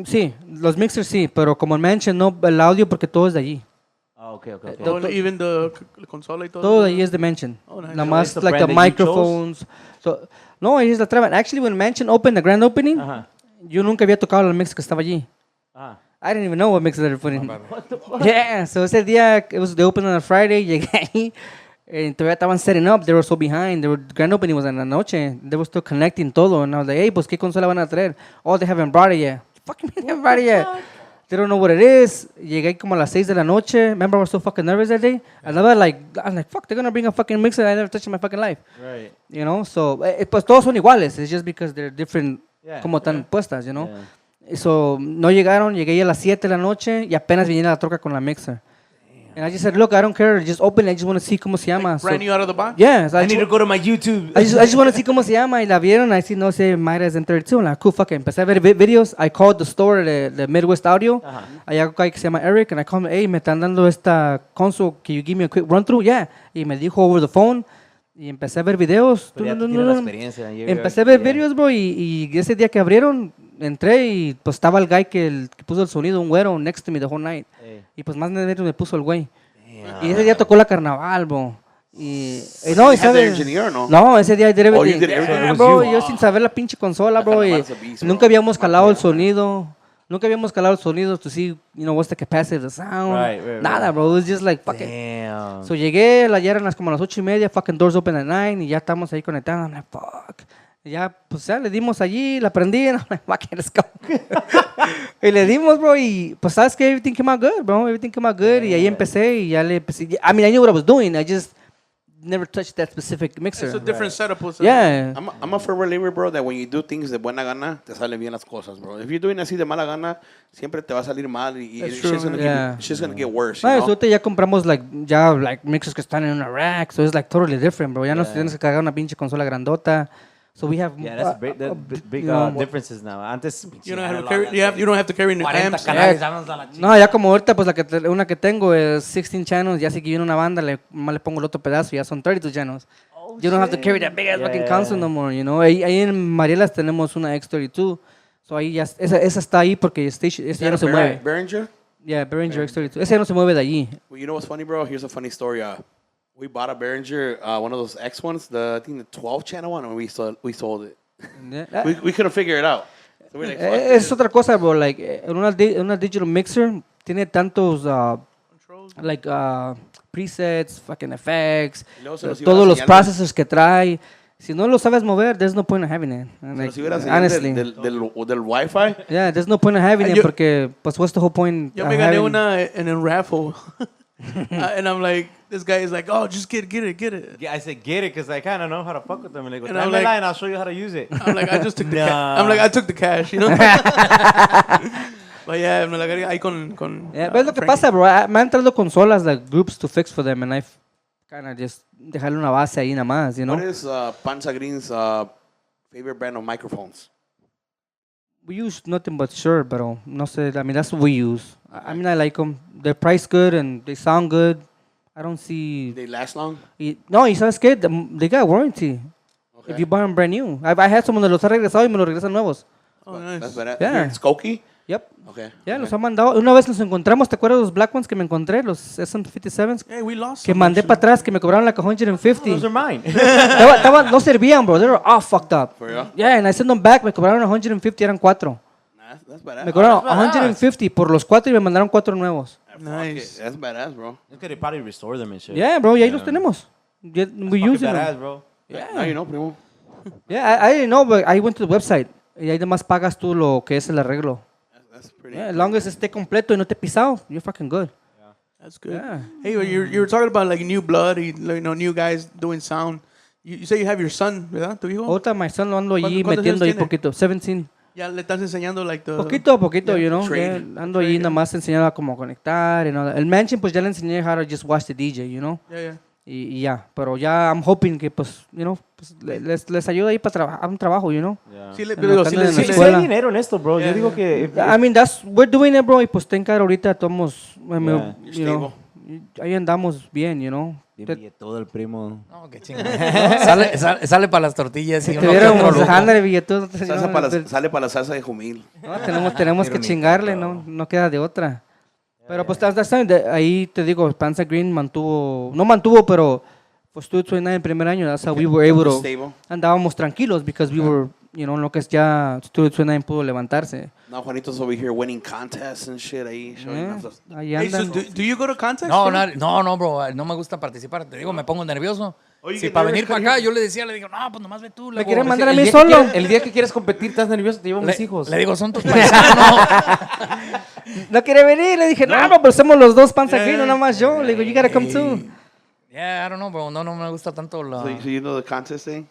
Sí, los mixers sí, pero como mention, no el audio porque todo es de allí. Ah, okay. Oh, even the consola y todo. Todo de ahí es de mention. Oh, nice. Nada más So it's the like the brand that you microphones. So, no, ellos la traban. Actually, when mention opened the grand opening, Ajá. yo nunca había tocado el mix que estaba allí. Ah. I didn't even know what mix they were putting. Yeah, so ese día, it was the opening on a Friday, llegué ahí, todavía estaban setting up, they were so behind, grand opening was en la noche, they were still connecting todo, and I was like, hey, pues, ¿qué consola van a traer? Oh, they haven't brought it yet. Fucking they haven't brought it yet. They don't know what it is. Llegué como a las 6 de la noche. Remember, I was so fucking nervous that day. And I was like, fuck, they're gonna bring a fucking mixer that I never touched in my fucking life. Right. You know, so, pues todos son iguales. It's just because they're different, Yeah, como están puestas, you know. Yeah. So, no llegaron, llegué a las 7 de la noche y apenas viniera la troca con la mixer. And I just said, look, I don't care, just open it, I just want to see cómo se llama. Brand new out of the box? Yeah, so I need to go to my YouTube. I just want to see cómo se llama. Y la vieron, I see, no sé, Mayra's M32. I'm like, cool, fuck it. Empecé a ver videos. I called the store, the Midwest Audio. Hay un guy que se llama Eric, and I called him, hey, me están dando esta console, can you give me a quick run through? Yeah. Y me dijo over the phone. Y empecé a ver videos. Pero ya tiene la experiencia. Empecé a ver videos, bro, y ese día que abrieron, entré y pues estaba el guy que puso el sonido, un güero, next to me the whole night. Y pues más de me puso el güey. Y ese día tocó la carnaval, bro. Y no, y You had the sabe, engineer, no? no, ese día I did everything. you did everything? Yeah, It was bro, you. yo sin saber la pinche consola, bro. Y Carnaval's a beast, bro. nunca habíamos calado el sonido. Nunca habíamos calado el sonido to see, what's the capacity of the sound. Right. Nada, bro. It was just like, fuck it. Damn. So llegué, ya eran como las 8:30, fucking doors open at 9, y ya estamos ahí conectados. I'm like, fuck. Y ya, pues ya le dimos allí, la prendí, and I'm like, fuck it, let's go. Y le dimos, bro, y pues sabes que everything came out good, bro. Everything came out good, y ahí empecé, y ya le empecé. I mean, I knew what I was doing, I just never touched that specific mixer. It's a different setup. Yeah. I'm a firm believer, bro, that when you do things de buena gana, te salen bien las cosas, bro. If you're doing así de mala gana, siempre te va a salir mal y That's it's true, just gonna get worse, you No, know? ahorita ya compramos like mixers que están en una rack, so it's like totally different, bro. Ya no tienes que cargar una pinche consola grandota. So we have Yeah, that's big you know, differences now. Antes, You don't have to carry. You don't have to carry new 40 amps. canales, vamos a la chica. No, ya como ahorita, pues una que tengo es 16 channels, ya si que viene una banda, nomás le pongo el otro pedazo, ya son 32 channels. You don't have to carry that big ass fucking console no more, you know. Ahí en Marielas tenemos una X32, so ahí ya, esa está ahí porque esa ya no se mueve. Behringer? Yeah, Behringer X32, esa ya no se mueve de allí. Well, you know what's funny, bro? Here's a funny story. We bought a Behringer, one of those X ones, I think the 12 channel one, and we sold it. Yeah. We couldn't figure it out. So we're like, fuck Es this. otra cosa, bro. Like, una digital mixer tiene tantos, presets, fucking effects, Y luego se los iba todos los enseñando. processors que trae. Si no lo sabes mover, there's no point in having it. Pero si hubieras Honestly. del Wi-Fi, Yeah, there's no point in having it Yo- porque, pues, what's the whole point? Yo of me gané having- una en el raffle. And I'm like, this guy is like, oh, just get it. yeah, I said get it because I kind of know how to fuck with them. And they go, And I'm "Tráemela like- and I'll show you how to use it. I'm like, I just took the Nah. I'm like, I took the cash, you know? But yeah, me la cargué ahí con Yeah, pero es lo que Frankie. pasa, bro. Me han traído consolas, like, groups to fix for them, and I've kind of just dejarle una base ahí nada más, you know? what is Panza Green's favorite brand of microphones? We use nothing but Shure, pero no sé. I mean, that's what we use. I mean, I like them. They're priced good and they sound good. I don't see. They last long? No, ¿y sabes qué? They got warranty. Okay. If you buy them brand new. I had some donde los ha regresado y me los regresan nuevos. Oh, nice. That's better. Yeah. Here in Skokie? Yep. Okay. Ya, okay. los han mandado. Una vez los encontramos, ¿te acuerdas de los black ones que me encontré? Los SM57s. Hey, we lost Que some, mandé actually. para atrás, que me cobraron like 150. Those are mine. No servían, bro. They were all fucked up. For real? Yeah, and I sent them back. Me cobraron 150, eran 4. That's badass. Me cobraron 150 por los 4 y me mandaron 4 nuevos. Nice. That's badass, bro. Es que they probably restore them and shit. Yeah, bro, y ahí los tenemos. We use them. Badass, bro. Now you know, primo. Yeah, I didn't know, but I went to the website. Y ahí además pagas tú lo que es el arreglo. That's pretty. Yeah, as long as esté completo y no te pisado, you're fucking good. That's good. Yeah. Hey, you were talking about like new blood, new guys doing sound. You say you have your son, ¿verdad? ¿Tu hijo? Otra, my son lo ando allí ¿Cuántos metiendo ahí años tiene? poquito. 17. Ya le estás enseñando like the... Poquito a poquito, you know. Trade. Yeah, ando ahí nada más enseñando a cómo conectar. El mansion, pues ya le enseñé how to just watch the DJ, you know. Yeah. Y ya. Pero ya, I'm hoping que, pues, you know, pues, les ayuda ahí para trabajar un trabajo, you know. Yeah. Sí, En lo que sí, andan en la Sí, escuela. hay dinero en esto, bro. Yo digo que... I mean, we're doing it, bro. Y pues ten cara ahorita, tomos, Yeah. you know, ahí andamos bien, you know. Todo el primo. No, qué chingón. sale para las tortillas. Y uno que Tuviéramos, otro lujo. ándale, billetón. Sale para la salsa de jumil. No, tenemos que chingarle, no queda de otra. Pero pues ahí te digo, Panza Green no mantuvo, pero pues Studio 29 en primer año, that's how we were able to, Stable. andábamos tranquilos because we were, you know, en lo que es ya Studio 29 pudo levantarse. Now Juanito's over here winning contests and shit ahí. Showing us. Ahí Hey, so andan. do you go to contests? No, bro? no, bro, no me gusta participar. Te digo, me pongo nervioso. Oye, Si ¿qué para nervios venir para con acá, él? yo le digo, no, pues nomás ve tú. Me quieren mandar a El mí día que solo. el día que quieres competir, estás nervioso, te llevo mis hijos. Le digo, son tus paisanos. No quiere venir, le dije, no, pero somos los dos Panza Green, no nada más yo. Le digo, you gotta come too. Yeah, I don't know, bro. No me gusta tanto la... So you know the contest thing?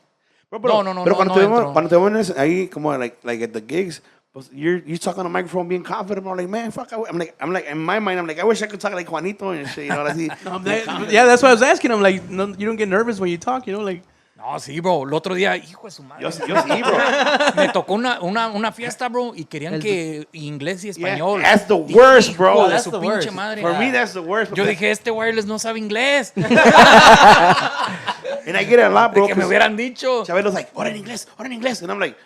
Bro, No, pero cuando entro. cuando te ven ahí como like at the gigs, pues you're talking on the microphone being confident. I'm like, man, fuck. I'm like in my mind, I'm like, I wish I could talk like Juanito and shit. You know, así. Yeah, that's what I was asking him. Like, no, you don't get nervous when you talk, you know, like... No, sí, bro. El otro día, hijo de su madre. Yo sí, bro. Me tocó una fiesta, bro, y querían que inglés y español. Yeah, that's the worst, Hijo bro. de That's su the pinche worst. madre. For me, that's the worst. Yo dije, este wireless no sabe inglés. And I get it a lot, bro. Que me hubieran dicho. Chabelo's like, ahora en inglés. And I'm like,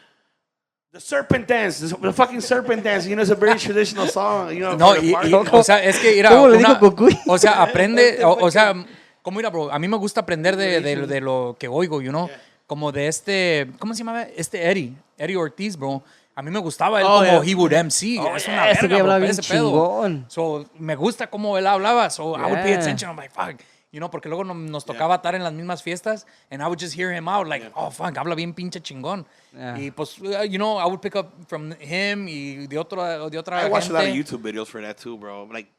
the serpent dance, the fucking serpent dance. You know, it's a very traditional song. You know, No, for the y, party. o sea, es que mira, ¿Cómo le dijo Cucuy? o sea, aprende, o sea, como mira, bro, a mí me gusta aprender de lo que oigo, you know, como de ¿cómo se llamaba? Eddie Ortiz, bro. A mí me gustaba él como he would MC. Es una ese güey verga, hablaba bro, bien ese pedo. chingón. So, me gusta cómo él hablaba. So, I would pay Yeah. attention. I'm like, fuck. You know, porque luego nos tocaba estar en las mismas fiestas and I would just hear him out like, oh, fuck, habla bien pinche chingón. Yeah. Y pues, you know, I would pick up from him y de otra I watch a lot of gente. YouTube videos for that too, bro. Like,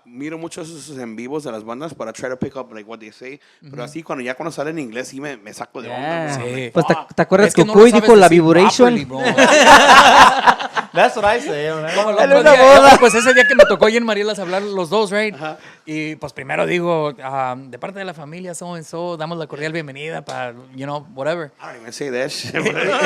miro muchos esos en vivos de las bandas para try to pick up like what they say. Pero así cuando sale en inglés sí me saco de onda. Yeah. Bro. Sí. Pues Fuck. te acuerdas Es que que no Cucuy lo sabes dijo la decir vibration. properly, bro. That's what I say. Como el otro día, pues ese día que me tocó y en Marielas hablar los dos, right? Y pues primero digo, de parte de la familia, so, damos la cordial bienvenida para, you know, whatever. I don't even say that shit.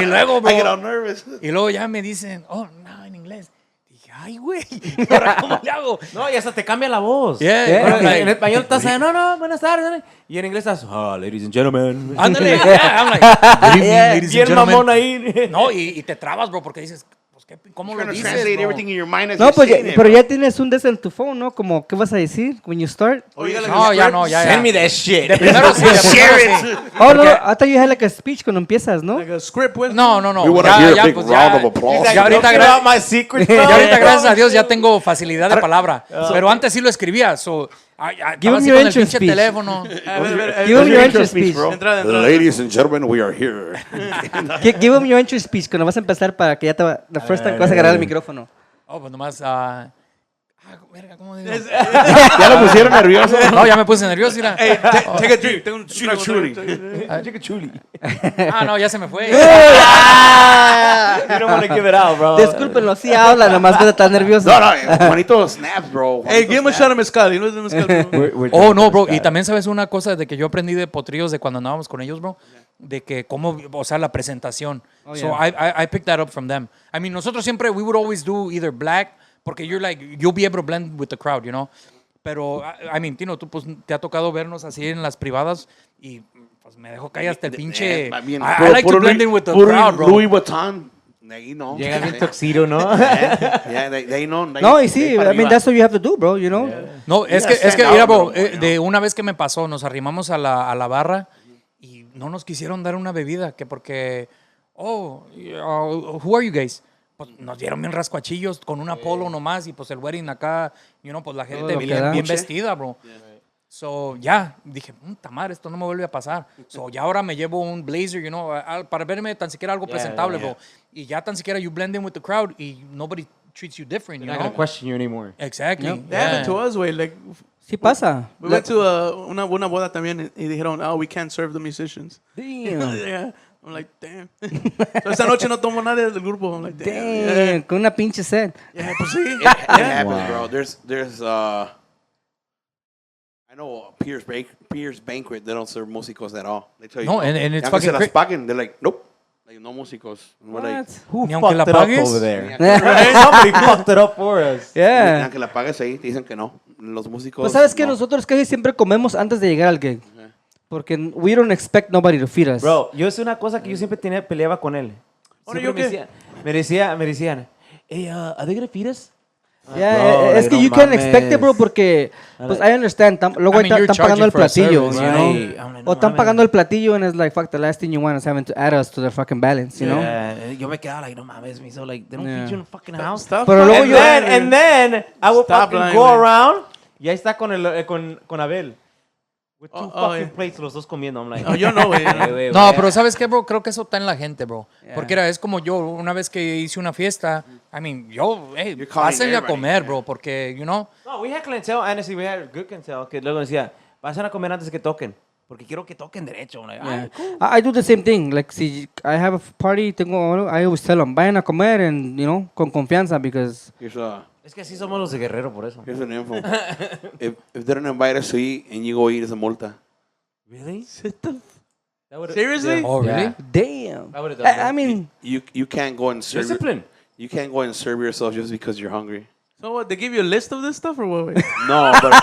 Y luego, bro. I get all nervous. Y luego ya me dicen, oh, no, en inglés. Dije, ay, güey, ¿ahora cómo le hago? No, y hasta te cambia la voz. Yeah. Bueno, Like, en español estás no, buenas tardes. Y en inglés estás, ladies and gentlemen. ándale, yeah, I'm like, good evening, ladies and Bien gentlemen. mamón ahí. No, y te trabas, bro, porque dices, pues, ¿cómo lo Trying to dices, translate bro? everything in your mind as No, you're pues, saying it, pero bro. ya tienes un des en tu phone, ¿no? Como, ¿qué vas a decir when you start? No, ya. Send me that shit. De primero sí, de primero sí. Oh, no, I thought you had like a speech cuando empiezas, ¿no? Like a script with... No. We want to hear a big round of applause. Ya ahorita, Don't give out my secrets, bro. ya ahorita, gracias a Dios, ya tengo facilidad de palabra. Pero antes sí lo escribía. So, Give estaba him así your con el entrance pinche speech. teléfono. Give him your entry speech. bro. Entrada. Ladies and gentlemen, we are here. Give him your entry speech cuando vas a empezar para que ya te va, the first time que vas a agarrar el micrófono. Oh, pues nomás. Verga, ¿cómo digo? Ya lo pusieron nervioso. No, ya me puse nervioso, mira. Hey, take a drink. Tengo un chuli. No, ya se me fue. You don't want to give it out, bro. Discúlpenlo, sí habla, nomás que está nervioso. No, Juanito snaps, bro. Hey, give him a shot of mezcal. You know the mezcal, bro? Oh, no, bro. Y también sabes una cosa de que yo aprendí de potrillos de cuando andábamos con ellos, bro. De que cómo, o sea, la presentación. Oh, So I picked that up from them. I mean, nosotros siempre, we would always do either black, porque you'll be able to blend with the crowd, you know. Pero, I mean, Tino, tú pues te ha tocado vernos así en las privadas y pues me dejó caer hasta el pinche. I like to blend in with the crowd, bro. Louis Vuitton. De ahí no. Llega bien toxido, ¿no? Ya, de ahí no. No, y sí, I mean, that's what you have to do, bro, you know. No, es que, mira, bro, de una vez que me pasó, nos arrimamos a la barra y no nos quisieron dar una bebida, que porque, who are you guys? pues nos dieron bien rascuachillos con una polo nomás y pues el wedding acá, pues la gente lo que bien, da. bien vestida, bro. So, ya, dije, puta madre, esto no me vuelve a pasar. So, ya ahora me llevo un blazer, para verme tan siquiera algo presentable, bro. Y ya tan siquiera you blend in with the crowd y nobody treats you different, They're not gonna question you anymore. Exactly. That happened to us, güey. Like, Sí pasa. we went to una boda también y dijeron, we can't serve the musicians. Damn. Yeah. I'm like, damn. So esa noche no tomo nadie del grupo. I'm like, damn. Damn. Con una pinche set. Yeah, pues sí. It happens, bro. There's I know Pierce Banquet, they don't serve músicos at all. They tell you, No, and it's aunque se fucking las crazy. paguen, they're like, nope. Like, no músicos. And we're like, Who Ni aunque la fucked it up pagues? over there? Somebody fucked it up for us. Yeah. aunque la pagues ahí, te dicen que no. Los músicos. Pues sabes que no. nosotros casi siempre comemos antes de llegar al gig. Porque we don't expect nobody to feed us. Bro, yo es una cosa que yo siempre peleaba con él. Ahora, Siempre ¿yo qué? me decían, hey, are they gonna feed us? Yeah, Bro, es que no you can't expect it, bro, mames. porque pues I understand. Luego I mean, you're están pagando el charging for a platillo, service, you right? know? I'm like, no O están mames. pagando el platillo and it's like, fuck, the last thing you want is having to add us to their fucking balance, you know? Yeah, yo me quedaba like, no mames, me so like, they don't Yeah. feed you in the fucking house. Stop Pero luego And yo- then I would Stop fucking lying, go man. around y ahí está con Abel. With two Oh, fucking yeah. plates, los dos comiendo. I'm like, No, yo no, güey. No, pero ¿sabes qué, bro? Creo que eso está en la gente, bro. Porque es como yo, una vez que hice una fiesta, I mean, hey, You're calling pásenle a everybody, comer, bro, porque, No, we had clientele, honestly, we had good clientele, que luego decía, pasen a comer antes que toquen, porque quiero que toquen derecho. I'm like, Yeah. "Ah, cool." I do the same thing. Like, si I have a party, I always tell them, vayan a comer and, con confianza because... Es que así somos los de Guerrero, por eso. Here's an info. if they don't invite us to eat and you go eat, it's a multa. Really? Seriously? Oh, really? Yeah. Damn. I would've done that. I mean... You can't go and serve. Discipline. You can't go and serve yourself just because you're hungry. So what, they give you a list of this stuff or what? Güey? No, but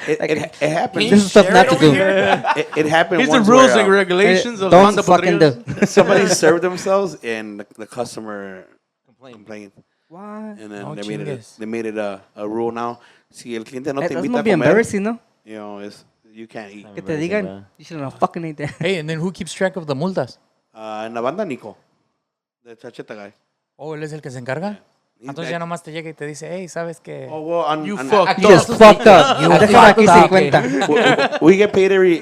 it happens. This is stuff not to do. It happened Here's the once rules where, and regulations of Don't Banda fucking do. Potrillos. somebody served themselves and the customer complained. What? And then No they made it a rule now. Si el cliente no te That's invita gonna a be comer, embarrassing, ¿no? you can't eat. Que te digan, you should have fucking ate that. Hey, and then who keeps track of the multas? En la banda, Nico. The chacheta guy. Oh, él es el que se encarga. Entonces ya nomás te llega y te dice, hey, ¿sabes qué? Oh, well, You on- fucked You just fucked up. Déjame aquí 50. we get paid every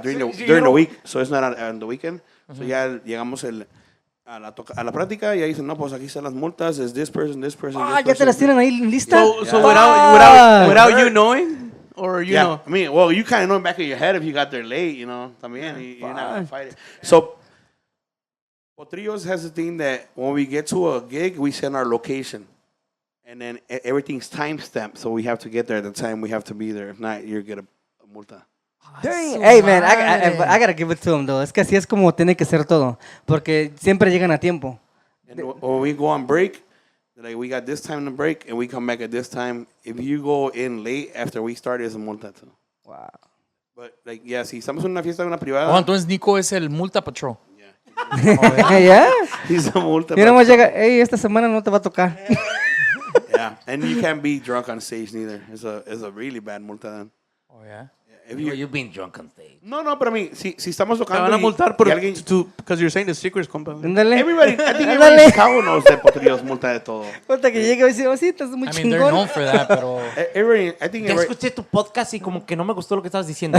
during the week, so it's not on the weekend. So ya llegamos a la práctica y ahí dicen, no, pues aquí están las multas, es this person, this person, Ah, this ya te las person. tienen ahí lista. So Fuck. without you knowing? Or you Yeah, know? I mean, well, you kind of know in the back of your head if you got there late, también, you're not going to fight it. So, Potrillos has the thing that when we get to a gig, we send our location. And then everything's time-stamped, so we have to get there at the time we have to be there. If not, you get a multa. Dang. Hey, man, I gotta give it to him, though. Es que así es como tiene que ser todo. Porque siempre llegan a tiempo. And when we go on break, like we got this time to break, and we come back at this time. If you go in late after we start, it's a multa too. Wow. But like, yeah, si estamos en una fiesta de una privada, Oh, entonces Nico es el multa patrol. ¿Ya? he's a multa. Y nomás llega, hey, esta semana no te va a tocar. Yeah, and you can't be drunk on stage neither. It's a really bad multa then. Oh, yeah. If You're being drunk on stage. No, pero I mean, si estamos Te tocando van a multar y alguien, because you're saying the secrets, compa. Ándale. everybody, I think everybody Ándale. in Chicago knows that Potrillos multa de todo. Cuenta que llega y dice, oh, sí, estás muy I mean, they're chingón. known for that, pero... Everybody, I think Ya everybody, escuché tu podcast y como que no me gustó lo que estabas diciendo.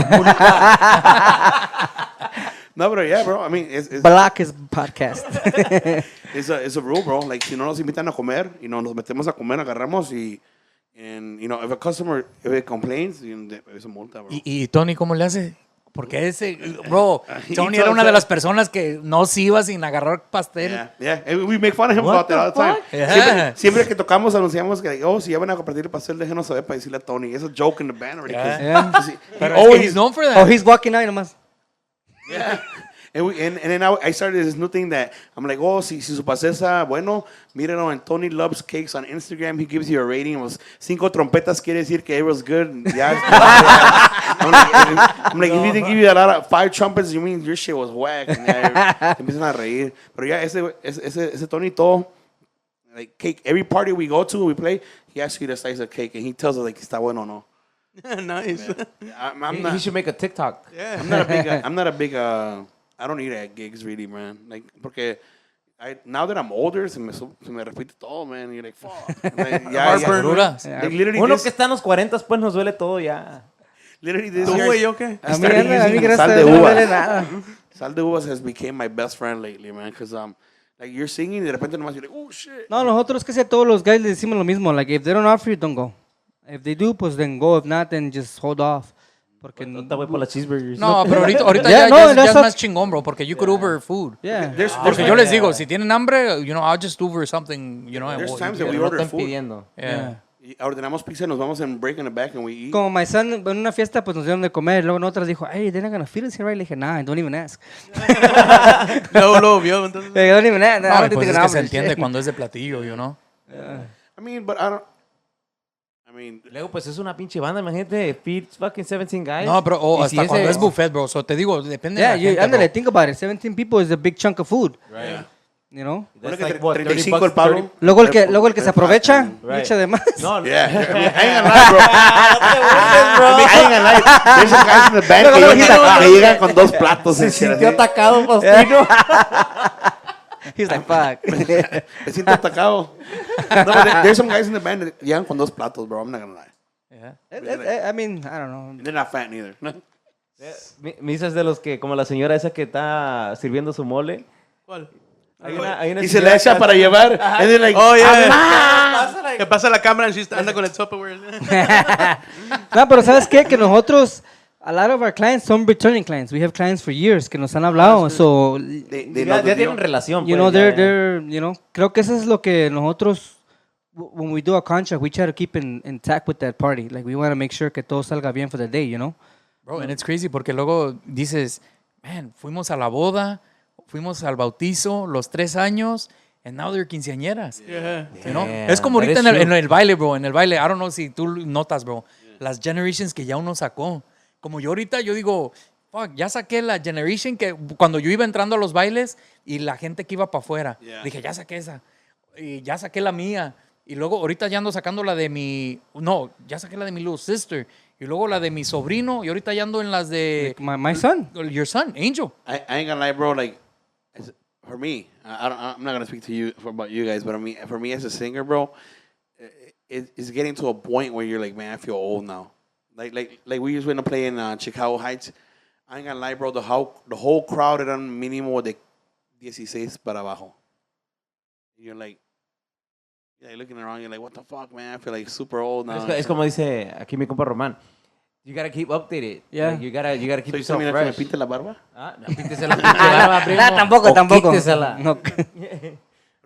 no, pero yeah, bro. I mean, it's Black is podcast. it's a rule, bro. Like, si no nos invitan a comer y nos metemos a comer, agarramos and if a customer, if it complains, es a multa, bro. ¿Y Tony cómo le hace? Porque bro, He Tony tells era una de us- las personas que no se iba sin agarrar pastel. Yeah. And we make fun of him What about that all the the time. fuck? Yeah. Siempre que tocamos anunciamos que, si ya van a compartir el pastel, déjenos saber para decirle a Tony. It's a joke in the band already. 'Cause Yeah. he Pero es que always- he's known for that. Oh, he's walking out nomás. Yeah. And then I started this new thing that I'm like, si su pastel está bueno, mírenlo en Tony Loves Cakes on Instagram. He gives you a rating. It was 5 trompetas quiere decir que it was good. Yeah. I'm like, if he didn't give you a lot of 5 trumpets, you mean your shit was whack. And empiezan a reír. Pero ya ese Tony todo, like cake, every party we go to, we play, he asks you the size of cake and he tells us like está bueno o no. Nice. I'm He not. should make a TikTok. Yeah. I'm not a big. I don't eat at gigs really, man. Like, porque now that I'm older, se me repite todo, man. You're like, fuck. Like, Agruras. Like, literally, Uno this, que está en los 40, pues nos duele todo ya. literally this ¿Tú, year, güey, yo qué? I A mí, started a mí using gracias sal a de Dios no duele uvas. nada. Sal de uvas has became my best friend lately, man. Because like you're singing y de repente nomás you're like, oh shit. No, nosotros casi a todos los guys les decimos lo mismo. Like, if they don't offer you, don't go. If they do, pues then go. If not, then just hold off. Porque Ahorita voy por las cheeseburgers. No, pero ahorita Yeah, ya, no, ya that's es not- más chingón, bro, porque you could Uber food. Yeah. There's Porque yo les digo, si tienen hambre, you know, I'll just Uber something, you know. and There's we'll- times that Pero we no order están food. pidiendo. Yeah. Y ordenamos pizza, nos vamos en break in the back and we eat. Como my son, en una fiesta, pues nos dieron de comer. Luego en otras dijo, hey, they're not gonna feed us here, right? Le dije, nah, don't even ask. Luego lo vio, entonces. Hey, don't even ask. I No, don't think pues they're es gonna que se offer entiende shit. cuando es de platillo, you know. I mean, but I mean, Luego, pues es una pinche banda, imagínate, feeds fucking 17 guys. No, pero Y hasta si cuando ese- es buffet, bro. So te digo, depende Yeah, de la gente, ándale, bro. think about it. 17 people is a big chunk of food. Right. You know? ponle That's que like, what, 35 $30 el Pablo. Luego el que se aprovecha, Right. echa de más. No, Yeah, I ain't gonna lie, bro. I ain't gonna lie. There's some guys in the band que llegan con 2 platos. se and shit, sintió así. atacado, Faustino. He's like, fuck. Me siento atacado. No, but there's some guys in the band that llegan con 2 platos, bro. I'm not gonna lie. Yeah. I mean, I don't know. And they're not fat neither. Misa es de los que, como la señora esa que está sirviendo su mole. ¿Cuál? Hay una Y se señora le echa que para hace- llevar. And they're like, Oh, yeah. Que pasa la cámara y anda con el Tupperware. No, pero ¿sabes qué? Que nosotros, a lot of our clients son returning clients. We have clients for years que nos han hablado. So, they Ya, know the ya deal. tienen relación. you pues, know, ya, they're, you know, creo que eso es lo que nosotros, when we do a contract, we try to keep intact with that party. Like, we want to make sure que todo salga bien for the day, you know? Bro, and it's crazy porque luego dices, man, fuimos a la boda, fuimos al bautizo, los 3 años, and now they're quinceañeras. Yeah. You know? Damn, Es como that ahorita is en true. el baile, bro. En el baile, I don't know si tú notas, bro. Las generations que ya uno sacó. Como yo ahorita, yo digo, fuck, ya saqué la generation que cuando yo iba entrando a los bailes y la gente que iba para afuera. Yeah. Dije, ya saqué esa. Y ya saqué la mía. Y luego ahorita ya ando sacando la de mi... No, ya saqué la de mi little sister. Y luego la de mi sobrino. Y ahorita ya ando en las de... My son. Your son, Angel. I ain't gonna lie, bro. Like, for me, I'm not gonna speak to you about you guys, but for me as a singer, bro, it's getting to a point where you're like, man, I feel old now. Like we just went to play in Chicago Heights. I ain't gonna lie, bro. The whole crowd eran mínimo de 16 para abajo. You're like, yeah, looking around, you're like, what the fuck, man? I feel like super old now. Es como dice aquí mi compa Román. You gotta keep updated. Yeah. Like, you gotta keep So, yourself mira que me fresh. pinte la barba? Ah, no, píntese la pinche barba, primo. Tampoco, O tampoco. quítesela. No.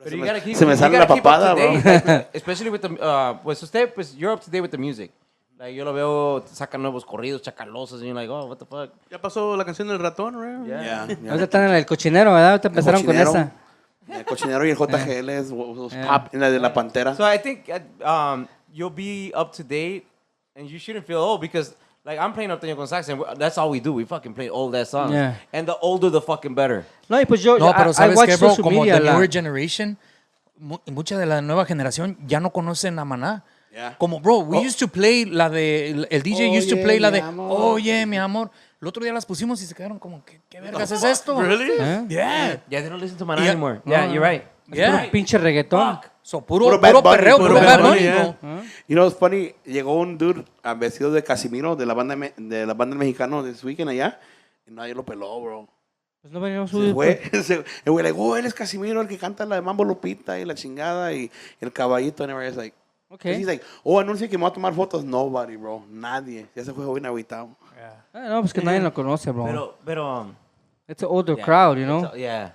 But you gotta keep, se me you sale gotta la keep papada, up to bro. date, like, especially with the, pues usted, pues you're up to date with the music. Like, yo lo veo, sacan nuevos corridos, chacalosos, and you're like, oh, what the fuck. Ya pasó la canción del ratón, right? Yeah. Ahorita están en el cochinero, ¿verdad? Ahorita empezaron con Cochinero. esa. El cochinero y el JGL es pop, en la de la pantera. So I think you'll be up to date, and you shouldn't feel old because, like, I'm playing Norteño con sax, and that's all we do. We fucking play old ass songs. Yeah. And the older, the fucking better. No, y pues yo, No, pero I ¿sabes watch qué, bro? social Como media. the la- newer generation, mucha de la nueva generación ya no conocen a Maná. Yeah. Como, bro, we used to play la de... El DJ used to play la de... amor. Oye, mi amor. El otro día las pusimos y se quedaron como, ¿qué vergas es esto? Really? ¿Eh? Yeah. Yeah, they don't listen to Maná Yeah. anymore. Yeah, you're right. Yeah. Puro pinche reggaetón. So, puro Puro Bad Bunny, perreo, puro puro Bad Bad Bunny, Bunny, yeah. bro. You know, it's funny. Llegó un dude vestido de Casimiro de la banda mexicano this weekend allá y nadie lo peló, bro. Pues no veníamos Se subir. fue. El güey, like, oh, él es Casimiro, el que canta la de Mambo Lupita y la chingada y el caballito. And everybody's like, Okay. he's like, oh, anuncia que me va a tomar fotos. Nobody, bro. Nadie. Ya se fue bien agüitado. No, pues que nadie lo conoce, bro. Pero It's an older yeah, crowd, you know? yeah.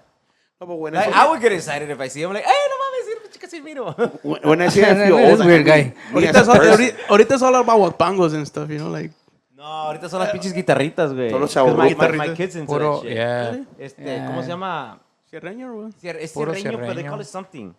No, but when Like, I I would get excited if I see him. Like, hey, no mames, pinche Casimiro. when I say I feel That is old, weird guy. me as Ahorita, a person. ahorita es all about guapangos and stuff, you know, like. No, ahorita son las pinches guitarritas, güey. Son los 'Cause my chavorrucos. kids into Puro, that shit. yeah. ¿Cómo se llama? ¿Cierreño o what? Es Puro cierreño, but they cierreño. call it something.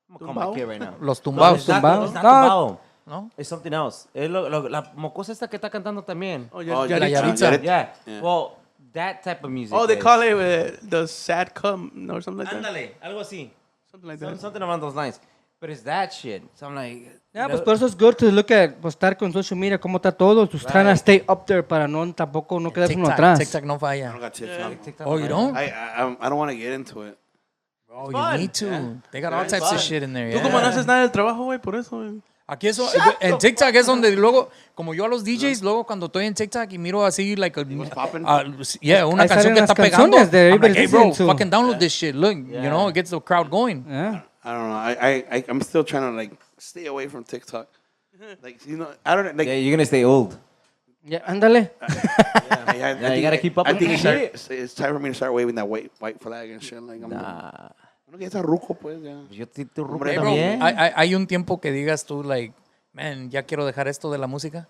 I'm gonna call my kid right now. Los No, tumbados. it's not- tumbados. it's not No. tumbado. ¿No? It's something else. Es la mocosa esta que está cantando también. Oh, Oh, Yaritza. la Yaritza. Yaritza. Yeah. Yeah. Well, that type of music. Oh, they is- call it the sad cum or something like that. Ándale, algo así. Something like that. Something around those lines. But it's that shit. So I'm like, Yeah, pues por eso es good to look at, pues estar con social media, cómo está todo. Pues trying to stay up there para no, tampoco no quedarse uno atrás. TikTok no I falla. don't got TikTok. TikTok, Oh, you don't? I don't want to get into it. Oh, you need to. They got all types of shit in there. Tú como no haces nada del trabajo, güey, por eso, güey. Aquí eso, en TikTok es donde luego, como yo a los DJs, luego cuando estoy en TikTok y miro así, like, una Ahí canción salen que las está pegando, canciones de I'm like, hey bro, everybody's into. fucking download this shit. Look, you know, it gets the crowd going. Yeah. I don't know. I'm still trying to like stay away from TikTok. Like you know, I don't like. Yeah, you're gonna stay old. Yeah, ándale. Yeah, you gotta keep up I with think the it's time for me to start waving that white flag and shit. Like I'm. No, que está ruco, pues, ya. Yo te ruco Hombre, Hey, bro, también. hay un tiempo que digas tú, like, man, ya quiero dejar esto de la música.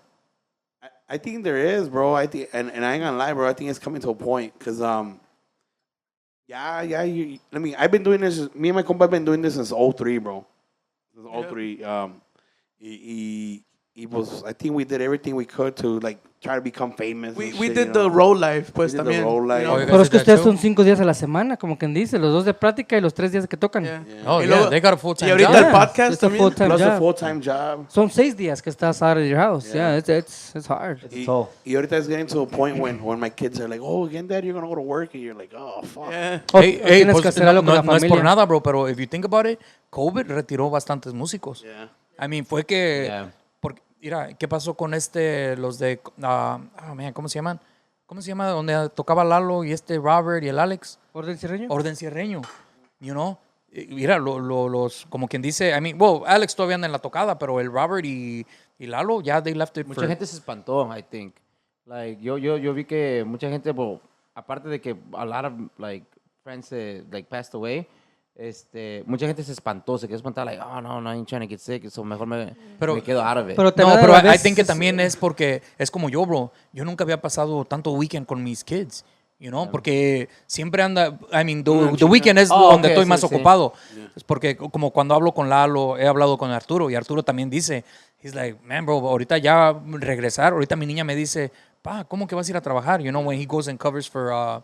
I think there is, bro. I think, and I ain't gonna lie, bro. I think it's coming to a point, cause I've been doing this. Me and my compa have been doing this since 03, bro. Since 03. I think we did everything we could to like try to become famous. We shit, did you the know? road life, pues, We did the también. road life. you know. Oh, Pero es que That's ustedes true. son 5 días a la semana, como quien dice, los 2 de práctica y los 3 días que tocan. Yeah. Oh, Y yeah, luego- they got a full-time Y ahorita job. el podcast It's a también. full-time Plus a job. full-time job. Son 6 días que estás out of your house. Yeah, it's hard. So, Y ahorita it's getting to a point when my kids are like, oh, again, Dad, you're gonna go to work, and you're like, oh, fuck. Yeah. Hey, tienes pues, que hacer algo con la no es por familia. nada, bro, pero if you think about it, COVID retiró bastantes músicos. Yeah. I mean, fue que... Yeah. Porque, mira, ¿qué pasó con los de... man, ¿cómo se llaman? ¿Cómo se llama? Donde tocaba Lalo y Robert y el Alex. ¿Orden cierreño? Orden Cierreño. You know? Mira, los... Como quien dice... I mean, well, Alex todavía anda en la tocada, pero el Robert y Lalo, ya they left it mucha for... gente se espantó, I think. Like, yo vi que mucha gente, well, aparte de que a lot of, like, friends, like, passed away, mucha gente se espantó, se quedó espantada, like, oh, no, I ain't trying to get sick, so mejor me quedo out of it. Pero No, también a pero la I vez think que también es porque es como yo, bro. Yo nunca había pasado tanto weekend con mis kids, you know, porque siempre anda, I mean, the weekend es Oh, donde okay, estoy sí, más sí. ocupado. Es porque como cuando hablo con Lalo, he hablado con Arturo y Arturo también dice, he's like, man, bro, ahorita ya regresar, ahorita mi niña me dice, pa, ¿cómo que vas a ir a trabajar? You know, when he goes and covers for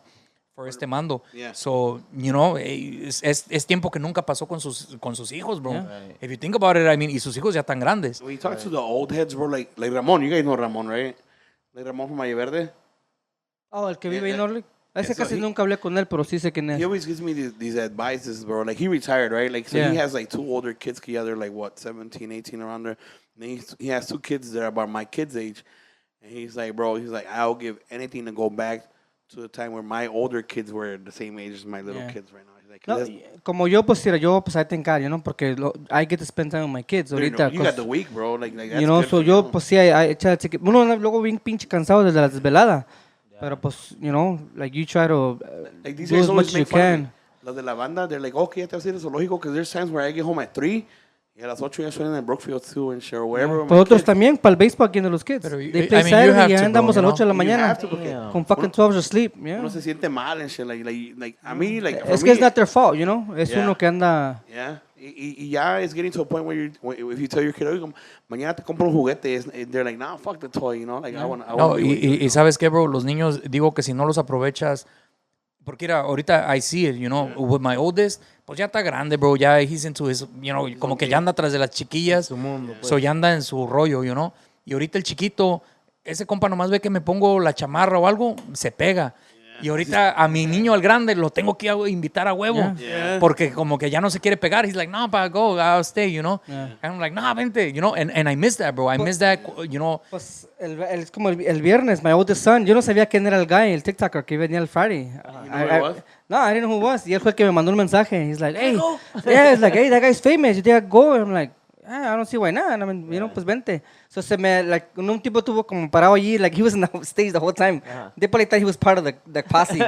este mando. Yeah. So, you know, es tiempo que nunca pasó con sus hijos, bro. If you think about it, I mean, y sus hijos ya están grandes. When you talk to the old heads, bro, like Ramon, you guys know Ramon, right? Like Ramon from Valle Verde. Oh, el que vive en Orly. Ese so casi he- nunca hablé con él, pero sí sé quién He es. always gives me these advices, bro. Like, he retired, right? Like, so Yeah. he has, like, 2 older kids. Yeah, they're, like, what, 17, 18, around there. And he has 2 kids that are about my kids' age. And he's like, bro, I'll give anything to go back to the time where my older kids were the same age as my little Yeah. kids right now. He's like, No, "That's- como yo, pues, I thank God, you know, porque I get to spend time with my kids ahorita. you got the week, bro. Like that's You know, good so for yo, you. pues sí, uno luego bien pinche cansado desde la desvelada. Pero pues, you know, like you try to Like, these do guys as always much as you make fun of me. can. Los de la banda, they're like, okay, ya te vas a ir al zoológico, because there's times where I get home at 3, y a las 8 ya suenan en Brookfield too, and share wherever. Nosotros también, para el béisbol aquí de los kids. Pero, They I play mean, you Saturday have y ya to, andamos bro, a las 8 de la You mañana. have to, porque Con fucking 12 hours of sleep, yeah. uno se siente mal and shit. Like a mí, like, for Es me, que it's not their fault, you know. Es Yeah. uno que anda... Yeah. Y ya it's getting to a point where if you tell your kid, oye, mañana te compro un juguete, they're like, nah, fuck the toy, you know? Like, I want No, to be with you. y ¿sabes qué, bro? Los niños, digo que si no los aprovechas, porque mira, ahorita I see it, you know, with my oldest, pues ya está grande, bro, ya he's into his, you know, como que ya anda tras de las chiquillas, su mundo, pues. so ya anda en su rollo, you know, y ahorita el chiquito, ese compa nomás ve que me pongo la chamarra o algo, se pega. Y ahorita a mi niño, al grande, lo tengo que invitar a huevo. Yeah. Porque como que ya no se quiere pegar. He's like, no, pa, go, I'll stay, you know. Yeah. And I'm like, no, vente, you know. And I miss that, bro. I miss that, you know. Pues es como el viernes, my oldest son, yo no sabía quién era el guy, el TikToker que venía el Friday. know who it was? No, I didn't know who it was. Y él fue el que me mandó un mensaje. He's like, hey, yeah, it's like, hey, that guy's famous. You think I go? I'm like, I don't see why not. I mean, you know, pues vente. So like, un tipo tuvo como parado allí, like he was in the stage the whole time. They probably thought he was part of the posse.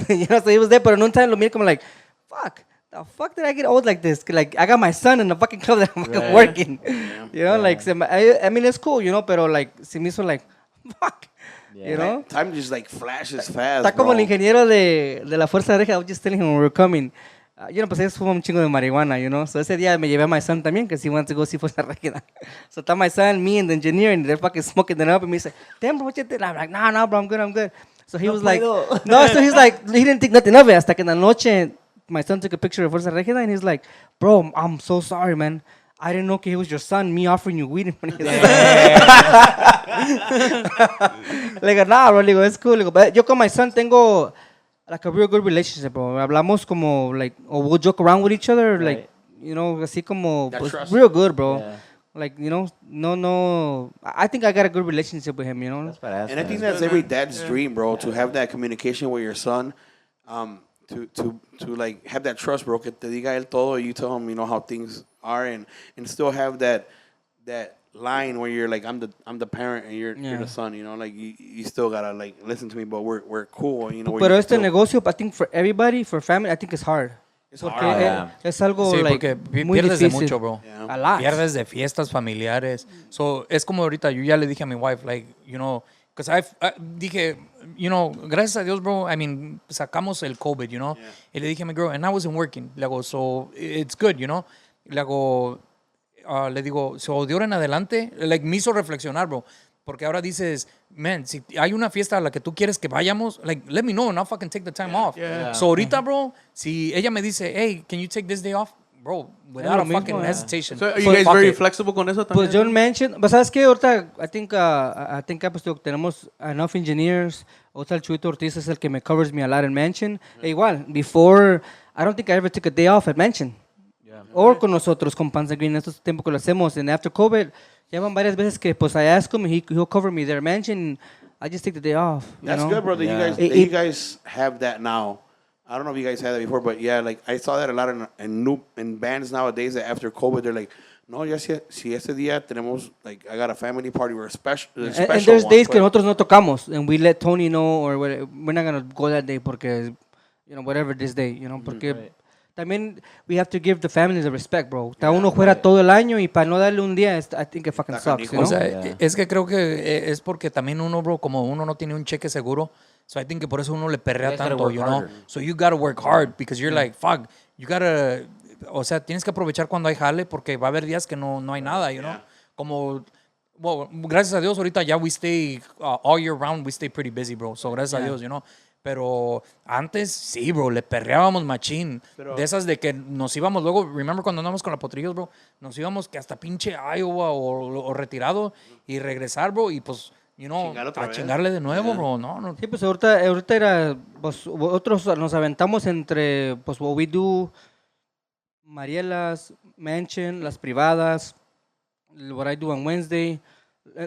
You know, so he was there, pero en un time lo miré como like, fuck. The fuck did I get old like this? Like, I got my son in the fucking club that I'm fucking working. You know, like, I mean, it's cool, you know, pero like, se me hizo like, fuck. You know? Time just like flashes fast, Está como bro. el ingeniero de la Fuerza Regia. I was just telling him when we were coming. You know, pues ellos fuman un chingo de marihuana, you know. So ese día me llevé a my son también, because he wanted to go see Fuerza Regia. So está my son, me, and the engineer, and they're fucking smoking it up. And me say, damn, bro, what you did? I'm like, no, bro, I'm good. So he was like, no, so he's like, he didn't think nothing of it. Hasta que en la noche, my son took a picture of Fuerza Regia, and he's like, bro, I'm so sorry, man. I didn't know que he was your son, me offering you weed. Le digo, nah, bro, le digo, it's cool. Le digo, yo con my son tengo like a real good relationship, bro. Hablamos como, like, or we'll joke around with each other, like, you know, así como, That pues, trust. real good, bro. Yeah. Like, you know, no. I think I got a good relationship with him, you know. That's badass. And I think man. that's every dad's dream, bro, to have that communication with your son, to like have that trust, bro. Que te diga él todo, you tell him, you know, how things are, and still have that line where you're like, I'm the parent and you're the son, you know, like you still gotta like listen to me, but we're cool, you know. Pero este negocio, I think for everybody, for family, I think it's hard. Porque es algo, Sí, like, porque muy pierdes de difícil. mucho, bro. A lot. Pierdes de fiestas familiares. So, es como ahorita, yo ya le dije a mi wife, like, you know, because dije, you know, gracias a Dios, bro, I mean, sacamos el COVID, you know. Y le dije a mi girl, and I wasn't working. Le hago, so, it's good, you know. Le hago, le digo, so, de ahora en adelante, like, me hizo reflexionar, bro. Porque ahora dices, man, si hay una fiesta a la que tú quieres que vayamos, like, let me know and I'll fucking take the time off. Yeah. So ahorita, bro, si ella me dice, hey, can you take this day off? Bro, without a lo mismo, fucking hesitation. So are you Pues, guys fuck very it. flexible con eso Pues también? John mentioned, but ¿sabes qué? Ahorita, I think pues, tenemos enough engineers. Ahorita el Chuito Ortiz es el que me covers me a lot in Mansion. E igual, before, I don't think I ever took a day off at Mansion. Or con nosotros, con Panza Green, estos tiempos que lo hacemos. And after COVID, llevan varias veces que pues I ask him, he'll cover me there. Mansion, I just take the day off. That's you know? good, bro. That you guys have that now. I don't know if you guys had that before, but yeah, like I saw that a lot in bands nowadays. That after COVID, they're like, no, ya si este día tenemos, like, I got a family party or a special. And there's days que nosotros no tocamos, and we let Tony know, or we're not gonna go that day porque, you know, whatever this day, you know, porque también we have to give the families the respect, bro. Está uno fuera todo el año y para no darle un día, I think it fucking sucks, you know? O sea, es que creo que es porque también uno, bro, como uno no tiene un cheque seguro, so I think que por eso uno le perrea You guys gotta tanto, work you know? harder. So you gotta work hard because you're like, fuck, you gotta, o sea, tienes que aprovechar cuando hay jale porque va a haber días que no hay nada, you know? Como, well, gracias a Dios ahorita ya we stay, all year round we stay pretty busy, bro. So gracias a Dios, you know? Pero antes, sí, bro, le perreábamos machín. De esas de que nos íbamos luego, remember cuando andamos con la Potrillos, bro, nos íbamos que hasta pinche Iowa o retirado y regresar, bro, y pues, you know, a chingarle de nuevo, bro, no. Sí, pues ahorita era, pues otros nos aventamos entre, pues what we do, Marielas, Mansion, las privadas, what I do on Wednesday,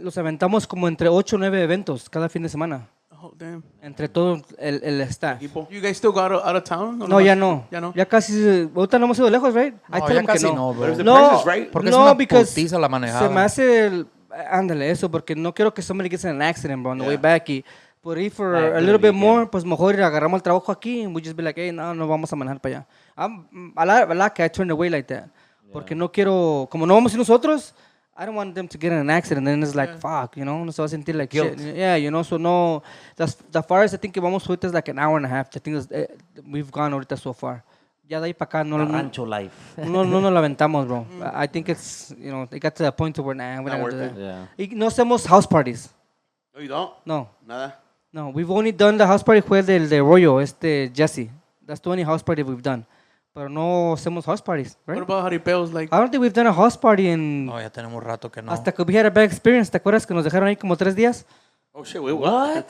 los aventamos como entre 8 o 9 eventos cada fin de semana. Oh, damn. Entre todo el staff. You guys still go out of town? No, ya no. Ya no. Ya casi, ahorita no hemos ido lejos, right? I No, tell ya them que casi no. no, bro. But if the No, price is right, Porque es no, una because putiza la manejada. se me hace ándale eso, porque no quiero que somebody gets in an accident, bro, on the way back. Y por ir for a little bit more, pues mejor agarramos el trabajo aquí and we just be like, hey, no vamos a manejar para allá. I like I turned away like that. Porque no quiero, como no vamos a ir nosotros, I don't want them to get in an accident and then it's like, fuck, you know, no se va a sentir like Guilt. shit. Yeah, you know, so no, the farthest I think que vamos ahorita is like an hour and a half. I think we've gone ahorita so far. Ya de ahí para acá no Rancho life. no nos la aventamos, bro. I think it's, you know, it got to the point where, nah, we're not gonna do that. Yeah. Y no hacemos house parties. no, you don't. No, Nada. no. We've only done the house party fue del de Arroyo, Jesse. That's the only house party we've done. Pero no hacemos house parties, right? What about jaripeos? Like, I don't think we've done a house party in... No, ya tenemos rato que no. Hasta que we had a bad experience. ¿Te acuerdas que nos dejaron ahí como 3 días? Oh shit, wait, what?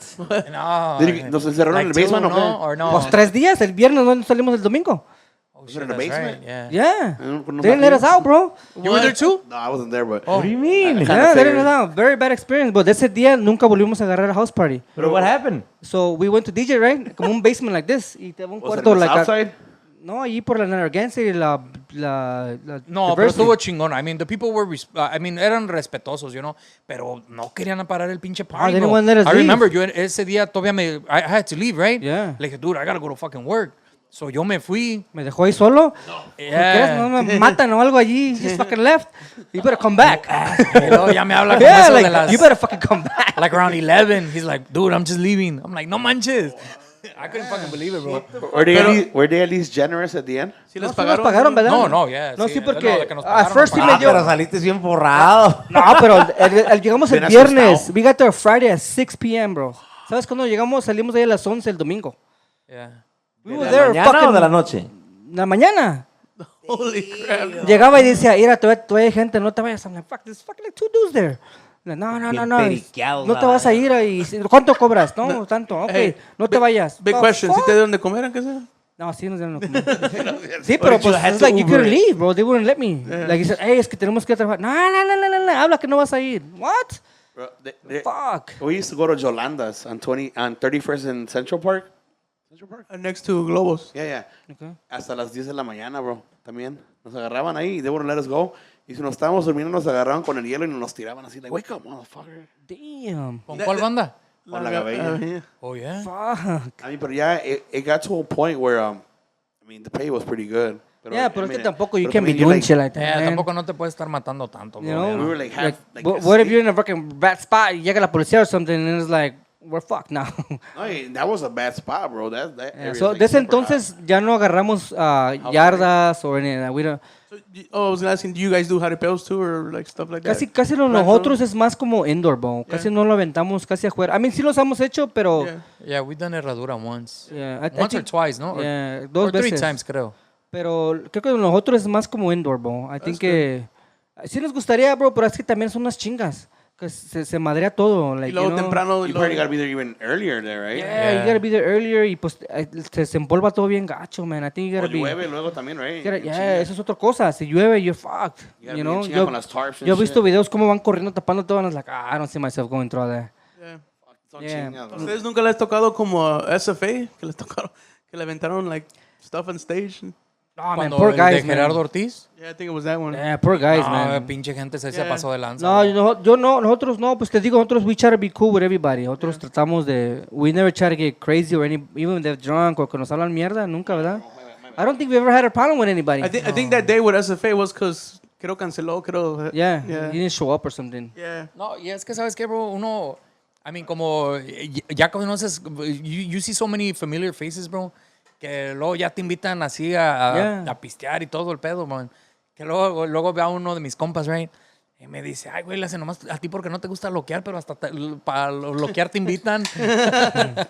No. ¿Nos encerraron en el basement o qué? no? Or no? Pues 3 días. El viernes no salimos el domingo. Oh, it in the that's basement? right, yeah. Yeah. No They didn't let us out, bro. You were there too? No, I wasn't there, but. What do you mean? Yeah, they didn't let us out. Very bad experience. But ese día nunca volvimos a agarrar a house party. But what happened? So we went to DJ, right? Como un basement like this. Y te un Was it cuarto in the like south side? No, allí por la Narragansett y la No, pero Diversity. estuvo chingón. I mean, the people were, eran respetuosos, you know, pero no querían parar el pinche party, they didn't bro. want to let us I remember, leave. yo ese día todavía I had to leave, right? Yeah. Le dije, dude, I gotta go to fucking work. So yo me fui. Me dejó ahí solo. Yeah. No me matan o algo allí. He just fucking left. You better come back. Y luego ya me habla como Yeah, eso de like, las, you better fucking come back. like around 11. He's like, dude, I'm just leaving. I'm like, no manches. I couldn't fucking believe it, bro. Were they at least generous at the end? ¿sí No, les sí nos pagaron? pagaron, ¿verdad? No, yeah. No, sí, porque de que nos at pagaron, first sí nos me pagaron. dio... Pero saliste bien forrado. No, pero llegamos el Bien viernes. asustado. We got there Friday at 6 p.m., bro. ¿Sabes cuándo llegamos? Salimos de ahí a las 11 el domingo. Yeah. We ¿De were la there mañana fucking... o de la noche? La mañana. Holy crap. Llegaba y decía, mira, todavía hay gente, no te vayas. I'm like, fuck, there's fucking like 2 dudes there. No, Bien no. periqueados, No te la vas a ir ahí. ¿Cuánto cobras? No, tanto. Ok, Hey, no te vayas. Big The question. ¿Sí fuck? te dieron de comer aunque sea? No, sí nos dieron de comer. Sí, pero pues, had it's to like, you Uber couldn't it. leave, bro. They wouldn't let me. Like, he said, hey, es que tenemos que ir a trabajar. No. Habla que no vas a ir. What? Bro, Fuck. we used to go to Yolanda's on 31st in Central Park. Next to Globos. Yeah. Okay. Hasta las 10 de la mañana, bro. También. Nos agarraban ahí. They wouldn't let us go. Y si nos estábamos durmiendo, nos agarraban con el hielo y nos tiraban así. Like, wake up, motherfucker. Damn. ¿Con cuál banda? Con la gabella. Yeah. Oh, yeah. Fuck. I mean, but yeah, it got to a point where, I mean, the pay was pretty good. Yeah, pero I es que mean, tampoco, you pero can't be también you're doing like, shit like that, man. Tampoco no te puedes estar matando tanto, bro. You know? We were like half, like what if asleep. you're in a fucking bad spot y llega la policía or something and it's like, we're fucked now. No, that was a bad spot, bro. That Yeah, area so is, like, desde super entonces ya no agarramos yardas or any of that. We don't, I was asking, do you guys do jaripeos too or like stuff like that? casi nosotros es más como indoor, bro. Casi no lo aventamos casi afuera. I mean, sí los hemos hecho, pero... Yeah. Yeah, we done Herradura once. Yeah, I Once or think- twice, no? Or- Yeah, or 2 three veces. times, creo. Pero creo que nosotros es más como indoor, bro. I think que... Sí nos gustaría, bro, pero es que también son unas chingas. Que se madrea todo. Y Like, luego you know? temprano. You probably gotta be there even earlier there, right? Yeah, you gotta be there earlier y pues se empolva todo bien gacho, man. I think you O gotta be... llueve luego también, right? Yeah, eso es otra cosa. Si llueve, you're fucked. You gotta You be know? en chinga con las tarps and Yo he visto shit. videos cómo van corriendo tapando todo and I was like, I don't see myself going through all that. Yeah. Son Yeah. chingas, bro. ¿Ustedes nunca les tocado como a SFA? Que les tocaron, que le aventaron like stuff on stage? Oh, man, Cuando poor el guys, de Gerardo man. Ortiz. Yeah, I think it was that one. Yeah, poor guys, No, man. pinche gente se Yeah. pasó de lanza. No, bro. yo no, nosotros no, pues te digo, nosotros we try to be cool with everybody. Nosotros tratamos de, we never try to get crazy or any, even if they're drunk or que nos hablan mierda, nunca, ¿verdad? I don't think we ever had a problem with anybody. I think that day with SFA was because creo canceló, creo. Yeah, Yeah. he didn't show up or something. Yeah. No, y es que, ¿sabes qué, bro? Uno, I mean, como ya conoces, you see so many familiar faces, bro, que luego ya te invitan así Yeah. a pistear y todo el pedo, man. Que luego veo a uno de mis compas, right? Y me dice, ay, güey, le hace nomás a ti porque no te gusta loquear, pero hasta para loquear te invitan.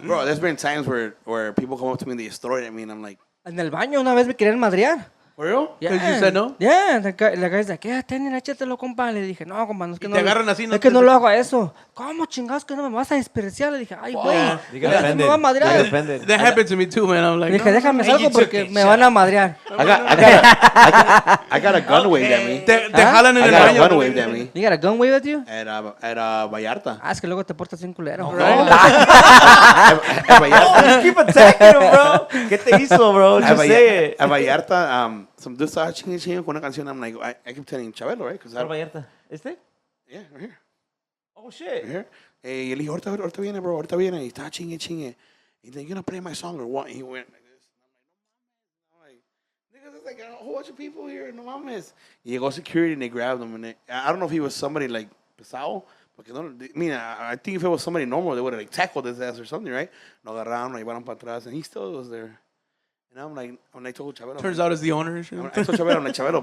Bro, there's been times where people come up to me and they destroy it. I mean, I'm like, En el baño una vez me querían madrear. for real? Yeah. Because you said no? Yeah, la guy's like, yeah, échatelo, compa. Le dije, no, compa, no es que Y no. te agarran así, ¿no? Es que no lo hago a eso. ¿Cómo chingados que no me vas a despreciar? Le dije, ay, güey, You get me offended. va a You get madrear. offended. That happened to me too, man. I'm Le like, dije, no, déjame no, salgo you took porque it. me van a madrear. I got a gun waved at me. Te jalan en I el got a baño. gun waved at me You got a gun wave at you? at Vallarta. Ah, es que luego te portas bien culero. At Vallarta. Keep attacking him, bro. ¿Qué te hizo, bro? Just say it. At Vallarta, some dude estaba chingue con una canción. I'm like, I keep telling Chabelo, right? Because ¿Cuál Vallarta? ¿Este? yeah, right here. Oh, shit. Right here. Y él dijo, ahorita viene, bro, ahorita viene. Y estaba chingue. Y then, you gonna play my song or what? And he went like this. I'm like, niggas, there's like a whole bunch of people here. No mames. Y llegó security and they grabbed him. And I don't know if he was somebody like pesado. Porque no, I mean, I think if it was somebody normal, they would have like tackled his ass or something, right? Lo agarraron, lo llevaron para atrás, and he still was there. And I'm like, when I told Chabelo, Turns out it's the owner. and shit. I told Chabelo, I'm like, Chabelo,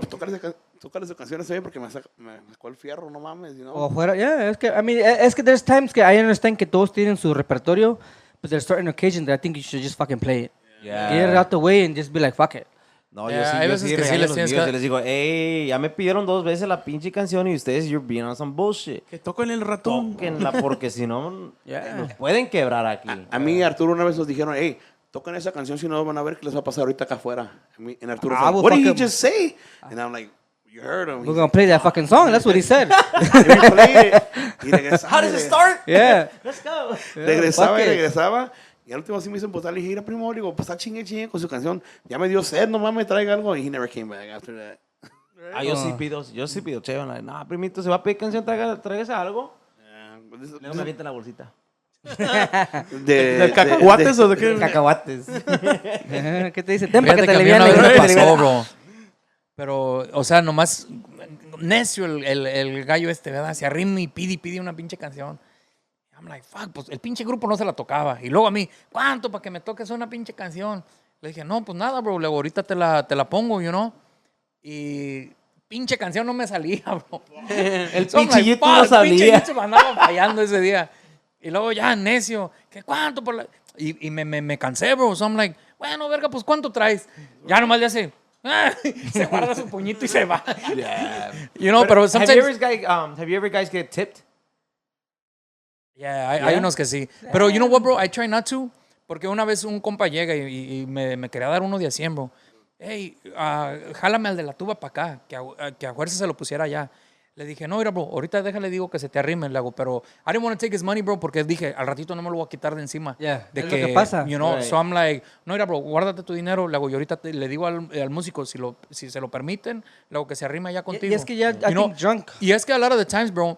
tocar esa canción ese porque me sacó el fierro, no mames, you know? O afuera, yeah, es que, I mean, es que there's times que I understand que todos tienen su repertorio, but there's certain occasions that I think you should just fucking play it. Get it out the way and just be like, fuck it. No, Yeah, yo hay sí, veces que sí regaño a les los tienes míos, que- yo les digo, hey, ya me pidieron 2 veces la pinche canción y ustedes, you're being on some bullshit. Que toquen el ratón. Tóquenla porque si no, Yeah. nos pueden quebrar aquí. A mí y Arturo una vez nos dijeron, hey, toquen esa canción si no van a ver qué les va a pasar ahorita acá afuera. And Arturo Ah, said, well, what did he fuck him. just say? And I'm like, you heard him. We're gonna play that fucking song, that's what he said. And we played it. Y regresaba. How does it start? Yeah. Let's go. Regresaba fuck y it. regresaba. Y al último sí me hizo emputar. Le dije, mira, primo, le digo, pues está chingue con su canción. Ya me dio sed, no mames, traiga algo. Y he never came back after that. Ah, yo sí pido, chévere. Like, no, primito, se va a pedir canción, tráigase algo. Yeah, but this- Luego me avienta la bolsita. de ¿Cacahuates o de qué? Cacahuates. ¿Qué te dice? Ten para Fíjate que te que a mí aliviane. una vez me ¿no? pasó, bro. Pero, o sea, nomás necio el gallo este, ¿verdad? Se arrima y pide una pinche canción. I'm like, fuck, pues el pinche grupo no se la tocaba. Y luego a mí, ¿cuánto para que me toques una pinche canción? Le dije, no, pues nada, bro, luego ahorita te la pongo, you know. Y pinche canción no me salía, bro. El So I'm pinche like, YouTube no fuck, pinche sabía. YouTube me andaba fallando ese día. Y luego ya, necio, ¿qué cuánto por la...? Y me cansé, bro. So I'm like, bueno, verga, pues ¿cuánto traes? Ya nomás le hace... se guarda su puñito y se va. Yeah. You know, pero have sometimes... you ever guys get tipped? Yeah, hay unos que sí. Pero you know what, bro? I try not to. Porque una vez un compa llega y me quería dar uno de a 100, bro. Hey, jálame al de la tuba para acá, que a fuerza se lo pusiera allá. Le dije, no, mira, bro, ahorita déjale, digo que se te arrime, le hago, pero I didn't want to take his money, bro, porque dije, al ratito no me lo voy a quitar de encima. Yeah, de es lo que pasa. You know, Right. so I'm like, no, mira, bro, guárdate tu dinero, le hago, y ahorita le digo al músico, si se lo permiten, le hago que se arrime allá contigo. Y es que ya, You I know, think drunk. Y es que a lot of the times, bro,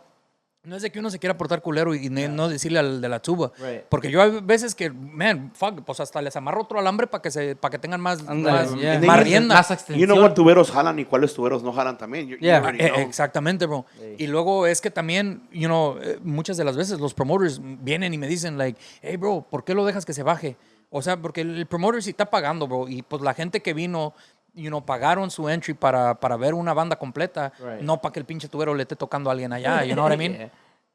no es de que uno se quiera portar culero y no decirle al de la tuba. Right. Porque yo hay veces que, man, fuck, pues hasta les amarro otro alambre para que tengan más yeah. más rienda. Más extensión. You know what tuberos jalan y cuáles tuberos no jalan también. You Yeah. already know. Exactamente, bro. Y luego es que también, you know, muchas de las veces los promoters vienen y me dicen, like, hey, bro, ¿por qué lo dejas que se baje? O sea, porque el promoter sí está pagando, bro. Y pues la gente que vino, you know, pagaron su entry para ver una banda completa, Right. no para que el pinche tubero le esté tocando a alguien allá, you know what I mean? Yeah,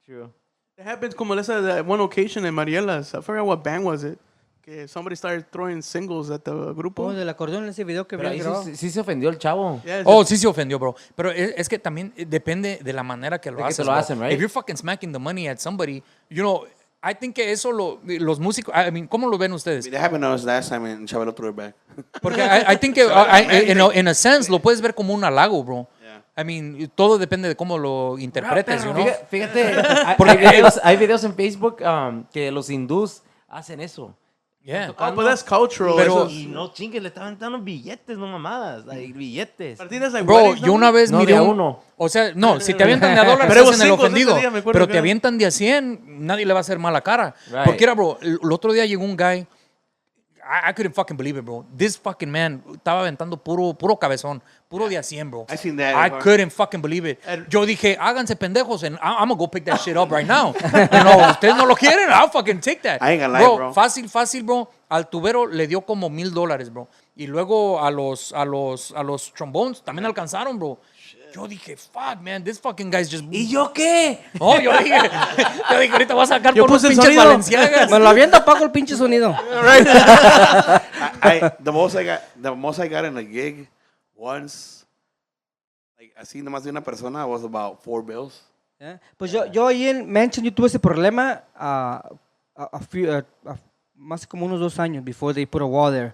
true. It happened como esa de one occasion in Marielas. I forgot what band was it. Que somebody started throwing singles at the grupo. Oh, del acordeón en ese video que Pero había ahí grabado. sí se ofendió el chavo. Yeah, Oh, sí se ofendió, bro. Pero es que también depende de la manera que lo De que haces. te lo bro. hacen, right? If you're fucking smacking the money at somebody, you know, I think que eso los músicos, I mean, ¿cómo lo ven ustedes? That happened to us last time and Chabelo threw it back. Porque I think que, in a sense, lo puedes ver como un halago, bro. I mean, todo depende de cómo lo interpretes, you know? Fíjate, hay videos en Facebook que los hindús hacen eso. Yeah. Oh, but that's cultural. Pero- Eso es- Y no chingues, le estaban dando billetes, no mamadas. Like, billetes. Partidas like Bro, weddings, yo ¿no? una vez No, miré de a un- uno. O sea, no, si te avientan de a dólar, Pero estás en el cinco ese ofendido. día, me acuerdo Pero que te era. avientan de a 100, nadie le va a hacer mala cara. Right. Porque era, bro, el otro día llegó un guy, I couldn't fucking believe it, bro. This fucking man estaba aventando puro cabezón, puro de a 100, bro. I seen that. I couldn't fucking believe it. Yo dije, háganse pendejos, and I'm gonna go pick that shit up right now. You know, ustedes no lo quieren, I'll fucking take that. I ain't gonna lie, bro. Fácil, bro. Al tubero le dio como $1,000, bro. Y luego a los trombones también alcanzaron, bro. Yo dije, fuck, man, this fucking guy's just... ¿Y yo qué? Oh, yo dije, ahorita voy a sacar Yo por los puse el pinches sonido. Valenciagas. Me lo aviento, apago el pinche sonido. The most I got in a gig once, like así nomás de una persona, was about 4 bills. Pues yo ahí en Mansion yo tuve ese problema más como unos 2 años before they put a wall there.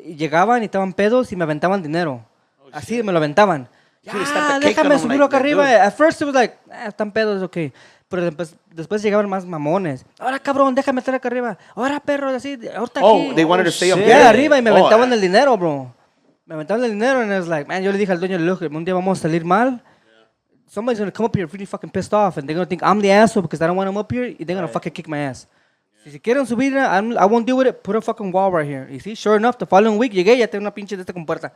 Y llegaban y estaban pedos y me aventaban dinero. Así me lo aventaban. You start the cake Déjame on 'em subirlo like acá that, arriba. dude. At first it was like, están pedos, ok. Pero después llegaban más mamones. Ahora, cabrón, déjame estar acá arriba. Ahora, perro, así, ahorita aquí. Oh, they wanted to stay up Sí, there. arriba y me Oh, aventaban el dinero, bro. Me aventaban el dinero and I was like, man, yo le dije al dueño del look, un día vamos a salir mal. Somebody's gonna come up here really fucking pissed off and they're gonna think I'm the asshole because I don't want them up here and they're gonna fucking kick my ass. Si quieren subir, I won't deal with it. Put a fucking wall right here. Y sí, sure enough, the following week llegué y ya tengo una pinche de esta compuerta.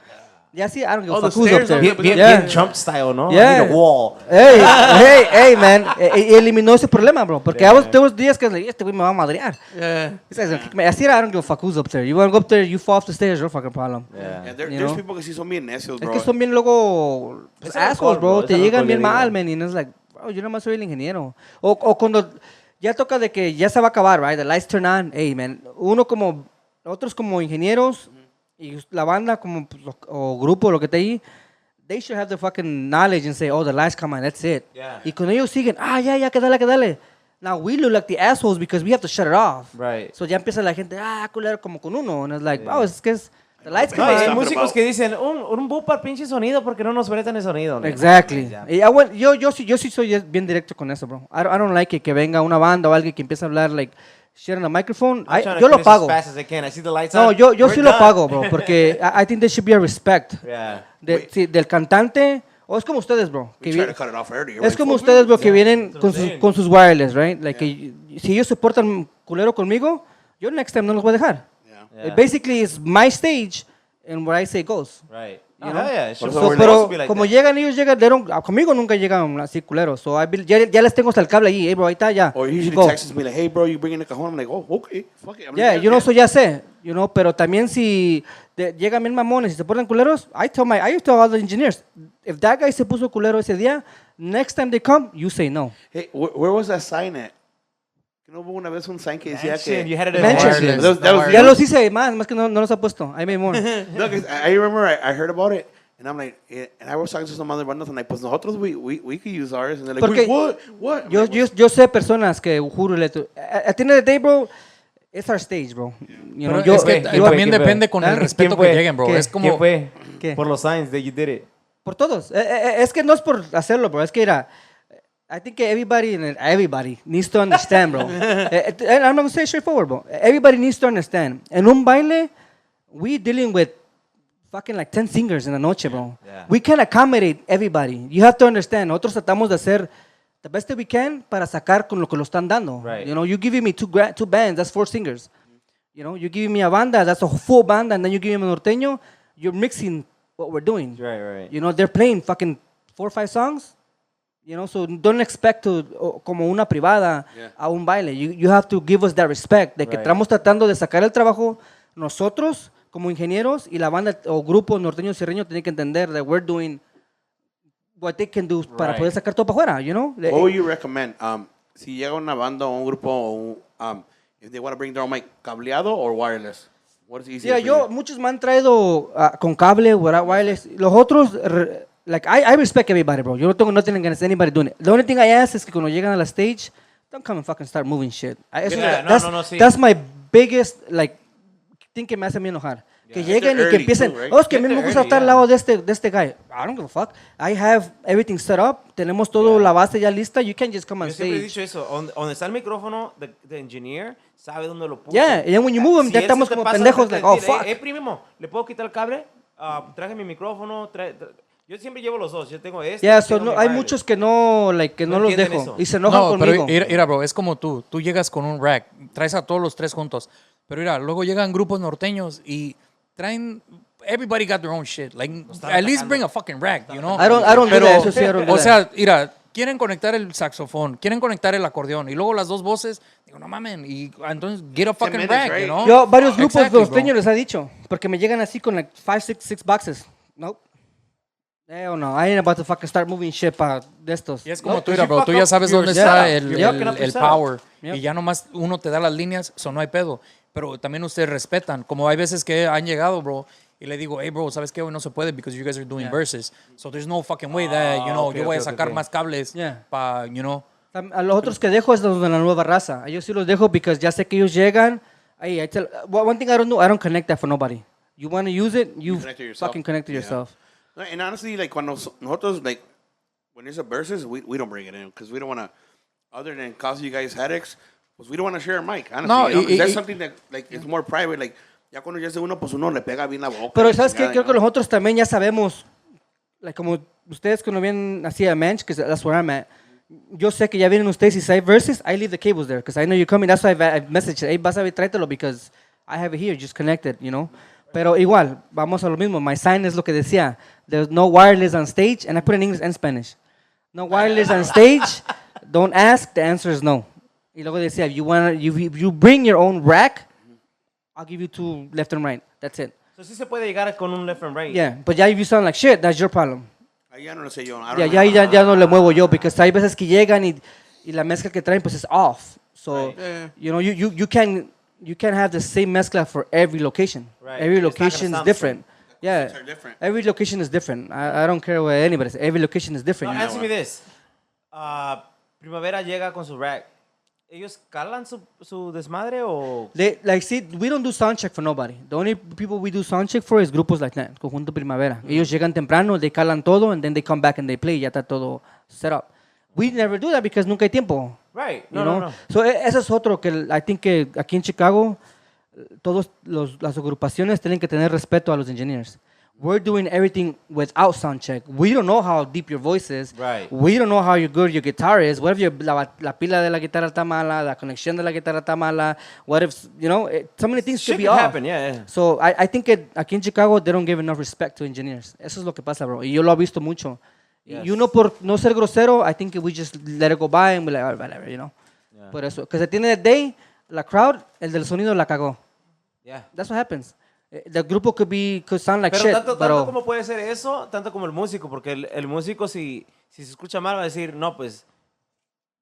Ya sí, I don't give a Oh, the fuck who's up stairs there. on the- Bien Trump style, ¿no? Yeah. I need a wall. Hey, man. Eliminó ese problema, bro. Porque there was días que like, este güey me va a madrear. Yeah. This guy's gonna kick me. Así era, I don't give a fuck who's up there. You wanna go up there, you fall off the stairs, your fucking problem. Yeah. Yeah, You there's know? people que sí son bien necios, Es bro. que son bien luego Es assholes, alcohol, bro. bro. Te Es llegan alcohol, bien yo digo. mal, man. Y no es like, bro, yo nomás soy el ingeniero. O cuando ya toca de que ya se va a acabar, right? The lights turn on. Hey, man. Otros como ingenieros y la banda como o grupo, lo que te ahí, they should have the fucking knowledge and say, oh, the lights come on, that's it. Yeah. Y cuando ellos siguen, ya, que dale. Now we look like the assholes because we have to shut it off. Right. So ya empieza la gente, culero, como con uno. And it's like, bro, es que es, the lights No, come y hay on. músicos que dicen, un boop al pinche sonido porque no nos prestan el sonido. ¿no? Exactly. Ya. Y yo sí soy bien directo con eso, bro. I don't like it que venga una banda o alguien que empiece a hablar like shit on a microphone. I'm trying to Yo lo finish pago. as fast as I can. I see the lights No, on. yo We're sí lo done. pago, bro, porque I think there should be a respect Yeah. del cantante. O es como ustedes, bro. We try to cut it off early. Es como ustedes, bro, que vienen con sus wireless, right? Like si ellos se portan culero conmigo, yo next time no los voy a dejar. Yeah. Basically, it's my stage and what I say goes. Right. You Oh, know? hell yeah. It should- So So, it's pero supposed to be like como that. llegan, ellos llegan, conmigo nunca llegan así culeros. So ya les tengo hasta el cable ahí, hey bro, ahí está ya. Or usually Go. texts me like, hey, bro, you bringing the cajon? I'm like, oh, okay, fuck it. I'm Yeah, like, yo no soy ya sé, pero también si llegan bien mamones y se ponen culeros, I tell all the engineers, if that guy se puso culero ese día, next time they come, you say no. Hey, where was that sign at? Que no hubo una vez un sign que decía Mansion, que... you had it in Mansion. wireless. That was Ya los hice más que no los ha puesto. I made more. No, 'cause I remember I heard about it. And I'm like, and I was talking to some other bandas, and like, pues nosotros, we could use ours. And they're like, Porque wait, what? yo sé personas que, juro, at the end of the day, bro, it's our stage, bro. You know, Pero es que también depende con el respeto que lleguen, bro. ¿Qué? Es como... ¿Quién fue? ¿Qué? Por los signs that you did it. Por todos. Es que no es por hacerlo, bro. Es que, mira, I think everybody needs to understand, bro. And I'm going to say it straightforward, bro. Everybody needs to understand. En un baile, we dealing with fucking like 10 singers in a noche, bro. Yeah. We can't accommodate everybody. You have to understand. Nosotros tratamos de hacer the best that we can para sacar con lo que lo están dando. Right. You know, you giving me two bands, that's 4 singers. You know, you giving me a banda, that's a full band, and then you giving me a norteño, you're mixing what we're doing. Right. You know, they're playing fucking 4 or 5 songs. You know, so don't expect to, como una privada, a un baile. You have to give us that respect, de que estamos tratando de sacar el trabajo nosotros, como ingenieros, y la banda o grupo norteño sierreño tiene que entender that we're doing what they can do para poder sacar todo para afuera, you know? What would you recommend? Si llega una banda o un grupo, if they want to bring their own mic, cableado or wireless? What is easier? Sí, muchos me han traído con cable, wireless. Los otros, like, I respect everybody, bro. Yo no tengo nothing against anybody doing it. The only thing I ask is que cuando llegan a la stage, don't come and fucking start moving shit. That's my biggest, like, thing que me hace a mí enojar. Que lleguen y que empiecen, es que a mí me gusta estar al lado de este guy. I don't give a fuck. I have everything set up. Tenemos todo la base ya lista. You can't just come on Yo stage. siempre he dicho eso. Donde está el micrófono, the engineer sabe dónde lo puso. Yeah, and then when you move him, ya estamos como pendejos. Like, oh, fuck. Primo, ¿le puedo quitar el cable? Traje mi micrófono. Yo siempre llevo los dos. Yo tengo este. Yeah, tengo mi hay wireless. muchos que no los entienden dejo. eso. Y se enojan No, conmigo. pero mira, bro, es como tú. Tú llegas con un rack, traes a todos los 3 juntos. Pero mira, luego llegan grupos norteños y traen... Everybody got their own shit. Like, at least bring a fucking rack, you know? I don't do that. Eso sí, I don't do O that. sea, mira, quieren conectar el saxofón, quieren conectar el acordeón y luego las 2 voces. Digo, no mamen. Y entonces, get a fucking minutes, rack, right? you know? Yo, varios grupos Exactly, norteños bro. les he dicho. Porque me llegan así con like 5, 6 boxes. Nope. Hell no. I ain't about to fucking start moving shit para de estos. Y es como No, tú, pues mira, you bro, fuck tú ya up sabes your dónde setup. está el You're fucking up your el setup. power. Yep. Y ya nomás uno te da las líneas, so no hay pedo. Pero también ustedes respetan. Como hay veces que han llegado, bro, y le digo, hey, bro, ¿sabes qué? Hoy no se puede because you guys are doing verses. So there's no fucking way that, you know, okay, yo voy a okay, sacar okay. más cables para, you know. A los otros que dejo es los de la nueva raza. A ellos sí los dejo porque ya sé que ellos llegan. Hey, one thing I don't do, I don't connect that for nobody. You want to use it, you connect it yourself. fucking connect it yourself. No, and honestly, like, cuando nosotros, like, when there's a versus, we don't bring it in because we don't want to, other than cause you guys headaches, pues we don't want to share a mic, honestly. No, you know? 'Cause that's something that, like, it's more private. Like, ya cuando ya es de uno, pues uno le pega bien la boca. Pero la ¿sabes qué? chingada, Creo you que know? nosotros también ya sabemos, like, como ustedes cuando vienen así a Mensch, because that's where I'm at, yo sé que ya vienen ustedes y si hay verses, I leave the cables there, because I know you're coming. That's why I've messaged, hey, vas a ver, tráetelo, because I have it here, just connect it, you know. Pero igual, vamos a lo mismo. My sign es lo que decía. There's no wireless on stage, and I put it in English and Spanish. No wireless on stage. Don't ask. The answer is no. Y luego decía, if you bring your own rack, I'll give you 2 left and right. That's it. So sí se puede llegar con un left and right. Yeah, but ya if you sound like shit, that's your problem. Ahí ya no lo sé yo. Ya no le muevo yo, porque hay veces que llegan y la mezcla que traen pues es off. So, you know, you can't have the same mezcla for every location. Right. Every It's not gonna location is sound different. Yeah, are different. every location is different. I don't care what anybody says. Every location is different. No, you know? answer me this. Primavera llega con su rack. ¿Ellos calan su desmadre o...? We don't do sound check for nobody. The only people we do sound check for is grupos like that, Conjunto Primavera. Ellos llegan temprano, they calan todo, and then they come back and they play. Ya está todo set up. We never do that because nunca hay tiempo. Right. You know? So eso es otro que I think que aquí en Chicago todas las agrupaciones tienen que tener respeto a los engineers. We're doing everything without sound check. We don't know how deep your voice is. Right. We don't know how good your guitar is. What if la pila de la guitarra está mala, la conexión de la guitarra está mala? What if, you know, so many things could be off. Happen, yeah. So I think that aquí en Chicago they don't give enough respect to engineers. Eso es lo que pasa, bro. Y yo lo he visto mucho. Yes. Y uno por no ser grosero, I think we just let it go by and be like, oh, whatever, you know. Yeah. Por eso, because at the end of the day, la crowd, el del sonido la cagó. Yeah. That's what happens. The grupo could sound like Pero shit, tanto pero como puede ser eso, tanto como el músico, porque el músico si se escucha mal va a decir, no, pues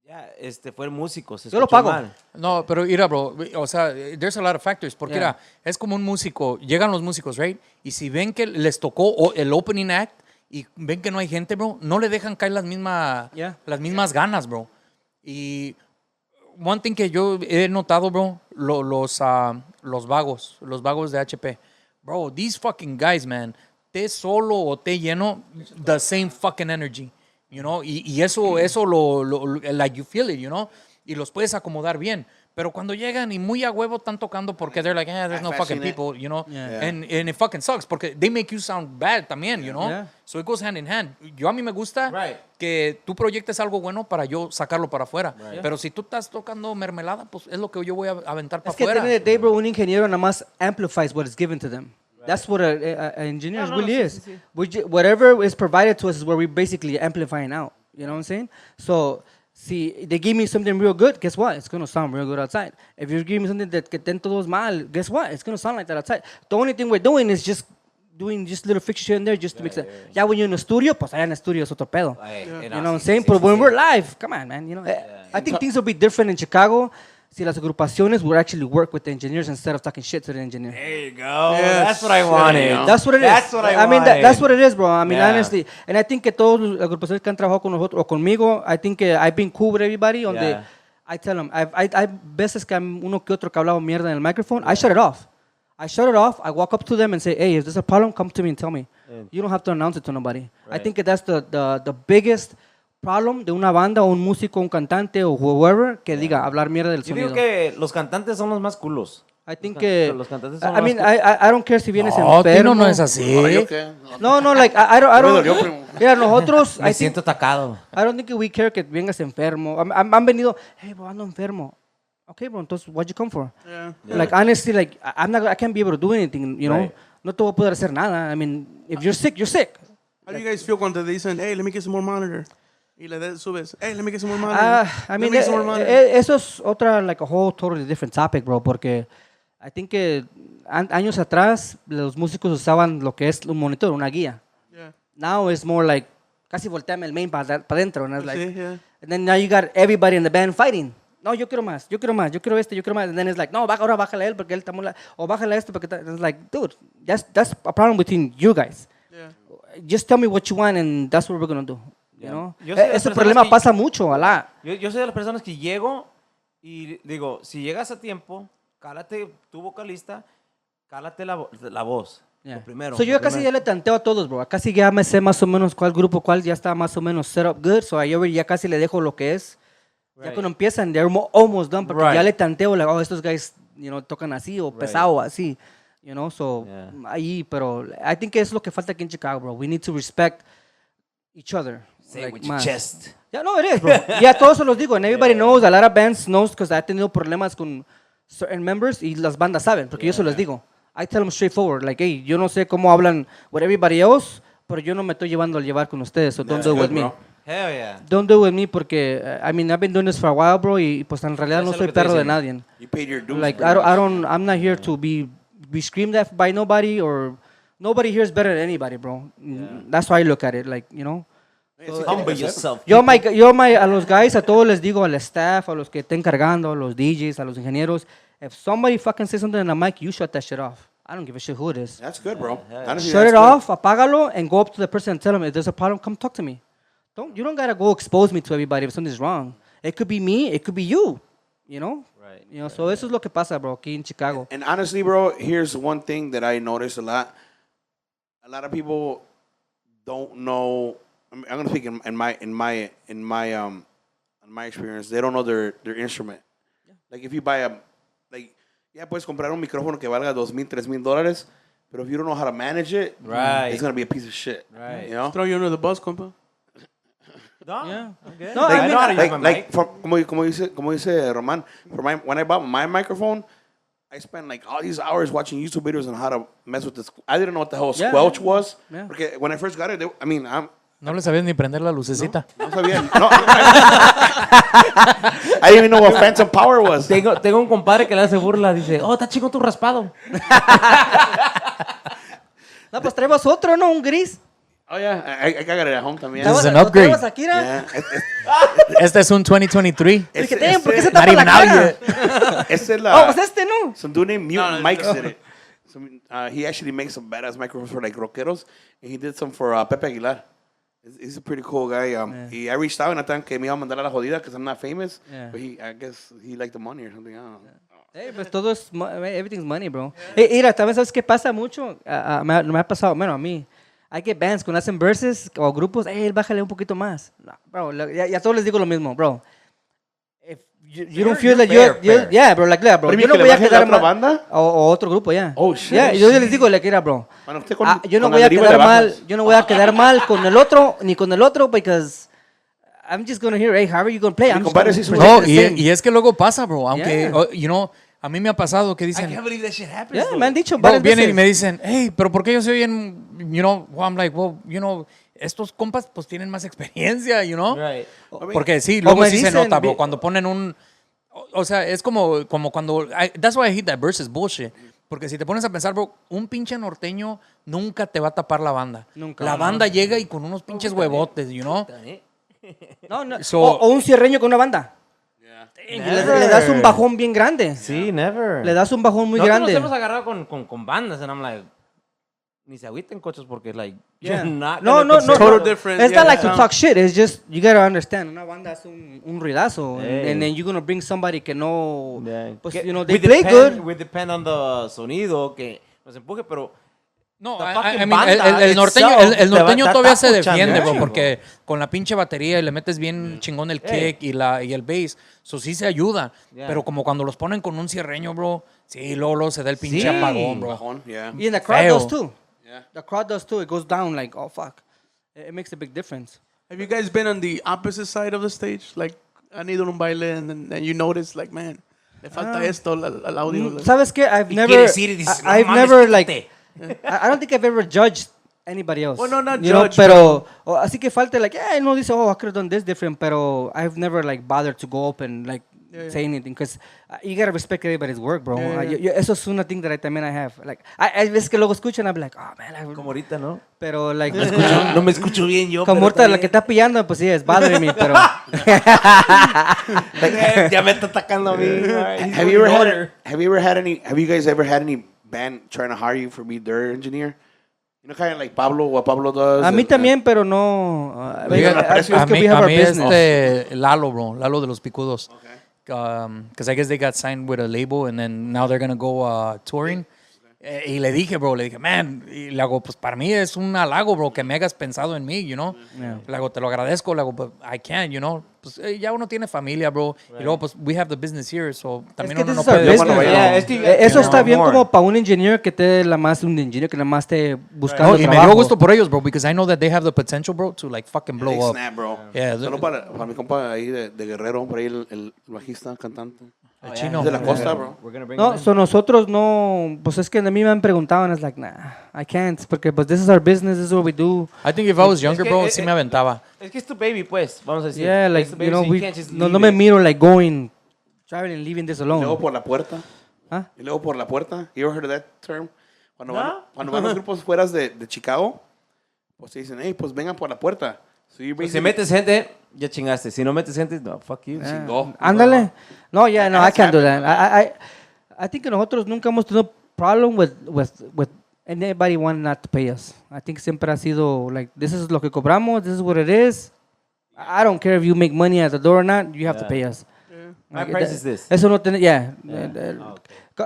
Ya, fue el músico. Se Yo lo escuchó pago. mal. No, pero mira, bro, o sea, there's a lot of factors, porque Yeah. mira, es como un músico, llegan los músicos, right? Y si ven que les tocó el opening act y ven que no hay gente, bro, no le dejan caer las mismas ganas, bro. Y one thing que yo he notado, bro, los vagos de HP. Bro, these fucking guys, man, te solo o te lleno, the same fucking energy, you know? Y eso like you feel it, you know? Y los puedes acomodar bien. Pero cuando llegan y muy a huevo están tocando porque they're like, there's no fucking people, you know? Yeah. And it fucking sucks porque they make you sound bad también, you know? Yeah. So it goes hand in hand. A mí me gusta Right. que tú proyectes algo bueno para yo sacarlo para afuera. Right. Pero si tú estás tocando mermelada, pues es lo que yo voy a aventar para Es que at the afuera. end of the day, bro, un ingeniero nada más amplifies what is given to them. That's what an engineer really is. Whatever is provided to us is where we're basically amplifying out. You know what I'm saying? So, see, they give me something real good, guess what? It's going to sound real good outside. If you're giving me something that que ten todos mal, guess what? It's going to sound like that outside. The only thing we're doing is just doing just little fixture here and there just to make sense. Ya when you're in a studio, pues allá en el studio es otro pedo. You know what I'm saying? But when we're live, come on, man. You know, I think things will be different in Chicago si las agrupaciones would actually work with the engineers instead of talking shit to the engineer. There you go. That's what I wanted. That's what it is. That's what I mean, wanted. that's what it is, bro. I mean, Yeah. honestly. And I think que todos las agrupaciones que han trabajado con nosotros o conmigo, I think que I've been cool with everybody. Yeah. I tell them, I veces que uno que otro que hablaba mierda en el microphone, I shut it off. I walk up to them and say, hey, if there's a problem, come to me and tell me. You don't have to announce it to nobody. I think that that's the biggest problem de una banda o un músico, un cantante o whoever que diga hablar mierda del Yo sonido. digo que los cantantes son los más culos. I think que Los cantantes son I mean, los más I don't care si vienes No, enfermo. Tino no es así. Ahora, ¿yo qué? No, like I don't. Me dolió, primo. Mira, nosotros, Me siento atacado. I don't think we care que vengas enfermo. Han venido, hey, bro, ando enfermo. Okay, bro, entonces, what'd you come for? Yeah. Like, honestly, like, I can't be able to do anything, you know? Right. No te voy a poder hacer nada. I mean, if you're sick, you're sick. How do you guys feel cuando te dicen, hey, let me get some more monitor? Y subes, hey, let me get some more monitor. I Let mean, me get some more monitor. eso es otra, like, a whole totally different topic, bro, porque I think que años atrás los músicos usaban lo que es un monitor, una guía. Yeah. Now it's more like, casi volteame el main para adentro, and it's like, Sí, yeah. and then now you got everybody in the band fighting. No, yo quiero más, yo quiero más, yo quiero este, yo quiero más. And then it's like, no, ahora bájale a él porque él está muy o bájale a esto porque it's like, dude, that's a problem between you guys. Yeah. Just tell me what you want and that's what we're going to do. You know? Yo soy de las Ese personas problema que- pasa mucho, alá. Yo soy de las personas que llego y digo, si llegas a tiempo, cálate tu vocalista, cálate la voz. Yeah. Lo primero. So yo lo casi primero. ya le tanteo a todos, bro. Casi ya me sé más o menos cuál grupo, cuál ya está más o menos set up good. So yo ya casi le dejo lo que es. Ya Right. cuando empiezan, they're almost done. Porque Right. ya le tanteo, like, oh, estos guys, you know, tocan así o pesado así. You know, so Yeah. ahí, pero I think que es lo que falta aquí en Chicago, bro. We need to respect each other. Say it like, with your más. chest. Yeah, no, it is, bro. Ya todos se los digo. And everybody knows, a lot of bands knows, because I he tenido problemas con certain members y las bandas saben, porque yo se los digo. I tell them straightforward, like, hey, yo no sé cómo hablan with everybody else, pero yo no me estoy llevando a llevar con ustedes, so don't That's do it good, with me. bro. Hell yeah. Don't do it with me porque, I mean, I've been doing this for a while, bro, y pues en realidad Ya no sé lo soy que estoy perro de diciendo. nadie. You paid your dues. Like, pretty much. I'm not here to be screamed at by nobody, or nobody here is better than anybody, bro. That's how I look at it, like, you know. Humble yourself. A los guys, a todos les digo, al staff, a los que estén cargando, a los DJs, a los ingenieros, if somebody fucking says something in the mic, you shut that shit off. I don't give a shit who it is. That's good, bro. Honestly, Shut that's it good. off, apágalo, and go up to the person and tell them, if there's a problem, come talk to me. You don't gotta go expose me to everybody if something's wrong. It could be me, it could be you, you know? Right. You know, so eso es lo que pasa, bro, aquí en Chicago. And honestly, bro, here's one thing that I noticed a lot. A lot of people don't know. I'm gonna speak in my experience. They don't know their instrument. Like if you buy yeah, puedes comprar un micrófono que valga $2,000, $3,000, but if you don't know how to manage it, Right. it's gonna be a piece of shit. Right. You know. Throw you under the bus, compa. No, Yeah. okay. No, I I know how to use my Like mic. como dice Roman, when I bought my microphone, I spent like all these hours watching YouTube videos on how to mess with this. I didn't know what the hell Yeah. squelch was. Yeah. Porque when I first got it, No le sabías ni prender la lucecita. no sabía. No, I didn't even know what phantom power was. Tengo un compadre que le hace burla. Dice, oh, está chico tu raspado. No, pues traemos otro, ¿no? Un gris. Oh, yeah. I got it at home también. This is an upgrade. ¿Estabas aquí, era? Yeah. Este es un 2023. Dije, "Damn, ¿por qué se Not tapa la even out cara? yet. Ese es Oh, la... pues este no. Some dude named Mutant Mike did it. He actually makes some badass microphones for like rockeros, and he did some for Pepe Aguilar. He's a pretty cool guy. I reached out and I thought que me iba a mandar a la jodida because I'm not famous, but I guess he liked the money or something. I don't know. Hey, pues todo es, everything's money, bro. Hey, mira, también sabes qué pasa mucho. Me ha pasado, bueno, a mí. Hay que bands cuando hacen verses o grupos, hey, bájale un poquito más. No, bro, ya todos les digo lo mismo, bro. If you don't feel that you're yeah, bro, like that, bro. Yo no voy a quedar mal. Banda? O otro grupo, ya. Oh, shit. Yeah, yo les digo, like, bro. Bueno, usted con, Yo no con voy la a deriva quedar de mal, bajos. yo no voy a quedar mal con el otro ni con el otro because I'm just gonna hear, hey, how are you gonna play? I'm just compadre gonna sí present No, the same. y es que luego pasa, bro. Aunque, Yeah. you know, a mí me ha pasado que dicen, believe that shit happens. Yeah, me han dicho bro, varias vienen y veces. me dicen, hey, pero ¿por qué yo soy en, you know, well, I'm like, well, you know, estos compas pues tienen más experiencia, you know? Right. Porque sí, O luego me sí se dicen, nota, bro, cuando ponen un... O sea, es como cuando... That's why I hate that versus bullshit. Porque si te pones a pensar, bro, un pinche norteño nunca te va a tapar la banda. Nunca. La banda llega y con unos pinches huevotes, you know? No. So- o un cierreño con una banda. Y le das un bajón bien grande. Sí, never. Le das un bajón muy Nosotros grande. nos hemos agarrado con bandas, and I'm like, ni se agüiten coches porque, like, you're not No, gonna consider- Total different, It's yeah. not like to talk shit. It's just, you gotta understand. Una banda es un ruidazo. Hey. And then you're gonna bring somebody que no... Yeah. Pues, Que- you know, they we play depend- good. We depend on the sonido que nos empuje, pero... No, The I fucking mean, banda el norteño, itself el norteño te todavía está se escuchando, defiende, bro, chingo. porque con la pinche batería y le metes bien chingón el kick y el bass, eso sí se ayuda. Yeah. Pero como cuando los ponen con un cierreño, bro, sí, luego se da el pinche Sí. apagón, bro. Bajón, yeah. And the crowd Feo. does too. Yeah. The crowd does too. It goes down like, oh, fuck. It makes a big difference. Have you guys been on the opposite side of the stage? Like, han ido a un baile and then you notice, like, man, le falta esto al audio. ¿Sabes qué? I've Y never... quieres ir y dices, no I've mames, never, quítate. like... I don't think I've ever judged anybody else. Well, no, not You know, judge, pero... así que falta, like, yeah, no dice, oh, I could have done this different, pero I've never, like, bothered to go up and, like, say anything, because you gotta respect everybody's work, bro. Eso es una thing that también I have. Like, hay veces que luego escuchan, I'm like, oh, man. Como ahorita, ¿no? Pero, like... No me escucho bien yo, Como pero ahorita la también- que está pillando, pues sí, es bothering me, pero... Ya me está atacando a mí. Have you guys ever had any band trying to hire you for be their engineer? You know, kind of like Pablo, what Pablo does. A mí and- también, pero no... Fíjate, es a que mí, we have a our mí business. Lalo, bro, Lalo de los Picudos. Because I guess they got signed with a label and then now they're gonna go touring. Y le dije, man, y le hago, pues para mí es un halago, bro, que me hagas pensado en mí, you know. Le hago, te lo agradezco, le hago, but I can't, you know. Pues ya uno tiene familia, bro. Y luego, pues, we have the business here, so también Es que uno no this is our puede... business. cuando vaya- Yeah, es que- eso está bien more. como para un ingeniero que te la más un ingeniero que nada más esté buscando No, y me trabajo. dio gusto por ellos, bro, because I know that they have the potential, bro, to like fucking They blow up. snap, bro. Yeah, Solo para mi compa ahí de Guerrero, por ahí el bajista, cantante. El chino. Es de la costa, bro. We're gonna bring No, them in. so nosotros no, pues es que a mí me han preguntado and it's like, nah, I can't, porque pues this is our business, this is what we do. I think if I was younger, que, bro, sí me aventaba. Es que es tu baby, pues, vamos a decir. Yeah, like, Es tu baby, you know, so you can't just no leave me it. miro like going, traveling and leaving this Y luego alone. por la puerta. ¿Ah? Y luego por la puerta. You ever heard of that term? Cuando van los grupos fuera de Chicago, pues te dicen, hey, pues vengan por la puerta. So you're Pues si basically- metes gente, ya chingaste. Si no metes gente, no, fuck you. Chingó. Ándale. No, yeah, no, I That's can't do happening. that. I think que nosotros nunca hemos tenido problem with anybody wanting not to pay us. I think siempre ha sido like, this is lo que cobramos, this is what it is. I don't care if you make money at the door or not, you have to pay us. My price is this. Eso no tiene, yeah.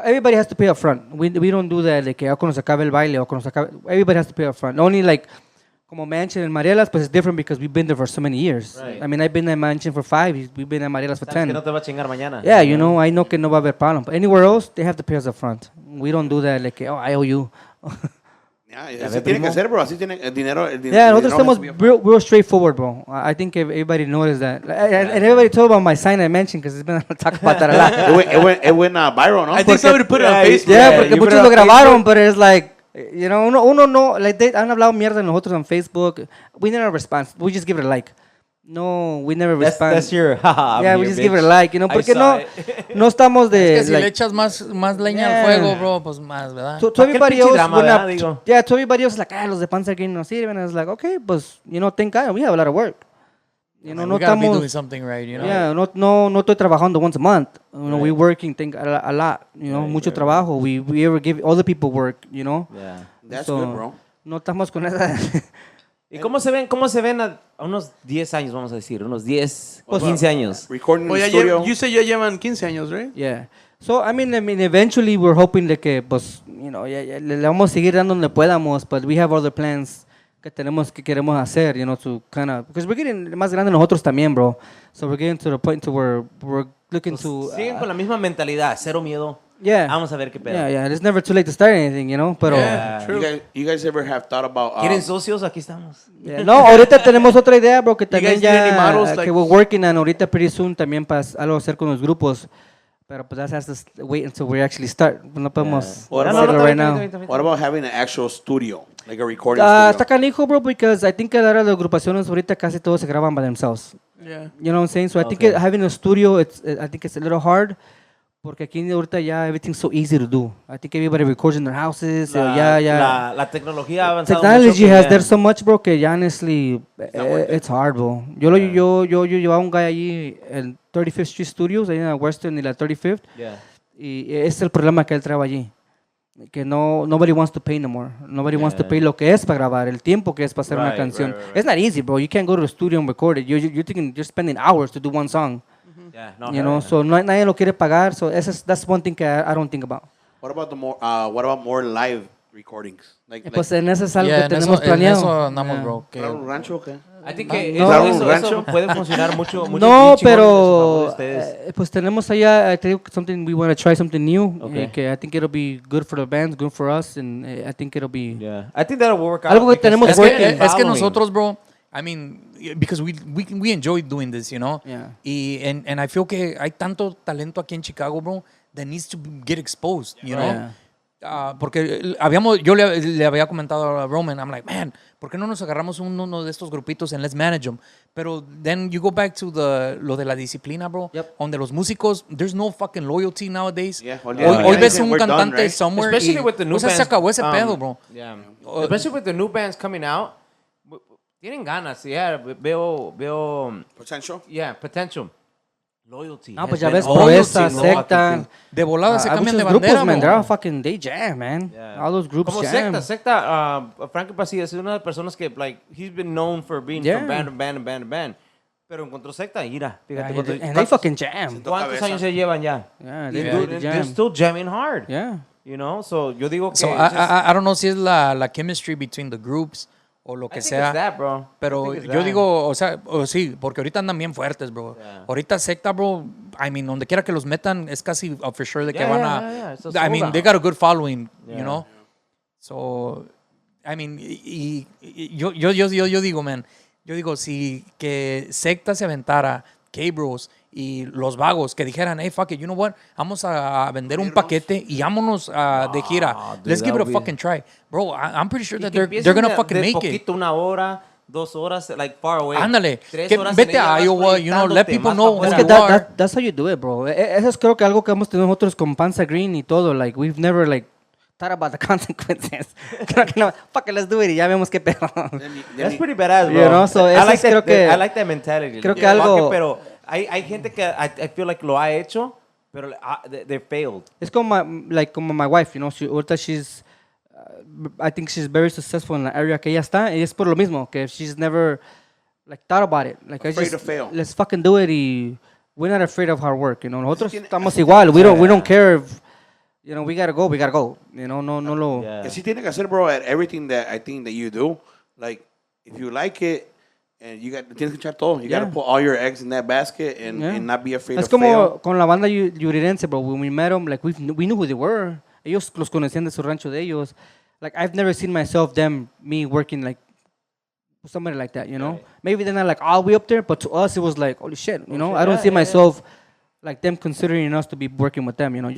Everybody has to pay up front. We don't do that, like, cuando se acabe el baile o cuando se acabe, everybody has to pay up front. Only like, como Mansion and Marielas, pues it's different because we've been there for so many years. Right. I mean, I've been at Mansion for 5, we've been at Marielas for Sabes 10. que no te va a chingar mañana. Yeah, you know, I know que no va a haber problem. But anywhere else, they have to pay us up front. We don't do that like, oh, I owe you. Yeah, así tiene que ser, bro. Así tiene el dinero. Yeah, nosotros estamos real straightforward, bro. I think everybody noticed that. And everybody told about my sign I mentioned because it's been talk about that a lot. It went viral, ¿no? I think somebody put it on Facebook. Yeah, porque you muchos put it lo on grabaron, but it's like, you know, uno no, like, han hablado mierda de nosotros on Facebook. We never respond. We just give it a like. No, we never That's, respond. that's your, haha, I'm Yeah, here, we just bitch. give it a like, you know, I porque saw no, it. no estamos de, Es que si like, le echas más leña Yeah. al fuego, bro, pues más, ¿verdad? to ¿Pa' qué el everybody pinche else, drama, we're verdad? not, Digo. yeah, to everybody else, like, los de Panza Green no sirven, it's like, okay, pues, you know, thank God, we have a lot of work. You know, And no we gotta be doing estamos, something right, you know? yeah, no estoy trabajando once a month. You know, we working, a lot, you know, mucho trabajo. We ever give other people work, you know. Yeah. That's So, good, bro. No estamos con esa. ¿Y cómo se ven a unos 10 años, vamos a decir? Unos 10, Pues, 15 años. Recording in Well, the ya studio. you say ya llevan 15 años, right? Yeah. So, I mean, eventually we're hoping de que, pues, you know, ya le vamos a seguir dando donde podamos, but we have other plans que queremos hacer, you know, to kind of, because we're getting más grande nosotros también, bro. So we're getting to the point to where we're looking to, Siguen con la misma mentalidad, cero miedo. yeah. Vamos a ver qué pedo. Yeah, it's never too late to start anything, you know, pero, Yeah, true. You guys ever have thought about ¿Quieren socios? Aquí estamos. yeah. No, ahorita tenemos otra idea, bro, que también guys need any ya, models, que like- we're working on ahorita pretty soon también para algo hacer con los grupos, pero pues that has to wait until we actually start. No podemos What hacerlo about- right now. what about having an actual studio, like a recording Está studio? canijo, bro, because I think que ahora las agrupaciones ahorita casi todos se graban by themselves. Yeah. You know what I'm saying? So I think Okay. having a studio, I think it's a little hard. Porque aquí ahorita ya everything's so easy to do. I think everybody records in their houses. La tecnología ha avanzado Technology mucho. has there so much, bro, que ya honestly, it's hard, bro. Yo llevaba un guy allí en 35th Street Studios, ahí en la Western y la 35th. Yeah. Y ese es el problema que él trae allí. Que nobody wants to pay no more. Nobody wants to pay lo que es para grabar, el tiempo que es para hacer una Right, canción. right, right. It's not easy, bro. You can't go to the studio and record it. You're spending hours to do one song. Yeah, no, You know, so nadie lo quiere pagar. So that's one thing que I don't think about. What about more live recordings? Like, Pues en eso es algo Yeah, que en tenemos eso, en planeado. eso andamos, Yeah. bro. que- ¿Claro, un rancho o qué? I think que No. eso puede funcionar mucho No, bien chingón a pero favor de ustedes. pues tenemos allá, I think something we want to try something new. Okay. Que I think it'll be good for the bands, good for us, and I think it'll be. Yeah. I think that'll work out. Algo que because tenemos that's working. the Es que following. nosotros, bro, I mean, because we enjoy doing this, you know? Yeah. And I feel que hay tanto talento aquí en Chicago, bro, that needs to get exposed, you know? Yeah. Porque yo le había comentado a Roman, I'm like, man, ¿por qué no nos agarramos uno de estos grupitos and let's manage them? Pero then you go back to lo de la disciplina, bro, Yep. donde los músicos, there's no fucking loyalty nowadays. Yeah, Hoy ves un we're done, cantante right? somewhere Especially y with the new o sea, se bands, acabó ese pedo, bro. Yeah. Especially with the new bands coming out. Tienen ganas, yeah. Veo, Potential? yeah, potential. Loyalty. No, has pues ya been ves, always Proeza, no, Secta. De volada se Hay cambian de muchos bandera, grupos, man. bro. They're all fucking, they jam, man. Yeah. All those groups Como jam. Secta, Frankie Pasillas es una de las personas que, like, he's been known for being Yeah. from band to band to band to band. Pero encontró Secta y mira, fíjate. And they fucking jam. ¿Cuántos cabeza. años se llevan ya? Yeah, Y they they're jam. still jamming hard. Yeah. You know, so yo digo que So I don't know si es la chemistry between the groups o lo I que think sea. it's that, bro. I Pero think it's yo that. digo, o sea, sí, porque ahorita andan bien fuertes, bro. Yeah. Ahorita Secta, bro, I mean, donde quiera que los metan, es casi for sure de que Yeah, van yeah, a... yeah, yeah. It's a I mean, sold they out. got a good following, Yeah. you know? So, I mean, yo digo, man, yo digo, si que Secta se aventara, K-Bros y los vagos que dijeran, hey, fuck it, you know what? Vamos a vender un paquete y vámonos de gira. dude, Let's give it a that'll be- fucking try. Bro, I'm pretty sure Y that que they're gonna empiecen fucking de make it. poquito, una hora, 2 horas, like far away. Ándale, 3 que horas vete en ella, a vas Iowa, you know, let proyectándote people más know pa' who Es que you afuera. are. that's how you do it, bro. Eso es creo que algo que hemos tenido nosotros con Panza Green y todo. Like, we've never, like, thought about the consequences. Creo que no, fuck it, let's do it y ya vemos qué pedo. That's pretty badass, bro. You know, so I eso like es that, creo que- I like that mentality. creo que Yeah. algo- Fuck it, pero hay gente que I feel like lo ha hecho, pero they failed. Es como my wife, you know, ahorita she's, I think she's very successful in the area que ella está, y es por lo mismo, que she's never, like, thought about it. Like, Afraid to fail. Let's fucking do it y we're not afraid of hard work, you know. Nosotros estamos igual, we don't care if, you know, we gotta go, you know, no lo... Yeah. Que sí tiene que hacer, bro, at everything that I think that you do. Like, if you like it, and tienes que echar todo. You Yeah. gotta put all your eggs in that basket and, Yeah. and not be afraid Es to como fail. con la banda yurirense, bro. When we met them, like, we knew who they were. Ellos los conocían de su rancho de ellos. Like, I've never seen me working, like, with somebody like that, you know? Right. Maybe they're not, like, all the way up there, but to us, it was like, holy shit, you know? shit, I don't yeah, see yeah, myself, like, them considering us to be working with them, you know?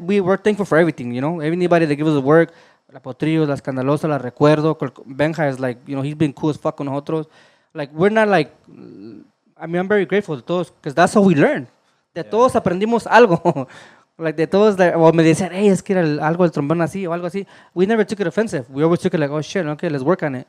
We were thankful for everything, you know? Anybody that gives us the work, La Potrillos, La Escandalosa, La Recuerdo, Benja is, like, you know, he's been cool as fuck con nosotros. Like, we're not, like, I mean, I'm very grateful to todos, because that's how we learn. De todos aprendimos algo. Like, de todos, o me decían, hey, es que era algo del trombón así o algo así. We never took it offensive. We always took it like, oh, shit, okay, let's work on it.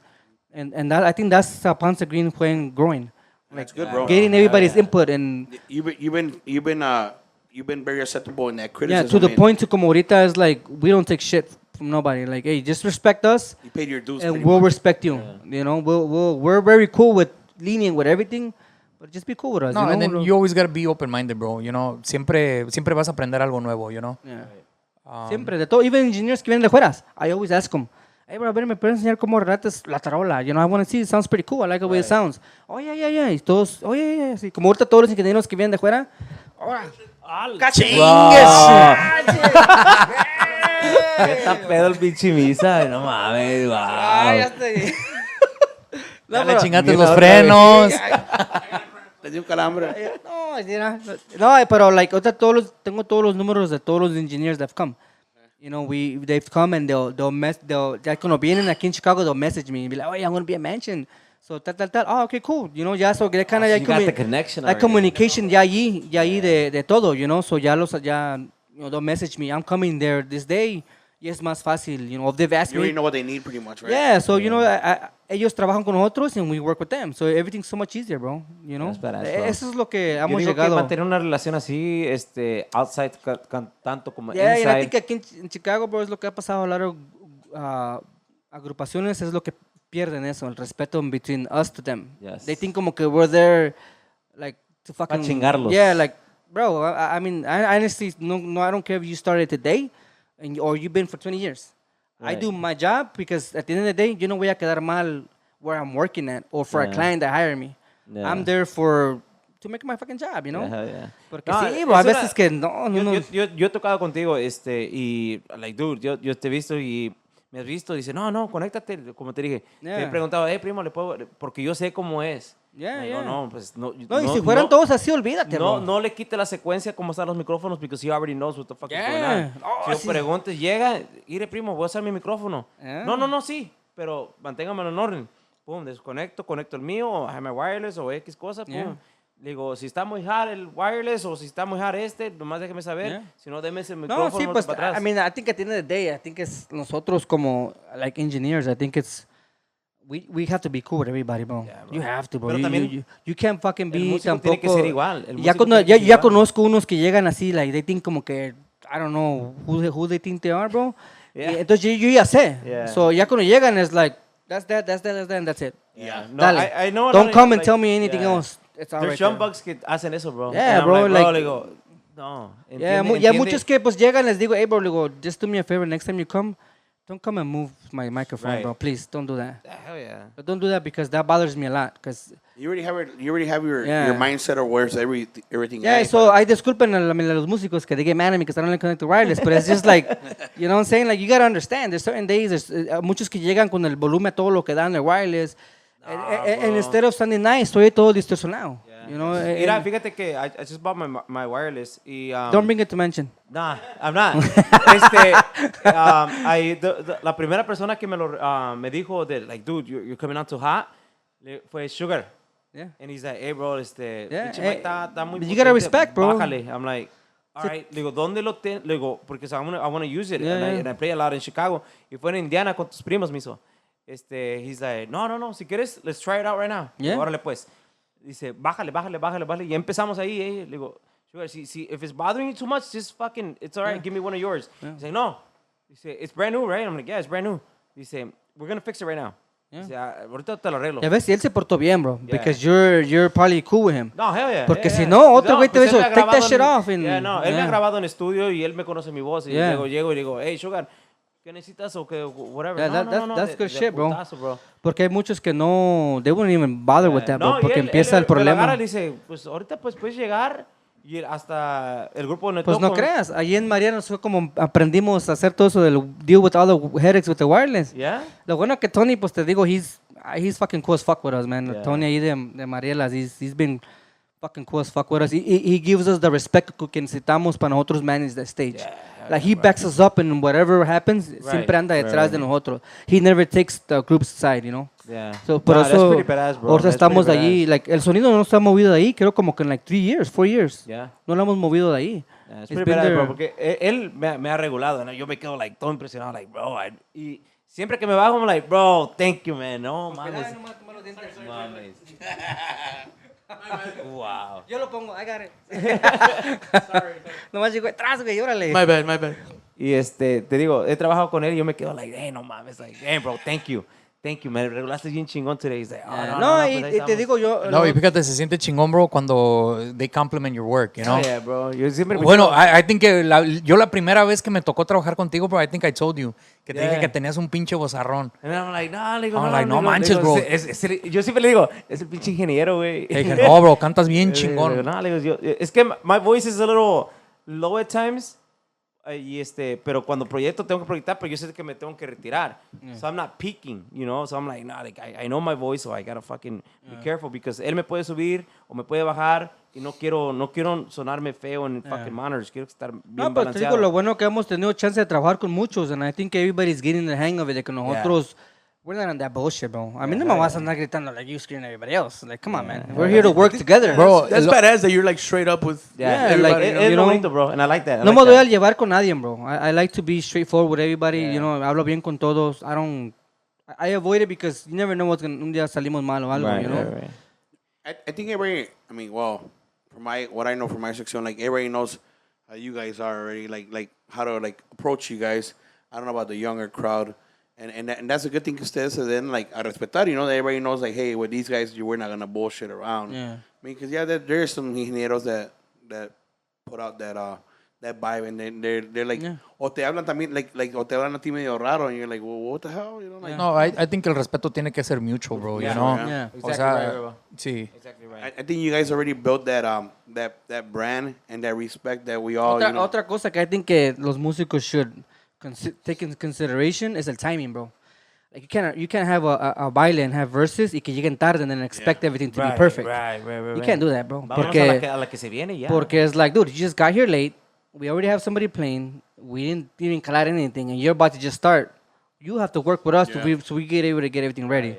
And that, I think that's Panza Green fue growing. Like, That's good, bro. getting everybody's input and... You've been very acceptable in that Yeah, criticism. to the and point to como ahorita is like, we don't take shit from nobody. Like, hey, just respect us You paid your dues. and pretty we'll much. respect you. You know, we're very cool with lenient with everything, but just be cool with us. No, you know? and then you always gotta be open-minded, bro. You know, siempre vas a aprender algo nuevo, you know. Yeah. Siempre, de todo, even engineers que vienen de fuera, I always ask them, hey, bro, a ver, ¿me puedes enseñar cómo relatas la tarola? You know, I want to see, it sounds pretty cool, I like the way it sounds. Oh, yeah. Y todos, oh, yeah. Sí, como ahorita todos los ingenieros que vienen de fuera, ahora, ¿Qué está pedo el pinche Misa? No mames, wow. Ya le chingaste los frenos. Le dio un calambre. No, pero like, ahorita tengo todos los números de todos los engineers that have come. You know, they've come and they'll ya cuando vienen aquí en Chicago, they'll message me and be like, oh, yeah, I'm going to be a mansion. So, tal. Oh, okay, cool. You know, ya, so, ya kind of, you got the connection like already. communication, ya ahí de todo, you know. So, you know, they'll message me, I'm coming there this day. Y es más fácil, you know, if they've asked You me. already know what they need pretty much, right? Yeah, so, you know, ellos trabajan con nosotros and we work with them. So, everything's so much easier, bro. You know, That's badass, bro. eso es lo que Yo hemos digo que llegado. mantener una relación así, outside, tanto como Yeah, and I inside. think aquí en Chicago, bro, es lo que ha pasado. A lot of agrupaciones es lo que pierden eso, el respeto between us to them. Yes. They think como que we're there, like, to fucking... chingarlos. Yeah, like, bro, I mean, I honestly, no, I don't care if you started today or you've been for 20 years. I Right. do my job because at the end of the day, yo no voy a quedar mal where I'm working at or for a Yeah. client that hire me. Yeah. I'm there to make my fucking job, you know? Yeah. Porque No, sí, bro, a es una- veces que no. Yo he tocado contigo, y, like, dude, yo te he visto y me has visto y dice, no, conéctate, como te dije. Te he Yeah. preguntado, primo, ¿le puedo? Porque yo sé cómo es. Yeah, Digo, yeah. No, pues no. No, y si fueran todos así, olvídate, bro. No le quite la secuencia como están los micrófonos, because he already knows what the fuck is going Yeah. on. Oh, Si yo sí. pregunto, llega, iré, primo, voy a usar mi micrófono. Yeah. No, sí, pero manténgamelo en orden. Pum, conecto el mío, I have my wireless o X cosa, pum. Yeah. Digo, si está muy hard el wireless o si está muy hard nomás déjeme saber. Yeah. Si no, deme ese No, micrófono sí, pues, para atrás. I mean, I think at the end of the day, I think it's nosotros como, like, engineers, I think it's, we have to be cool with everybody, bro. Yeah, bro. You have to, bro. Pero You, también you can't fucking be músico tampoco... tiene que ser igual, el Ya, músico tiene que ya, ser ya igual. conozco unos que llegan así, like, they think como que, I don't know who they think they are, bro. Yeah. Y entonces yo ya sé. Yeah. So ya cuando llegan, it's like, that's that, and that's it. Yeah. No, Dale. I know a lot Don't of- come and like, tell me anything yeah. else. It's all There's right young there. bucks que hacen eso, bro. Yeah, And I'm bro, like- le digo, no. Yeah, entiende- ya entiende- muchos que pues llegan, les digo, hey, bro, le digo, just do me a favor, next time you come, don't come and move my microphone, Right. bro. Please, don't do that. Hell yeah. But don't do that because that bothers me a lot. Cause, You already have your Yeah. mindset of where's everything. yeah, at, so but- I disculpen a los músicos que they get mad at me because I don't like connect to wireless, but it's just like, you know what I'm saying? Like, you gotta understand, there's certain days, there's muchos que llegan con el volumen a todo lo que dan el wireless, and instead of sounding nice, estoy todo distorsionado. You know, Mira, and fíjate que I just bought my wireless y don't bring it to mention. nah, I'm not. La primera persona que me dijo de like, dude, you're coming out too hot, fue Sugar. Yeah. And he's like, hey, bro, Yeah, pinche mic está muy you gotta potente, respect, bro. Bájale. I'm like, all right. Le digo, ¿dónde lo tengo? Le digo, porque I want to use it. Yeah, And I play a lot in Chicago. Y fue en Indiana con tus primos, me hizo. He's like, no, si quieres, let's try it out right now. Yeah. Digo, órale, pues. Dice, bájale. Y empezamos ahí, Le digo, Sugar, if it's bothering you too much, just fucking, it's all right, give me one of yours. He's like, no. Dice, it's brand new, right? I'm like, yeah, it's brand new. Dice, we're going to fix it right now. Yeah. Dice, ahorita te lo arreglo. Ya ves, y él se portó bien, bro, Yeah. because you're probably cool with him. No, hell yeah. Porque yeah, si yeah. no, otro güey te pues dice, él me ha take that grabado shit en- off and- Yeah, no, él me yeah. ha grabado en estudio y él me conoce mi voz. Y Yeah. llego y digo, hey, Sugar, ¿qué necesitas o qué, whatever? Yeah, no, that's good shit, bro. putazo, bro. Porque hay muchos que no, they wouldn't even bother with that, bro, No, y porque él empieza el me la agarra problema. y dice, pues ahorita pues puedes llegar y hasta el grupo donde Pues no toco- creas, allí en Mariana fue como aprendimos a hacer todo eso del deal with all the headaches with the wireless. Yeah? Lo bueno que Tony, pues te digo, he's fucking cool as fuck with us, man. Yeah. Tony ahí de Marielas, he's been fucking cool as fuck with us. He gives us the respect que necesitamos para nosotros manage the stage. Like he backs us up and whatever happens, siempre anda detrás de nosotros. He never takes the group's side, you know. Yeah. So, por Nah, that's eso, pretty badass, bro. ahorita That's estamos de pretty allí. badass. Like, el sonido no está movido de ahí, creo como que en like 3 years, 4 years. Yeah. No lo hemos movido de ahí. Yeah, it's It's pretty been badass, there. bro, porque él me ha regulado, ¿no? Yo me quedo, like, todo impresionado, like, bro, y siempre que me bajo, I'm like, bro, thank you, man, no mames. Mames. Wow. Yo lo pongo, I got it. Nomás llegó atrás, güey, órale. My bad. Y te digo, he trabajado con él y yo me quedo, like, hey, no mames, like, hey, bro, thank you, me regulaste bien chingón today. He's like, oh, No, pues y ahí te estamos. digo yo... No, y fíjate, se siente chingón, bro, cuando they compliment your work, you know? Oh, yeah, bro. Yo siempre me Bueno, quedo- I think que yo la primera vez que me tocó trabajar contigo, bro, I think I told you, que te Yeah. dije que tenías un pinche vozarrón. And I'm like, no, le digo, I'm like, no le digo, manches, le digo, bro. yo siempre le digo, es el pinche ingeniero, güey. Te dije, no, bro, cantas bien Le digo, chingón. no, le digo, es que my voice is a little low at times. Pero cuando proyecto tengo que proyectar, pero yo sé que me tengo que retirar. So I'm not peaking, you know? So I'm like, nah, like, I know my voice, so I gotta fucking be careful because él me puede subir o me puede bajar y no quiero sonarme feo en fucking monitors. Quiero estar bien No, pero te digo, balanceado. lo bueno que hemos tenido chance de trabajar con muchos, and I think everybody's getting the hang of it, de que nosotros, we're not on that bullshit, bro. A mí no me vas a andar gritando like you screaming at everybody else. Like, come on, man. We're here to work together. Bro, That's badass that you're like straight up with Yeah, everybody. like, you know? es You know? bonito, bro, and I like that. I No like me doy that. al llevar con nadie, bro. I like to be straightforward with everybody. You know, hablo bien con todos. I avoid it because you never know what's gonna, un día salimos mal o algo, Right, you know? right, right. I think everybody, I mean, well, what I know from my section, like everybody knows how you guys are already, like how to like approach you guys. I don't know about the younger crowd. And that's a good thing que ustedes se den, like, a respetar, you know, that everybody knows, like, hey, with these guys, we're not going to bullshit around. Yeah. I mean, because, yeah, there's some ingenieros that put out that vibe, and they're like, Yeah. o te hablan también, like, o te hablan a ti medio raro, and you're like, well, what the hell, you know, like, No, I think el respeto tiene que ser mutual, bro, you know? Yeah. O Exactly sea, right, bro. sí. Exactly right. I think you guys already built that brand and that respect that we all, you know. Otra cosa que I think que los músicos should take into consideration is el timing, bro. Like you can't have a baile and have verses y que lleguen tarde and then expect everything to be perfect. Right. You can't do that, bro. Vámonos Porque a la que se viene ya. Porque it's like, dude, you just got here late. We already have somebody playing. We didn't even calar anything, and you're about to just start. You have to work with us so we get able to get everything ready.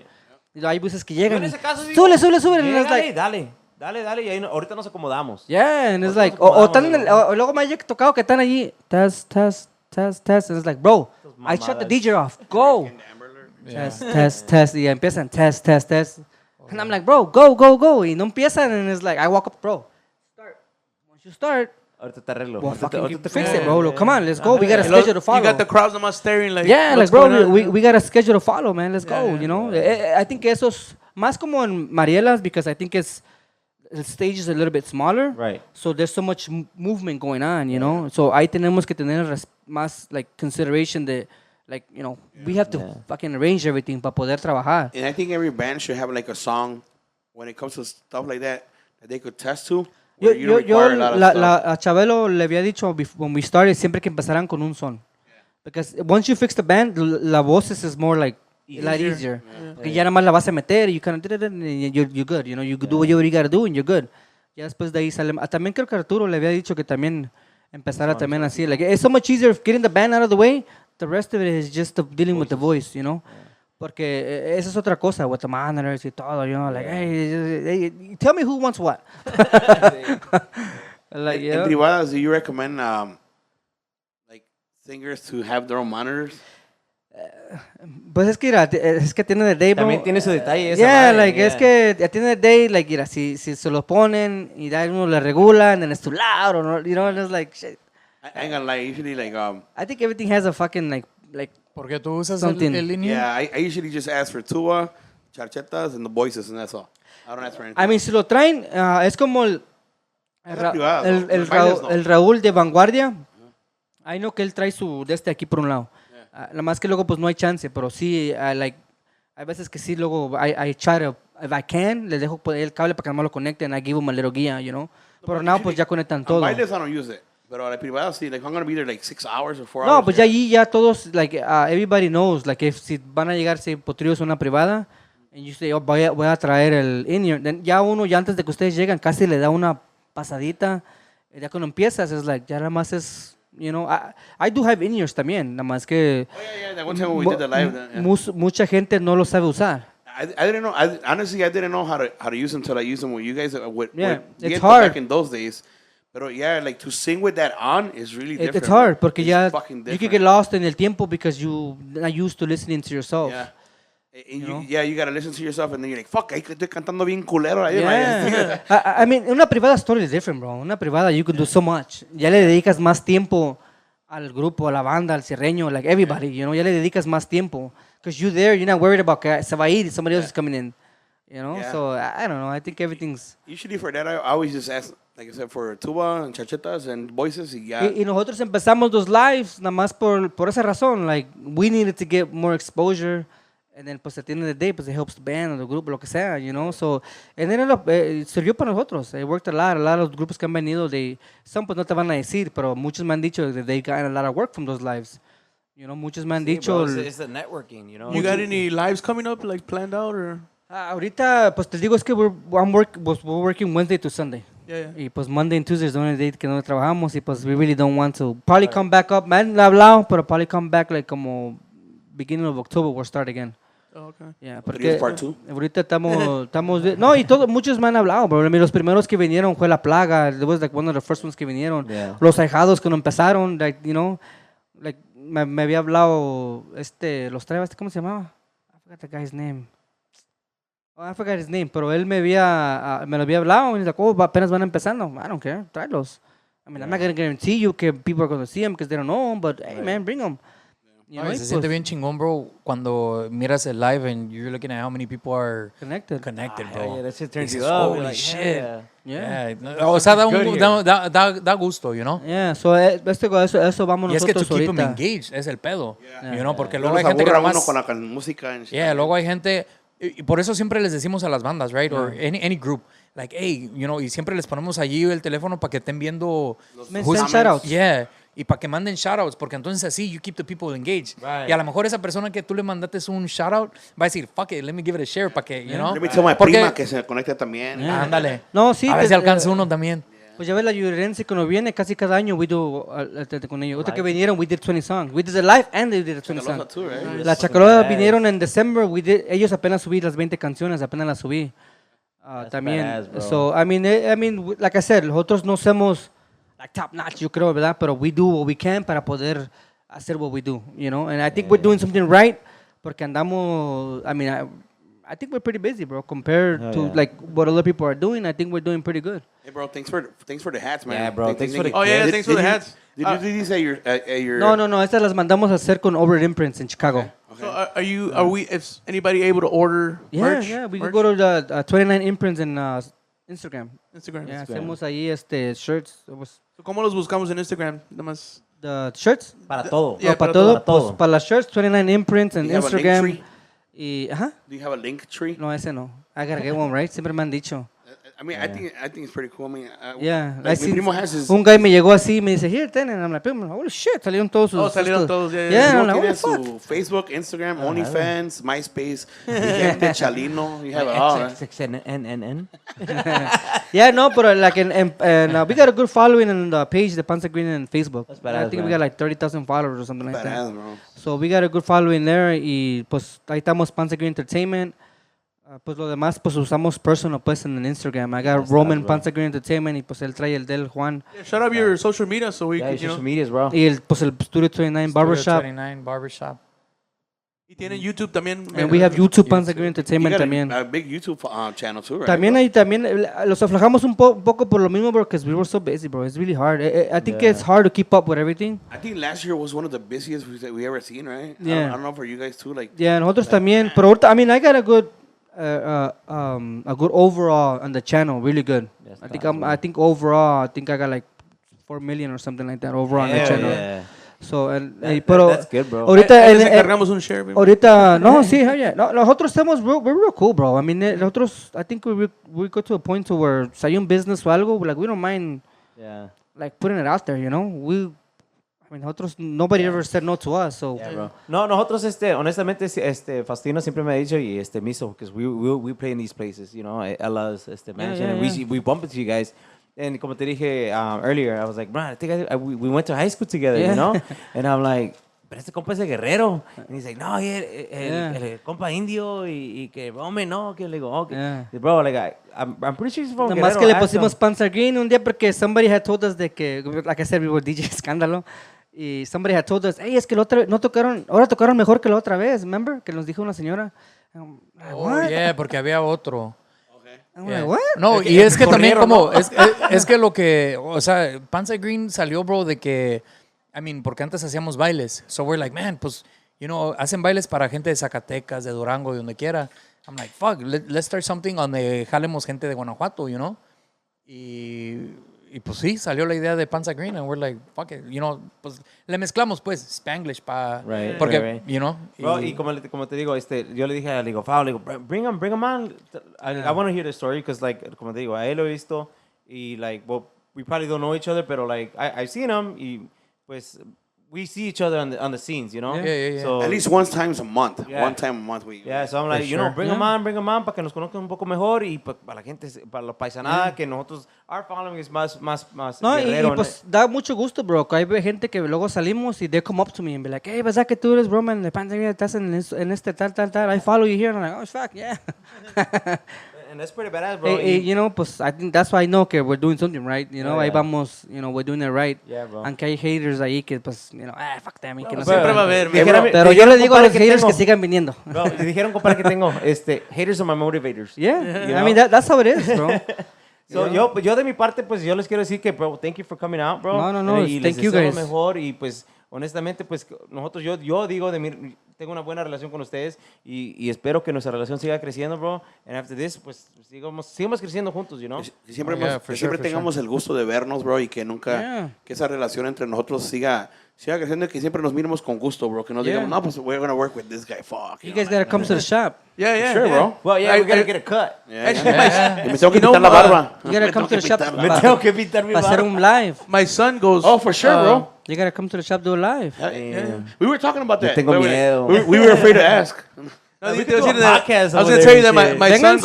You know, hay buses que llegan. En ese caso, y, digo, sube. And it's like, dale, y ahí ahorita nos acomodamos. yeah, and it's Nosotros like, acomodamos, están en el, o luego me ha tocado que están allí, test, and it's like, bro, I shut the DJ off, go. Test, y empiezan, test. And I'm like, bro, go. Y no empiezan, and it's like, I walk up, bro, start. Once you start, Ahorita te arreglo. well, Ahorita fucking ahorita te fix arreglo. it, bro. Look, come on, let's go. We got a Y luego, schedule to follow. You got the crowds nomás staring like, Yeah, what's like, bro, going on? we got a schedule to follow, man. Let's go, you know? I think eso es más como en Marielas because I think the stage is a little bit smaller. Right. So there's so much movement going on, you know? So ahí tenemos que tener más, like, consideration de, like, you know, we have to fucking arrange everything para poder trabajar. And I think every band should have like a song when it comes to stuff like that they could test to. where you don't require a lot of stuff. A Chabelo le había dicho when we started siempre que empezaran con un son. Because once you fix the band, la voces is more like a lot easier. Porque ya nada más la vas a meter y you kind of, you're good, you know, you do whatever you gotta do and you're good. Ya después de ahí sale. También creo que Arturo le había dicho que también empezara también así. Like, it's so much easier getting the band out of the way. The rest of it is just dealing with the voice, you know. Porque esa es otra cosa, with the monitors y todo, you know, like, hey, tell me who wants what. Like, In privadas, do you recommend like singers to have their own monitors? Pues es que, mira, es que tiene the day, bro. También tiene su detalle esa Yeah, madre, like, es que tiene the day, like, mira, si se lo ponen y da uno le regulan, and it's too loud, or no, you know, and it's like, shit. I ain't gonna lie, usually like I think everything has a fucking, like Porque tú usas Something. el línea. yeah, I usually just ask for tuba, charchetas, and the voices, and that's all. I don't ask for anything. I mean, si lo traen, es como el privado, los bailes no. el Raúl de Vanguardia. I know que él trae su de aquí por un lado. Nada más que luego pues no hay chance, pero sí, like, hay veces que sí, luego I try to, if I can, les dejo el cable para que no lo conecten, I give them a little guía, you know. Pero no, pues ya conectan todo. On bailes, I don't use it. Pero la privada, sí, like, I'm gonna be there like 6 hours or 4 No, hours. pues ya allí ya todos, like, everybody knows, like, si van a llegar potrillos a una privada, and you say, oh, voy a traer el in-ear, then ya uno, ya antes de que ustedes llegan, casi le da una pasadita, y ya cuando empiezas, es like, ya nada más es, you know, I do have in-ears también, nada más que Oh, yeah, that one time when we did the live. mucha gente no lo sabe usar. I didn't know. Honestly, I didn't know how to use them until I used them with you guys. It's hard. Back in those days. But yeah, like to sing with that on is really different. It's hard porque It's ya fucking you different. can get lost in el tiempo because you not used to listening to yourself. Yeah. And you gotta listen to yourself, and then you're like, fuck, ahí estoy cantando bien culero. Yeah. I mean, una privada story is different, bro. Una privada, you can do so much. Ya le dedicas más tiempo al grupo, a la banda, al cierreño, like everybody, you know, ya le dedicas más tiempo. Because you there, you're not worried about que se va a ir, somebody else is coming in. You know, so I don't know. I think everything's. Usually for that, I always just ask, like I said, for tuba and chachetas and voices. Y nosotros empezamos los lives nada más por esa razón. Like, we needed to get more exposure. And then, pues, at the end of the day, pues, it helps the band or the grupo, lo que sea, you know. So, and then sirvió para nosotros. It worked a lot. A lot of los grupos que han venido, some pues no te van a decir, pero muchos me han dicho that they got a lot of work from those lives. You know, muchos me han dicho. Bro, it's the networking, you know. You got any lives coming up, like planned out, or? Ahorita, pues te digo, es que we're working Wednesday to Sunday. Yeah. Y pues Monday and Tuesday is the only day que no trabajamos y pues we really don't want to. Probably come back up. Me han hablado, pero probably come back like como beginning of October we'll start again. Oh, okay. Yeah, But it porque is part 2. ahorita estamos no, y muchos me han hablado, bro. Los primeros que vinieron fue La Plaga. It was like one of the first ones que vinieron. Yeah. Los ahijados cuando empezaron, like, you know, like me había hablado los Trevas, ¿cómo se llamaba? I forgot the guy's name. Oh, I forgot his name, pero él me lo había hablado y dice, apenas van empezando. I don't care, tráelos. I mean, I'm not going to guarantee you que people are going to see them because they don't know them, but hey, man, bring them. You know, Se siente bien chingón, bro, cuando miras el live and you're looking at how many people are connected, bro. Yeah, that shit turns you Dices, up. holy You're like, shit. yeah. Yeah. O sea, Good here. da gusto, you know? Yeah, so eso vamos Y es que nosotros to keep them ahorita. engaged es el pedo, Yeah. you know, porque No luego hay nos gente que aburra uno nomás... con la música. And shit. Yeah, luego hay gente, y por eso siempre les decimos a las bandas, right, or any group, like, hey, you know, y siempre les ponemos allí el teléfono para que estén viendo... Send shoutouts. Yeah, y para que manden shoutouts, porque entonces así you keep the people engaged. Right. Y a lo mejor esa persona que tú le mandaste un shoutout va a decir, fuck it, let me give it a share, para que, you know. Let me tell my Porque- prima que se conecte también. Ándale. No, sí. A ver si alcanza uno también. Pues ya ves la yurense que nos viene casi cada año, we do con ellos. Ahorita que vinieron, we did 20 songs. We did the live and they did the 20 songs. Too, right? La Chacalosa vinieron en December, ellos apenas subí las 20 canciones, apenas las subí. También. badass, bro. So, I mean, like I said, nosotros no somos like top notch, yo creo, ¿verdad? Pero we do what we can para poder hacer what we do, you know? And I think we're doing something right porque andamos, I think we're pretty busy, bro, compared to like what other people are doing. I think we're doing pretty good. Hey, bro, thanks for the hats, man. Yeah, bro, thanks for the- Oh, yeah, thanks for the hats. Did you do these at your? No, estas las mandamos a hacer con Over Imprints en Chicago. So are we? Is anybody able to order merch? Yeah, we can Merch? go to the 29 Imprints in Instagram. Instagram. Yeah, hacemos ahí shirts. ¿Cómo los buscamos en Instagram? Nada más. The shirts? Para todo. Yeah, Para para todo, todo. pues, para las shirts, 29 Imprints en Do you have a link Instagram. tree? Y, ajá. Do you have a link tree? No, ese no. I gotta get one, right? Siempre me han dicho. I mean, I think it's pretty cool. I mean, Yeah. I like, mi see- primo has his. Un guy me llegó así y me dice, here, ten. And I'm like, holy shit, salieron todos sus... Oh, salieron sus- todos, yeah, yeah. Yeah, Primo I'm like, tiene what the fuck? su Facebook, Instagram, OnlyFans, MySpace, Vigente, Chalino. You have it all, right? XXNNN. Yeah, no, but like we got a good following on the page, the Panza Green on Facebook. That's I badass, think we man. got like 30,000 followers or something like that. Badass, bro. So we got a good following there y pues ahí estamos Panza Green Entertainment. Pues lo demás pues usamos personal pues en el Instagram. I got Roman bro. Panza Green Entertainment y pues él trae el del Juan. Yeah, shout out your social media so we Yeah, can, your you know. social medias, bro. Y el Studio 29 Barbershop. 29 Barbershop. Y tienen YouTube también. And we have YouTube Panza Green You Entertainment got también. a big YouTube channel too, right? También ahí también los aflojamos un poco por lo mismo because we were so busy, bro. It's really hard. I think it's hard to keep up with everything. I think last year was one of the busiest we ever seen, right? Yeah. I don't know for you guys too, like. Yeah, nosotros también. Pero ahorita, I got a good overall on the channel, really good. Yes, I think overall, I got like 4 million or something like that overall on the Hell channel. yeah. So, pero That's good, bro. ahorita, Ahí les encargamos un share, baby. ahorita, no, sí, hell yeah. No, nosotros estamos, we're real cool, bro. I mean, nosotros, I think we go to a point to where, si hay un business o algo, like, we don't mind, Yeah. like, putting it out there, you know? I mean, nosotros, nobody ever said no to us, so. Yeah, bro. No, nosotros, honestamente, Faustino siempre me ha dicho y Miso, because we play in these places, you know, Ella's, mansion, yeah, and yeah. we bump into you guys. And como te dije earlier, I was like, bro, I think we went to high school together, Yeah. you know? And I'm like, pero este compa es de Guerrero. Y dice, no, el compa indio y que, hombre, no, que le digo, okay. Bro, like, I'm pretty sure he's from Nada Guerrero. más que le ask pusimos him. Panza Green un día porque somebody had told us de que, like I said, we were DJ Escándalo. Y somebody had told us, hey, es que ahora tocaron mejor que la otra vez, remember? Que nos dijo una señora. Oh, yeah, porque había otro. I'm Yeah. like, what? No, y es que también como, es que lo que, o sea, Panza Green salió, bro, de que, I mean, porque antes hacíamos bailes. So we're like, man, pues, you know, hacen bailes para gente de Zacatecas, de Durango, de donde quiera. I'm like, fuck, let's start something donde jalemos gente de Guanajuato, you know? Y pues sí, salió la idea de Panza Green and we're like, fuck it, you know, pues le mezclamos pues Spanglish para, Right, porque, right. you know. Bro, y como te digo, yo le dije a Fao, le digo, bring him on. I want to hear the story, because, like, como te digo, a él lo he visto, y, like, well, we probably don't know each other, pero, like, I've seen him, y, pues, we see each other on the scenes, you know? Yeah. So, At least one time a month. Yeah. One time a month. yeah, so I'm like, you know, sure. bring him on, para que nos conozcan un poco mejor, y para la gente, para la paisanada, que nosotros, our following es más No, guerrero, y pues da mucho gusto, bro. Que hay gente que luego salimos y they come up to me and be like, hey, ¿verdad que tú eres Roman de Panza Green? Estás en este tal. I follow you here. And I'm like, oh, fuck, yeah. And that's pretty badass, bro. You know, pues I think that's why I know que we're doing something right. You know, Yeah, ahí yeah. vamos, you know, we're doing it right. Yeah, bro. Aunque hay haters ahí que, pues, you know, fuck them. Que no Siempre sepan. va a haber, man. Pero yo le digo a los haters que sigan viniendo. Bro, le dijeron, compadre, que tengo, haters are my motivators. Yeah, You I mean, know? that's how it is, bro. So, yo de mi parte, pues, yo les quiero decir que, bro, thank you for coming out, bro. No, Y thank les you, deseo guys. lo mejor, y, pues, honestamente, pues, nosotros, yo digo tengo una buena relación con ustedes, y espero que nuestra relación siga creciendo, bro. And after this, pues, sigamos creciendo juntos, you know? Que siempre, Oh, yeah, for siempre sure, for tengamos el gusto de vernos, bro, y que nunca, Yeah. que esa relación entre nosotros siga creciendo, y que siempre nos miremos con gusto, bro, que no Yeah. digamos, no, pues we're gonna work with this guy, fuck. You guys gotta come to the shop. Yeah, Sure, bro. Well, yeah, we gotta get a cut. Y me tengo que You know, pintar la barba. You gotta come to the shop Me tengo que pintar mi para hacer barba. un live. My son goes. Oh, for sure, bro. You gotta come to the shop do a live. We were talking about that. tengo miedo. We were afraid to ask. No, we te could iba a do decir a that- podcast I was over gonna there tell you that and my shit. son Vénganse.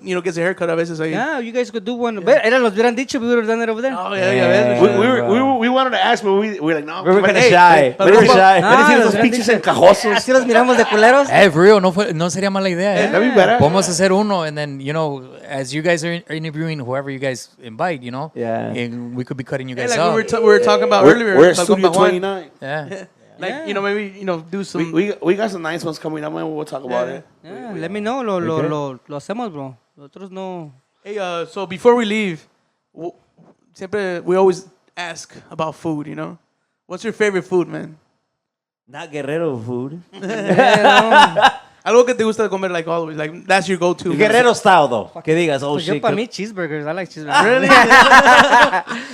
goes, gets a haircut a veces ahí. Yeah, you guys could do one. Los hubieran dicho, we would have done it over there. Oh, yeah, ves. We wanted to ask, but we were like, no. We were kinda hey, shy. hey, We were pero- shy. pero si los esos hubieran pinches dicho. encajosos. Así los miramos de culeros. For real, no sería mala idea, That'd be better. Podemos hacer uno, and then, you know, as you guys are interviewing whoever you guys invite, you know, Yeah. and we could be cutting you Yeah, guys like out. we were talking about earlier. We're at Talking Studio about one. 29. Yeah. Like, you know, maybe, do some. We got some nice ones coming up, man. We'll talk about it. Yeah, let me know. Lo hacemos, bro. Nosotros no. Hey, so before we leave, siempre we always ask about food, you know? What's your favorite food, man? Not Guerrero food. Algo que te gusta de comer, like always, like that's your go-to. Guerrero style, though. Que digas, oh Pues yo shit. para mí cheeseburgers. I like cheeseburgers. Really?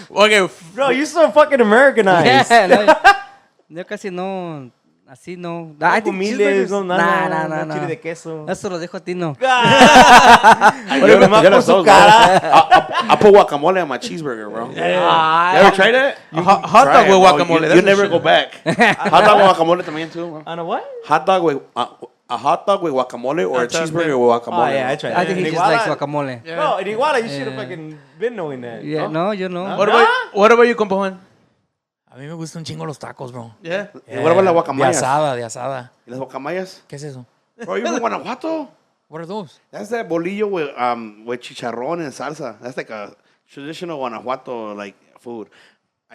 Okay. Bro, you're so fucking Americanized. Yeah, no, yo casi no. Así no. I think Miles, cheeseburgers. no, Nah. chile de queso. Eso lo dejo a Tino. Oye, nomás Yo por las su dos, cara. bro. I put guacamole on my cheeseburger, bro. You ever tried that? Hot Try dog it, with bro. guacamole. You that's never the go shit. back. Hot dog with guacamole también, too, bro. On a what? Hot dog with a hot dog with guacamole or a Hot dog, cheeseburger with guacamole. Oh, yeah, I bro. tried I that. think he In just likes Iguala- guacamole. Bro, in Iguala, you should have fucking been knowing that. Yeah, no, yo no. What about you, compa Juan? A mí me gustan un chingo los tacos, bro. Yeah. What about la De guacamayas? de asada. ¿Y las guacamayas? ¿Qué es eso? Bro, you from Guanajuato? What are those? That's that bolillo with chicharrón and salsa. That's like a traditional Guanajuato like food.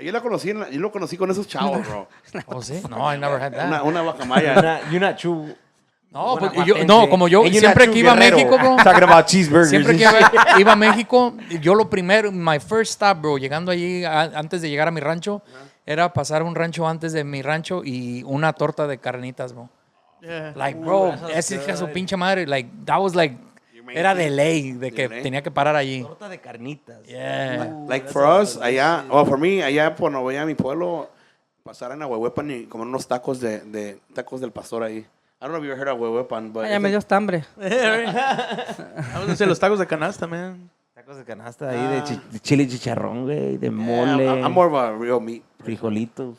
Yo lo conocí con esos chavos, bro. Oh, sí? No, I never had that. Una guacamaya. You're not true. No, pues, Guanajuatense. como yo, And you're siempre not que true iba a Guerrero. México, bro. Talking about cheeseburgers. Siempre que and shit. iba a México, yo lo primero, my first stop, bro, llegando allí, antes de llegar a mi rancho, era pasar un rancho antes de mi rancho y una torta de carnitas, bro. Yeah. Like, bro, ese es su pinche madre, like, that was like, era de ley, de que ley. tenía que parar allí. Torta de carnitas. Yeah. Like for us, allá, for me, allá cuando voy a mi pueblo, pasar en Ahuehuepan y comer unos tacos tacos del pastor ahí. I don't know if you ever heard of Ahuehuepan, but Ya me dio hasta hambre. I was gonna say los tacos de canasta, man. Tacos de canasta ahí de chile y chicharrón, güey, de mole, I'm more of a real meat. frijolitos.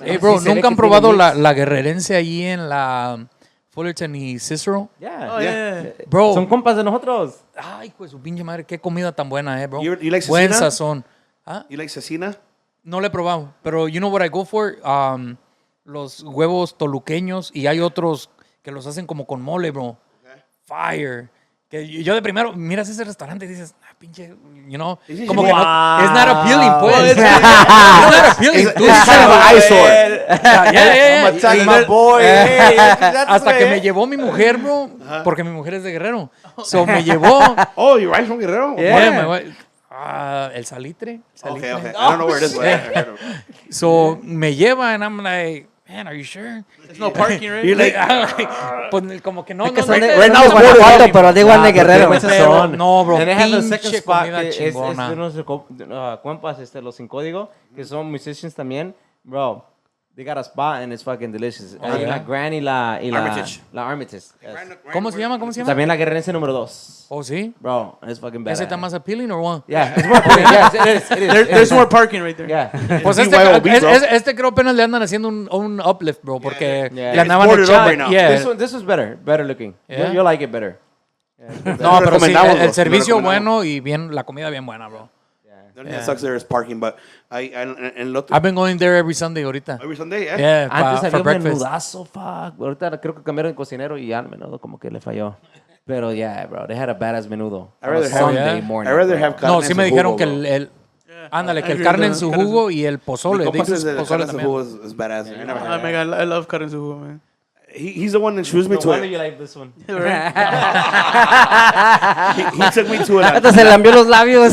Hey, bro, Sí se ve ¿nunca han que probado tiene mix. la guerrerense allí en la Fullerton y Cicero? Yeah. Oh, yeah. Bro, Son compas de nosotros. ay, pues su pinche madre, qué comida tan buena, bro. You like Buen cecina? sazón. ¿Ah? You like cecina? No lo he probado, pero you know what I go for? Los huevos toluqueños y hay otros que los hacen como con mole, bro. Fire. Que yo de primero miras ese restaurante y dices, pinche, you know, como que no, it's not appealing, pues. It's not appealing. It's kind of an eyesore. Yeah. My boy. Hasta que me llevó mi mujer, bro, porque mi mujer es de Guerrero. So me llevó. Oh, your wife's from Guerrero? El salitre. Okay. I don't know where it is, but I heard of it. So me lleva and I'm like, man, are you sure? There's no parking, right? You're like, Pues como que no. Es que no, son no, de, no, son now de it's border Guanajuato, collie. pero de igual de Guerrero. Pero no, bro. And they have the second Pinche spot comida que es de chingona. nuestros compas, los sin código, que son musicians también. Bro, they got a spot and it's fucking delicious. Hay la Gran y la Armitage. La Armitage. Yes. ¿Cómo se llama? También la guerrerense número 2. Oh, sí. Bro, it's fucking bad. ¿Ese está más appealing or what? Yeah, it's more appealing. Yes, it is. There's more parking right there. Yeah. Pues este creo apenas le andan haciendo un uplift, bro, porque Yeah. le andaban It's boarded up echando. right now. Yeah. This was better looking. Yeah. You'll like it better. No, pero sí, recomendamos, el bro. servicio Lo recomendamos. bueno y bien, la comida bien buena, bro. The only thing that sucks there is parking, but en el otro, I've been going there every Sunday ahorita. every Sunday, yeah. Yeah, Antes for había un breakfast. menudazo, fuck. Ahorita creo que cambiaron de cocinero y ya el menudo como que le falló. Pero yeah, bro, they had a badass menudo. I'd rather have- Sunday yeah. morning. I'd rather bro. have carne No, en sí su me dijeron jugo, que bro. ándale, que el I carne agree en with su that. jugo y el pozole. Mi They compa do says that the pozole carne en su también. jugo is badass. I never Oh had my it. God, I love carne en su jugo, man. He's the one that introduced me No to wonder it. you like this one. He took me to it. Hasta se lambió los labios.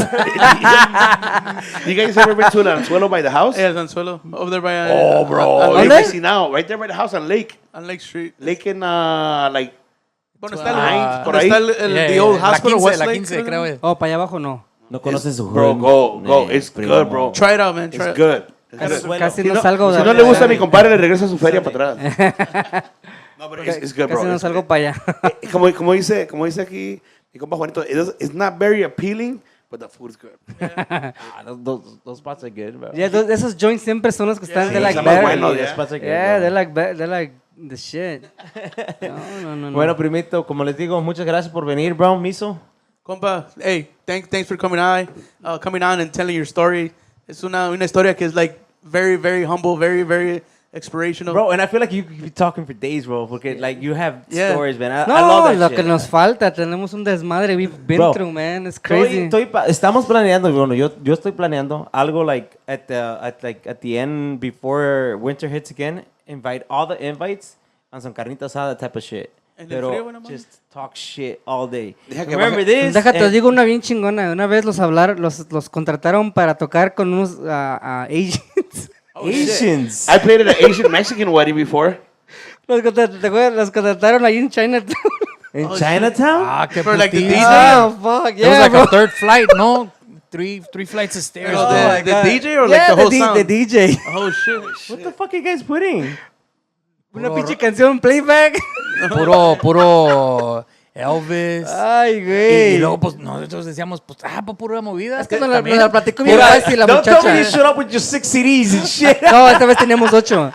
You guys ever been to an Anzuelo by the house? Yeah, Anzuelo. Over there by... Oh, bro. on You're ¿Dónde? missing out. Right there by the house on Lake. Lake Street. Lake in, like, Bueno, está Nine, por donde ahí. está the old la hospital, 15, Westlake. la 15 creo es. Oh, para allá abajo no. No conoces su bro, jugo. go. It's good, bro. Try it out, man. Try It's it. good. Casi Si no no, salgo si no le gusta a mi compadre, le regresa su feria para atrás. No, pero it's good, bro. Casi no salgo para allá. Como dice aquí mi compa Juanito, it's not very appealing, but the food's good. Ah, those spots are good, bro. Yeah, esos joints siempre son los que están de like están más better. buenos, Those yeah. spots are good, Yeah, bro. they're like the shit. No. Bueno, primito, como les digo, muchas gracias por venir, bro. Miso. Compa, hey, thanks for coming on and telling your story. Es una historia que es like very, very humble, very, very inspirational. Bro, and I feel like you could be talking for days, bro, porque like you have Yeah. stories, man. I No, love that lo shit. que nos falta, tenemos un desmadre we've been Bro, through, man. It's crazy. Estamos planeando, bueno, yo estoy planeando algo like at the end before winter hits again, invite all the invites on some carnita asada type of shit. And then frío, Pero bueno, man. just talk shit all day. Deja que Remember baje- this? Déjate, and- digo una bien chingona. Una vez los contrataron para tocar con unos Asians. Asians. I played at an Asian Mexican wedding before. Los contrataron ahí en Chinatown. In Chinatown? Ah, qué For like the putiza. DJ? Oh, fuck, It was yeah, like bro. a third flight, no? Three flights of stairs. Pero bro. the DJ or like Yeah, the whole sound? the DJ. Oh, shit. What the fuck are you guys putting? Una pinche canción playback. Puro Elvis. Ay, Y güey. luego, pues, nosotros decíamos, pues, pues, pura movida. Es que nos la también. platicó mi Mira, papá y la don't tell me you muchacha. shut up with your 6 CDs and shit. No, esta vez teníamos 8.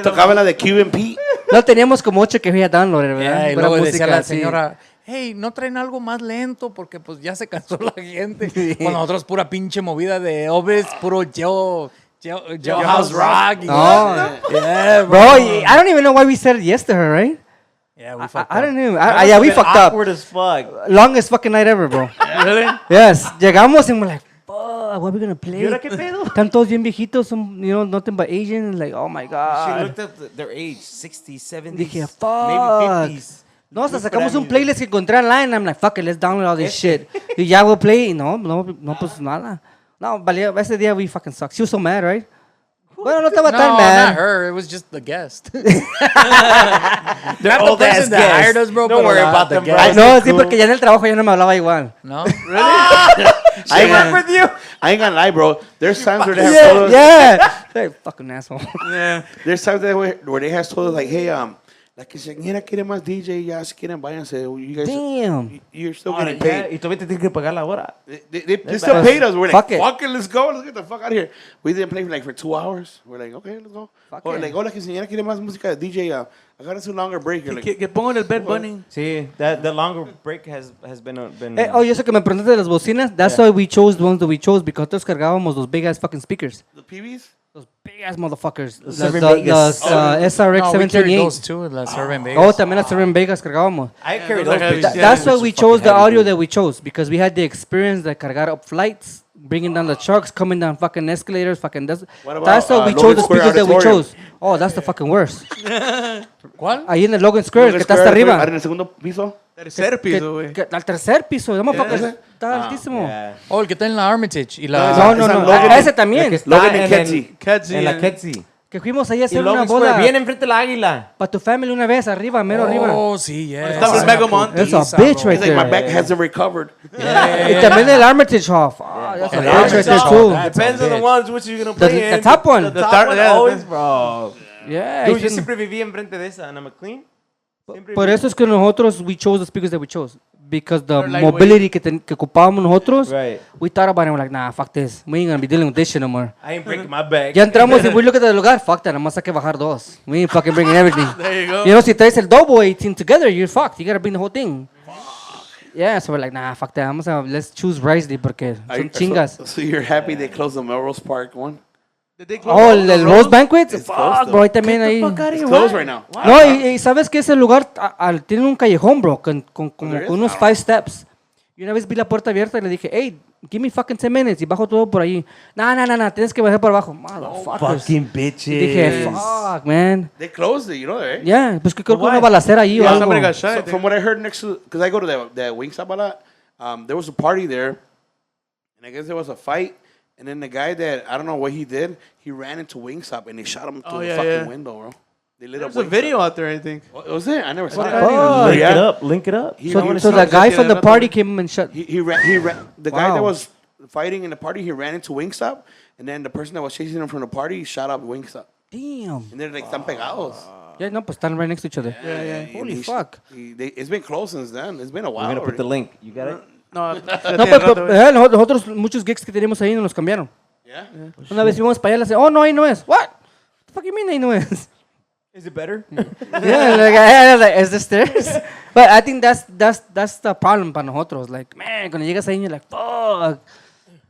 Tocaba la de Cuban Pete. No, teníamos como 8 que fui a download, ¿verdad? Yeah, y Pura luego decía música, la sí. señora, hey, ¿no traen algo más lento? Porque pues ya se cansó la gente. Con nosotros pura pinche movida de Elvis, puro Jailhouse Rock. y- No. Yeah, Bro, I don't even know why we said yes to her, right? Yeah, we I fucked don't up. even. Yeah, we fucked up. Awkward as fuck. Longest fucking night ever, bro. Really? Yes. Llegamos and we're like, fuck, what are we gonna play? ¿Y ahora qué pedo? Están todos bien viejitos, son, nothing but Asian. Like, oh my She God. looked up their age, 60s, 70s, Dije, fuck. maybe 50s. No, hasta sacamos un playlist que encontré online. I'm like, fuck it, let's download all this shit. Y ya we'll play. Y no, pues nada. No, valía, ese día we fucking sucked. She was so mad, right? Bueno, no estaba No, tan not mad. her. It was just the guest. They're Not the old ass person that hired us, guests. bro. Don't pero worry la- about the them, guest. bro. No, sí, porque ya en el trabajo ya no me hablaba igual. No? I ain't, with you? I ain't gonna lie, bro. There's times where they have Yeah, photos. yeah. Hey, fucking asshole. Yeah. There's times where they have told us like, hey, La quinceañera quiere más DJ, ya si quieren váyanse. You guys, Damn. you're still Ahora, getting paid. y todavía te tienes que pagar la hora. They still paid us. We're like, Fuck it. fuck it, let's go. Let's get the fuck out of here. We didn't play for 2 hours. We're like, okay, let's go. Fuck Or it. like, oh, la quinceañera quiere más música de DJ. I got us a longer break. You're like, Que pongan el Bad Bunny. Sí, the longer break has been Oh, yo sé que me preguntaste de las bocinas. That's why we chose the ones that we chose, because nosotros cargábamos los big ass fucking speakers. the PBs? Those big ass motherfuckers. Survey Vegas. SRX No, we carried 728. those too, las Survey Vegas. Oh, también las Survey Vegas cargábamos. I carry those those are bitches. heavy. That's why Those we are chose fucking the heavy, audio dude. that we chose, because we had the experience de cargar up flights, bringing down the trucks, coming down fucking escalators, fucking. That's What about, why we Logan chose the Square speakers that we Auditorium? chose. Oh, that's the fucking worst. ¿Cuál? Ahí en el Logan Square, Logan que está Square, hasta arriba. En el segundo piso. Tercer piso, güey. Al tercer piso, ese motherfucker ese? está altísimo. Yeah. Oh, el que está en la Armitage. Y la... No, Esa no, no. Logan- A ese también. Que está Logan y en Kedzie. Kedzie, En la eh. Kedzie. Que fuimos ahí a Y hacer una Logan boda. Square, bien enfrente de la águila. Para tu family una vez, arriba, mero arriba. Oh, sí, yeah. Estaba el Mega Monte. That's a bitch right It's like my there. back hasn't recovered. Y también el Armitage Hall. Oh, that's a El bitch right there Armitage too. Hall. Depends on the bitch. ones which you're gonna The- play the in. top one. The The top tar- one yeah, always, bro. Yeah. Dude, y yo sí. siempre viví enfrente de esa, and I'm clean. Por eso es que nosotros, we chose the speakers that we chose. Because the They're lightweight. mobility que ocupábamos nosotros, Right. we thought about it, we're like, nah, fuck this. We ain't gonna be dealing with this shit no more. I ain't breaking my back. Ya entramos y we look at the lugar, fuck that, nomás hay que bajar dos. We ain't fucking bringing everything. There you go. You know, si traes el double 18 together, you're fucked. You gotta bring the whole thing. Yeah, so we're like, nah, fuck that. Let's choose wisely porque son chingas. So you're happy they closed the Melrose Park one? Did they close Oh, all the el roads? Rose Banquet? It's Fuck, closed, bro, ahí también ahí. It's closed right now. No, y sabes que ese lugar tiene un callejón, bro, como there is? con unos 5 steps. Y una vez vi la puerta abierta y le dije, hey, give me fucking 10 minutes y bajo todo por ahí. No, tienes que bajar por abajo. Motherfuckers. Fucking bitches. Y dije, fuck, man. They closed it, you know, right? Yeah, pues que creo que Why? una balacera ahí o Yeah, algo. somebody got shot. So from what I heard next to, because I go to the Wingstop a lot, there was a party there, and I guess there was a fight, and then the guy that, I don't know what he did, he ran into Wingstop, and they shot him through Oh, the yeah, fucking yeah. window, bro. They lit There's up a Wingstop. video out there, I think. Oh, was there? I never saw What it. Oh, Link yeah. it up. Link it up. He- So, he- so the guy from the party came and shot. He ran, the guy Wow. that was fighting in the party, he ran into Wingstop, and then the person that was chasing him from the party shot up Wingstop. Damn. And they're like, están pegados. Yeah, no, pues están right next to each other. Yeah. Holy He- fuck. It's been closed since then. It's been a while. We're gonna put the already. link. You got it? No, No, pero nosotros muchos gigs que teníamos ahí nos los cambiaron. Yeah. Una vez fuimos para allá, le decía, oh, no, ahí no es. What? The fuck you mean ahí no es? Is it better? Yeah, like, I was like, is this stairs? But I think that's the problem para nosotros. Like, man, cuando llegas ahí, you're like, fuck.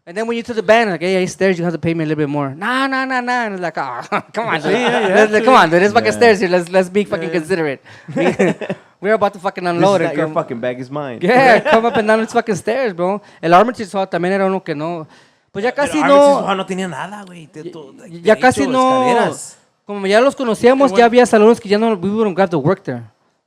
And then when you to the band, like, hey, I stairs, you have to pay me a little bit more. Nah. And it's like, come on, dude. Come on, dude. It's fucking stairs here. Let's be fucking considerate. We're about to fucking This is unload not it. your Come- fucking bag, is mine. Yeah, come up and down these fucking stairs, bro. El Armitage Hall también era uno que no. Pues ya casi Pero no. Armitage no tenía nada, güey. Ya casi no. Escaleras. Como ya los conocíamos, ya había salones que ya no. We wouldn't grab to work there.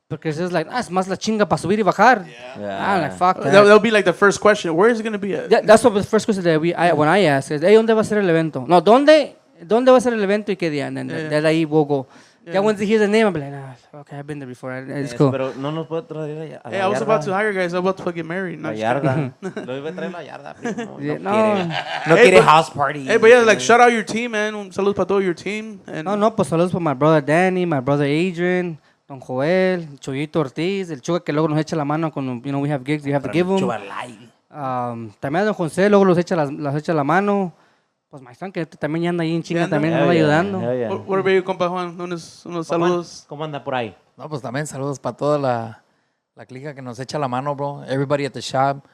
Porque es like, es más la chinga para subir y bajar. I'm like, fuck that. that'll be like the first question. Where is it going to be at? Yeah, that's what the first question that when I asked is, hey, ¿dónde va a ser el evento? No, ¿dónde va a ser el evento y qué día? And then de ahí we'll go. Yeah, once they hear the name, I'm like, nah, okay, I've been there before. It's Yes, cool. Pero no nos puede traer a la Hey, I was about to yarda. hire guys. I was about to get married. No, La just kidding. yarda. Lo iba a traer la yarda, primo. Yeah, No no. quiere. No Hey, quiere but- house party. Hey, but yeah, like shout out your team, man. Un saludo para todo your team. And No, pues saludos para my brother Danny, my brother Adrian, Don Joel, Choyito Ortiz, el Chuga que luego nos echa la mano cuando, we have gigs, you have to give them. También a Don José, luego los echa la mano. Pues my son, que también ya anda ahí en chinga, Ya anda. también Hell anda yeah, ayudando. hell yeah. what about you, compa Juan? Unos saludos. ¿Cómo anda por ahí? No, pues también saludos para toda la clica que nos echa la mano, bro. Everybody at the shop,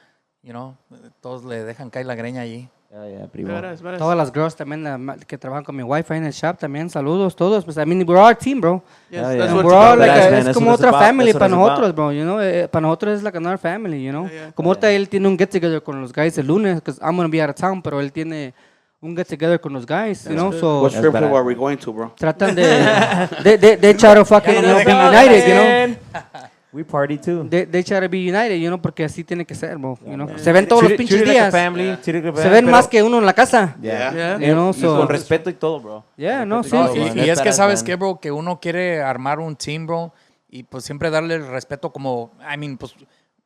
you know, todos le dejan caer la greña allí. Yeah, primo. Veras. Todas las girls también que trabajan con mi wifi en el shop también, saludos todos. Pues I mean, we're our team, bro. Yes, Yeah, that's yeah. what We're all like, That's, man, es that's como what it's otra about. family That's para what it's nosotros, about. bro, you know. Para nosotros es like another family, you know. Yeah. Como ahorita él tiene un get together con los guys el lunes, because I'm going to be out of town, pero él tiene un get together con los guys, you know. So What strip badass. club are we going to, bro? tratan de try to fucking, you know, be united, you know. We party too. They try to be united, you know, porque así tiene que ser, bro, you know. Se ven todos los pinches Treat it like a días. family, treat it like a Se family, ven pero- más que uno en la casa. Yeah. Yeah. You know, Y so con respeto y todo, bro. yeah, no, sí, No, sí. y es que That's sabes badass, que, bro, que uno quiere armar un team, bro, y pues siempre darle el respeto como, I mean, pues,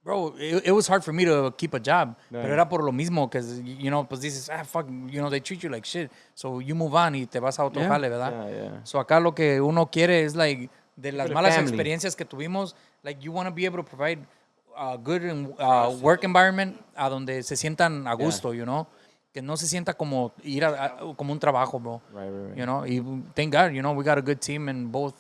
bro, it was hard for me to keep a job, pero era por lo mismo, que, you know, pues dices, fuck, you know, they treat you like shit, so you move on y te vas a otro Yeah. jale, ¿verdad? Yeah, yeah. So acá lo que uno quiere es, like, de las the malas family. experiencias que tuvimos, like you want to be able to provide a good work environment a donde se sientan a gusto, you know, que no se sienta como ir como un trabajo, bro. Right. You know, y thank God, you know, we got a good team in both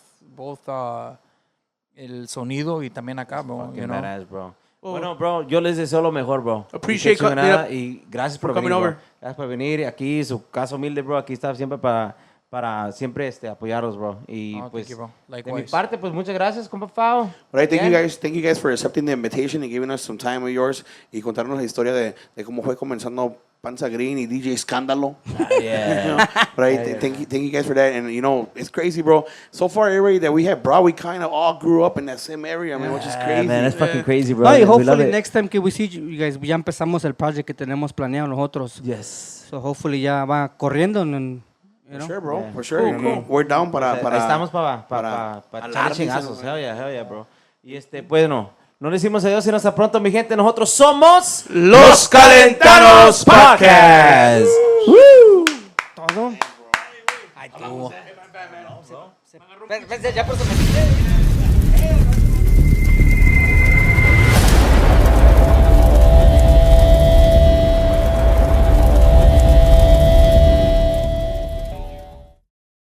el sonido y también acá, bro. Fucking You know, badass, bro. Bueno, bro, yo les deseo lo mejor, bro. Appreciate Qué chingonada, mira, y gracias for por venir, coming bro. over. Gracias por venir. Aquí, su casa humilde, bro. Aquí está siempre para siempre apoyarlos, bro. Y Oh, pues, thank you, bro. de mi Likewise. parte, pues muchas gracias, compa Fao. Right, thank Again. you guys for accepting the invitation and giving us some time of yours y contarnos la historia de cómo fue comenzando Panza Green y DJ Escándalo. Yeah. Right, thank you guys for that. And you know, it's crazy, bro. So far, everybody that we have brought, we kind of all grew up in that same area, man, which is crazy. Man, that's fucking crazy, bro. No, y We love hopefully it. next time que we see you guys, ya empezamos el project que tenemos planeado nosotros. Yes. So hopefully ya va corriendo. You For know? sure, bro. Yeah. For sure. Cool. We're down para Ahí estamos para alarmes, echarle chingazos. ¿no? Hell yeah, bro. Y bueno, no le decimos adiós sino hasta pronto, mi gente. Nosotros somos Los Calentanos Podcast. Todo. Ay, tú. Ya por eso me